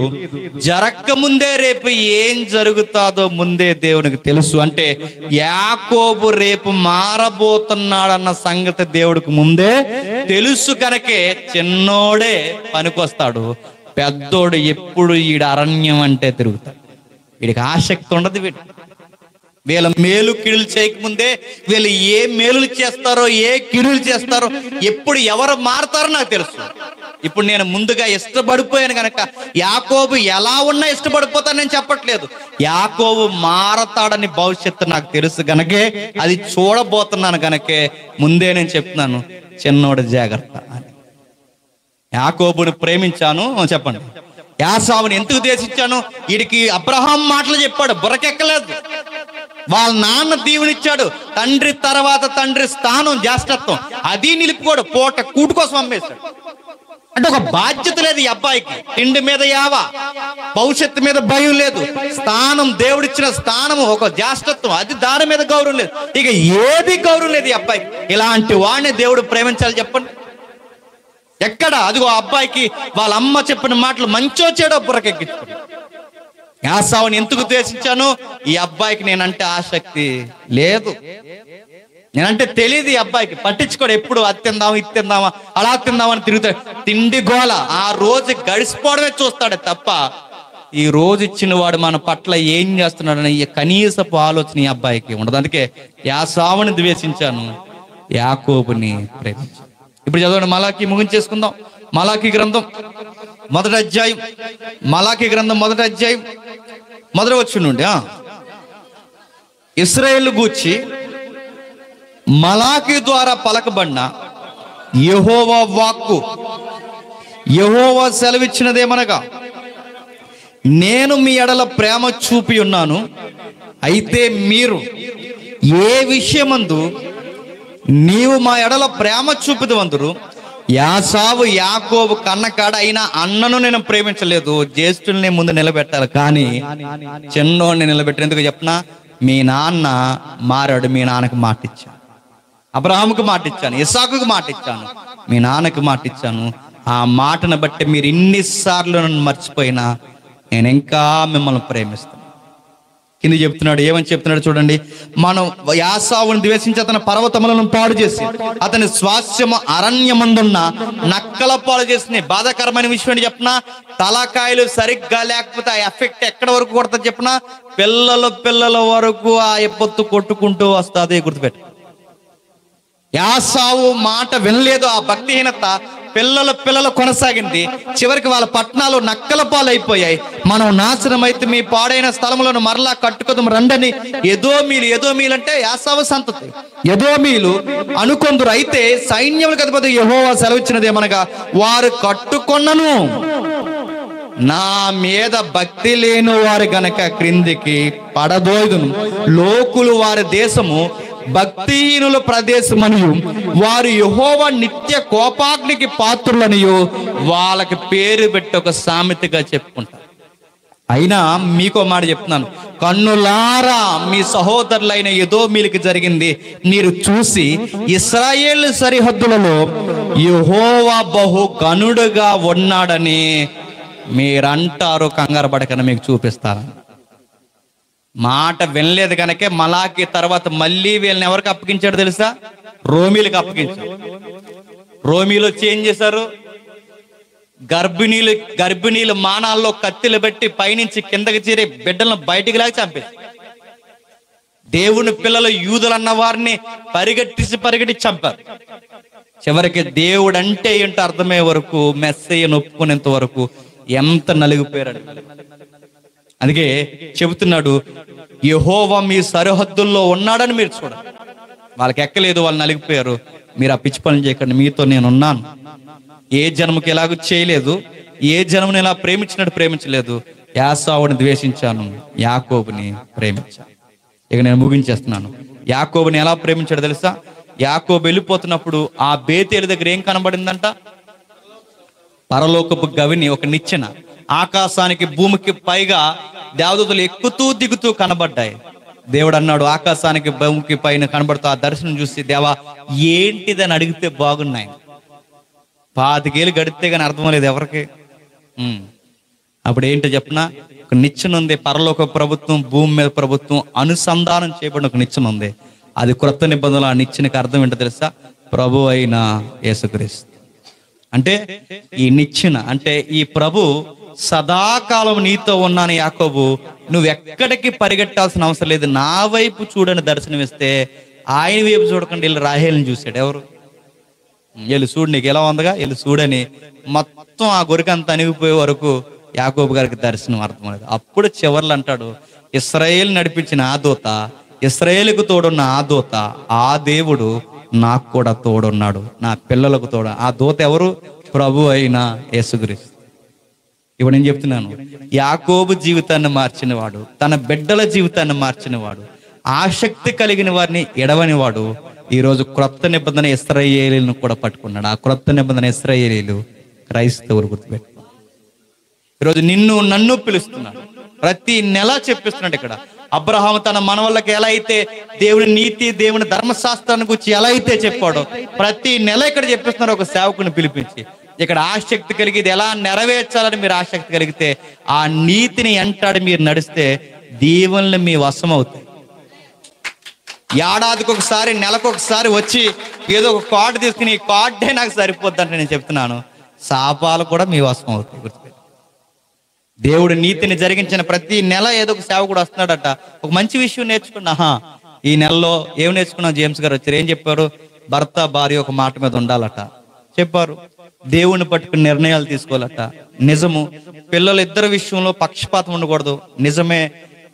జరగక ముందే రేపు ఏం జరుగుతాదో ముందే దేవునికి తెలుసు. అంటే యాకోబు రేపు మారబోతున్నాడన్న సంగతి దేవుడికి ముందే తెలుసు కనుకే చిన్నోడే పనికొస్తాడు, పెద్దోడు ఎప్పుడు ఈడ అరణ్యం అంటే తిరుగుతాడు. వీడికి ఆసక్తి ఉండదు. వీళ్ళ మేలు కీడులు చేయకముందే వీళ్ళు ఏ మేలులు చేస్తారో ఏ కీడులు చేస్తారో ఎప్పుడు ఎవరు మారతారో నాకు తెలుసు. ఇప్పుడు నేను ముందుగా ఇష్టపడిపోయాను కనుక యాకోబు ఎలా ఉన్నా ఇష్టపడిపోతానని చెప్పట్లేదు. యాకోబు మారతాడని భవిష్యత్తు నాకు తెలుసు గనకే అది చూడబోతున్నాను గనకే ముందే నేను చెప్తున్నాను, చిన్నోడు జాగ్రత్త అని. యాకోబుని ప్రేమించాను చెప్పండి. యాసావుని ఎందుకు దేశించాను? వీడికి అబ్రహాం మాటలు చెప్పాడు, బుర్రకెక్కలేదు. వాళ్ళ నాన్న దీవునిచ్చాడు, తండ్రి తర్వాత తండ్రి స్థానం జ్యేష్ఠత్వం అది నిలుపుకోడు, పూట కూటు కోసం అమ్మేశాడు. అంటే ఒక బాధ్యత లేదు ఈ అబ్బాయికి. తిండి మీద యావా, భవిష్యత్తు మీద భయం లేదు, స్థానం దేవుడిచ్చిన స్థానము ఒక జ్యేష్ఠత్వం అది దాని మీద గౌరవం లేదు, ఇక ఏది గౌరవం లేదు ఈ అబ్బాయికి. ఇలాంటి వాడిని దేవుడు ప్రేమించాలి చెప్పండి? ఎక్కడ? అదిగో అబ్బాయికి వాళ్ళ అమ్మ చెప్పిన మాటలు మంచో చెడో బుర్రకెక్కించుకోండి. యాసావుని ఎందుకు ద్వేషించాను? ఈ అబ్బాయికి నేనంటే ఆసక్తి లేదు, నేనంటే తెలియదు ఈ అబ్బాయికి, పట్టించుకోడు. ఎప్పుడు అది తిందామా ఇది తిందామా అలా తిందామని తిరుగుతాడు. తిండి గోల ఆ రోజు గడిచిపోవడమే చూస్తాడు తప్ప ఈ రోజు ఇచ్చిన వాడు మన పట్ల ఏం చేస్తున్నాడని కనీసపు ఆలోచన ఈ అబ్బాయికి ఉండదు. అందుకే యాసావుని ద్వేషించాను, యాకోబుని ప్రేమించాను. ఇప్పుడు చదవండి, మలాకి ముగించేసుకుందాం. మలాకి గ్రంథం మొదటి అధ్యాయం, మలాకి గ్రంథం మొదటి అధ్యాయం మొదటి వచనం నుండి ఇశ్రాయేలు గూర్చి మలాకి ద్వారా పలకబడిన యెహోవా వాక్కు. యెహోవా సెలవిచ్చినదేమనగా, నేను మీ ఎడల ప్రేమ చూపి ఉన్నాను, అయితే మీరు ఏ విషయమందు నీవు మా ఎడల ప్రేమ చూపిదవందురు. యాసావు యాకోబు కన్నకాడ అయినా అన్నను నేను ప్రేమించలేదు, జ్యేష్ఠుల్ని ముందు నిలబెట్టాలి, కానీ చిన్నోడిని నిలబెట్టాను. ఎందుకు చెప్పనా? మీ నాన్న మారాడు, మీ నాన్నకు మాట ఇచ్చాను, అబ్రహాముకు మాట ఇచ్చాను, ఇస్సాకుకు మాట ఇచ్చాను, మీ నాన్నకు మాట ఇచ్చాను. ఆ మాటను బట్టి మీరు ఇన్నిసార్లు నన్ను మర్చిపోయినా నేను ఇంకా మిమ్మల్ని ప్రేమిస్తాను. కింద చెప్తున్నాడు, ఏమని చెప్తున్నాడు చూడండి. మనం యాసావుని ద్వేషించి అతని పర్వతములను పాడు చేసి అతని స్వాస్థ్యము అరణ్యమందున్న నక్కల పాడు చేసిన బాధాకరమైన విషయం ఏంటి చెప్పిన? తలకాయలు సరిగ్గా లేకపోతే ఆ ఎఫెక్ట్ ఎక్కడ వరకు కొడుతుంది చెప్పిన? పిల్లల వరకు ఆ ఎప్పొత్తు కొట్టుకుంటూ వస్తుంది. గుర్తుపెట్టు, యాసావు మాట వినలేదు, ఆ భక్తిహీనత పిల్లలు కొనసాగింది. చివరికి వాళ్ళ పట్టణాలు నక్కల పాలైపోయాయి. మనం నాశనం అయితే మీ పాడైన స్థలములను మరలా కట్టుకుందాం రండని ఎదోమీలు అంటే యాసావు సంతతి ఎదోమీలు అనుకొందురు. అయితే సైన్యములకు అధిపతి యెహోవా సెలవిచ్చినదేమనగా, వారు కట్టుకొన్నను నా మీద భక్తి లేని వారు గనక క్రిందికి పడదోయుదును. లోకులు వారి దేశము భక్తిహీనుల ప్రదేశమనియు వారు యెహోవా నిత్య కోపాగ్నికి పాత్రులనియు వాళ్ళకి పేరు పెట్టి ఒక సామెతగా చెప్పుకుంటారు. అయినా మీకో మాట చెప్తున్నాను, కన్నులారా మీ సహోదరులైన ఎదోమీలకి జరిగింది మీరు చూసి ఇశ్రాయేలు సరిహద్దులలో యెహోవా బహు గనుడుగా ఉన్నాడని మీరంటారు. కంగారు పడకన మీకు చూపిస్తాను. మాట వినలేదు కనుకే మలాకి తర్వాత మళ్ళీ వీళ్ళని ఎవరికి అప్పగించాడు తెలుసా? రోమీలకు అప్పగించాడు. రోమీలు వచ్చి ఏం చేశారు? గర్భిణీలు మానాల్లో కత్తిలు పెట్టి పైనుంచి కిందకి చేరి బిడ్డలను బయటికి లాగి చంపేసి, దేవుని పిల్లలు యూదులు అన్న వారిని పరిగెట్టి చంపారు. చివరికి దేవుడు అంటే ఏంటో అర్థమయ్యే వరకు, మెస్సయ్యను ఒప్పుకునేంత వరకు ఎంత నలిగిపోయారు. అందుకే చెబుతున్నాడు, యెహోవా మీ సరిహద్దుల్లో ఉన్నాడని మీరు చూడండి. వాళ్ళకి ఎక్కలేదు, వాళ్ళు నలిగిపోయారు. మీరు ఆ పిచ్చి పనులు చేయకండి, మీతో నేను ఉన్నాను. ఏ జన్మకి ఎలాగూ చేయలేదు, ఏ జన్మని ఇలా ప్రేమించినట్టు ప్రేమించలేదు. యాసావుని ద్వేషించాను, యాకోబుని ప్రేమించాను. ఇక నేను ముగించేస్తున్నాను. యాకోబుని ఎలా ప్రేమించాడు తెలుసా? యాకోబు వెళ్ళిపోతున్నప్పుడు ఆ బేతేలు దగ్గర ఏం కనబడిందంట? పరలోకపు గవిని, ఒక నిచ్చెన. ఆకాశానికి భూమికి పైగా దేవదూతలు ఎక్కుతూ దిగుతూ కనబడ్డాయి. దేవుడు అన్నాడు, ఆకాశానికి భూమికి పైన కనబడుతూ ఆ దర్శనం చూసి, దేవా ఏంటిదని అడిగితే బాగున్నాయి. 25 ఏళ్ళు గడితే కానీ అర్థం లేదు ఎవరికి. అప్పుడు ఏంటో చెప్పనా? ఒక నిచ్చెన ఉంది, పరలోక ప్రభుత్వం భూమి మీద ప్రభుత్వం అనుసంధానం చేయబడిన ఒక నిచ్చెన ఉంది. అది క్రొత్త నిబంధనలు. ఆ నిచ్చెనకి అర్థం ఏంటో తెలుసా? ప్రభు అయిన యేసుక్రీస్తు. అంటే ఈ నిచ్చెన అంటే ఈ ప్రభు సదాకాలం నీతో ఉన్నాను యాకోబు, నువ్వు ఎక్కడికి పరిగెట్టాల్సిన అవసరం లేదు, నా వైపు చూడని దర్శనం ఇస్తే ఆయన వైపు చూడకుండా వీళ్ళు రాహేల్ని చూశాడు. ఎవరు? వీళ్ళు చూడు, నీకు ఎలా ఉందగా, వీళ్ళు చూడని మొత్తం ఆ గొరికంతా అణిగిపోయే వరకు యాకోబు గారికి దర్శనం అర్థమలేదు. అప్పుడు చివర్లు అంటాడు, ఇశ్రాయేలు నడిపించిన ఆ దూత, ఇశ్రాయేలుకు తోడున్న ఆ దూత, ఆ దేవుడు నాకు కూడా తోడున్నాడు, నా పిల్లలకు తోడు. ఆ దూత ఎవరు? ప్రభు అయిన యేసుక్రీస్తు. ఇప్పుడు నేను చెప్తున్నాను, యాకోబు జీవితాన్ని మార్చినవాడు, తన బిడ్డల జీవితాన్ని మార్చినవాడు, ఆసక్తి కలిగిన వారిని ఎడవనివాడు, ఈరోజు క్రొత్త నిబంధన ఇశ్రాయేలీలను కూడా పట్టుకున్నాడు. ఆ క్రొత్త నిబంధన ఇశ్రాయేలీలు క్రైస్తవులు. గుర్తుపెట్టు, ఈరోజు నిన్ను నన్ను పిలుస్తున్నాడు, ప్రతి నెల చెప్పిస్తున్నాడు. ఇక్కడ అబ్రహాము తన మనవళ్ళకి ఎలా అయితే దేవుని నీతి, దేవుని ధర్మశాస్త్రాన్ని గురించి ఎలా అయితే చెప్పాడో, ప్రతి నెల ఇక్కడ చెప్పిస్తున్నారు ఒక సేవకుని పిలిపించి. ఇక్కడ ఆసక్తి కలిగి ఇది ఎలా నెరవేర్చాలని మీరు ఆసక్తి కలిగితే, ఆ నీతిని ఎంటాడి మీరు నడిస్తే దీవెనలు మీ వశం అవుతాయి. ఏడాదికి ఒకసారి, నెలకు ఒకసారి వచ్చి ఏదో ఒక కార్డు తీసుకుని, ఈ కార్డే నాకు సరిపోద్ది అంటే నేను చెప్తున్నాను, శాపాలు కూడా మీ వశం అవుతాయి. గుర్తుపెట్టు, దేవుడు నీతిని జరిగించిన ప్రతి నెల ఏదో ఒక సేవకుడు వస్తున్నాడట. ఒక మంచి విషయం నేర్చుకున్నా. ఈ నెలలో ఏం నేర్చుకున్నాం? జేమ్స్ గారు వచ్చారు, ఏం చెప్పారు? భర్త భార్య ఒక మాట మీద ఉండాలట చెప్పారు. దేవుణ్ణి పట్టుకుని నిర్ణయాలు తీసుకోవాలట. నిజము. పిల్లలు ఇద్దరు విషయంలో పక్షపాతం ఉండకూడదు. నిజమే.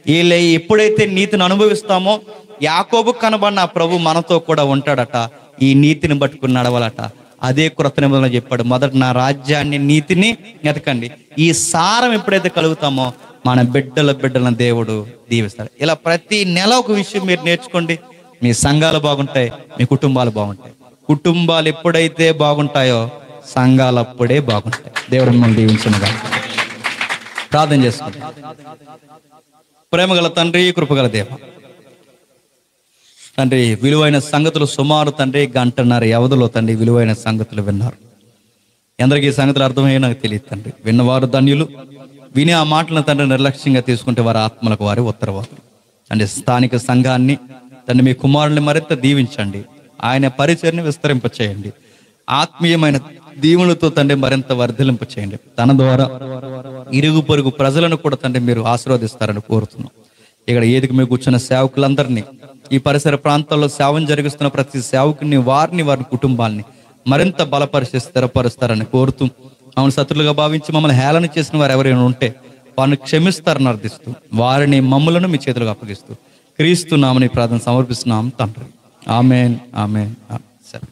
వీళ్ళ ఎప్పుడైతే నీతిని అనుభవిస్తామో యాకోబు కనబడిన ప్రభు మనతో కూడా ఉంటాడట. ఈ నీతిని పట్టుకుని నడవాలట. అదే క్రొత్త నిబంధనలో చెప్పాడు, మొదట నా రాజ్యాన్ని, నీతిని వెతకండి. ఈ సారం ఎప్పుడైతే కలుగుతామో మన బిడ్డలను దేవుడు దీవిస్తాడు. ఇలా ప్రతి నెల ఒక విషయం మీరు నేర్చుకోండి. మీ సంఘాలు బాగుంటాయి, మీ కుటుంబాలు బాగుంటాయి. కుటుంబాలు ఎప్పుడైతే బాగుంటాయో సంఘాలు అప్పుడే బాగుంటాయి. దేవుడు మిమ్మల్ని దీవించునుగా. ప్రార్థన చేసుకుంటాం. ప్రేమగల తండ్రి, కృపగల దేవ తండ్రి, విలువైన సంగతులు సుమారు తండ్రి గంటన్నర వ్యవధిలో తండ్రి విలువైన సంగతులు విన్నారు. ఎందరికీ ఈ సంగతులు అర్థమయ్యో నాకు తెలియదు తండ్రి. విన్నవారు ధన్యులు. విని ఆ మాటలను తండ్రి నిర్లక్ష్యంగా తీసుకుంటే వారి ఆత్మలకు వారి ఉత్తరవాదులు. తండ్రి, స్థానిక సంఘాన్ని తండ్రి మీ కుమారుని మరింత దీవించండి. ఆయన పరిచయని విస్తరింపచేయండి. ఆత్మీయమైన దీవులతో తండ్రి మరింత వర్ధిలింప చేయండి. తన ద్వారా ఇరుగు పొరుగు ప్రజలను కూడా తండ్రి మీరు ఆశీర్వదిస్తారని కోరుతున్నాం. ఇక్కడ ఏదికి మీరు కూర్చున్న సేవకులందరినీ, ఈ పరిసర ప్రాంతాల్లో సేవను జరిగిస్తున్న ప్రతి సేవకుని, వారి కుటుంబాన్ని మరింత బలపరిచి స్థిరపరుస్తారని కోరుతూ, అవును శత్రులుగా భావించి మమ్మల్ని హేళన చేసిన వారు ఎవరైనా ఉంటే వారిని క్షమిస్తారని అర్థిస్తూ, వారిని మమ్ములను మీ చేతులకు అప్పగిస్తూ క్రీస్తు నామని ప్రార్థన సమర్పిస్తున్నాం తండ్రి. ఆమేన్, ఆమేన్, ఆమేన్. సరే.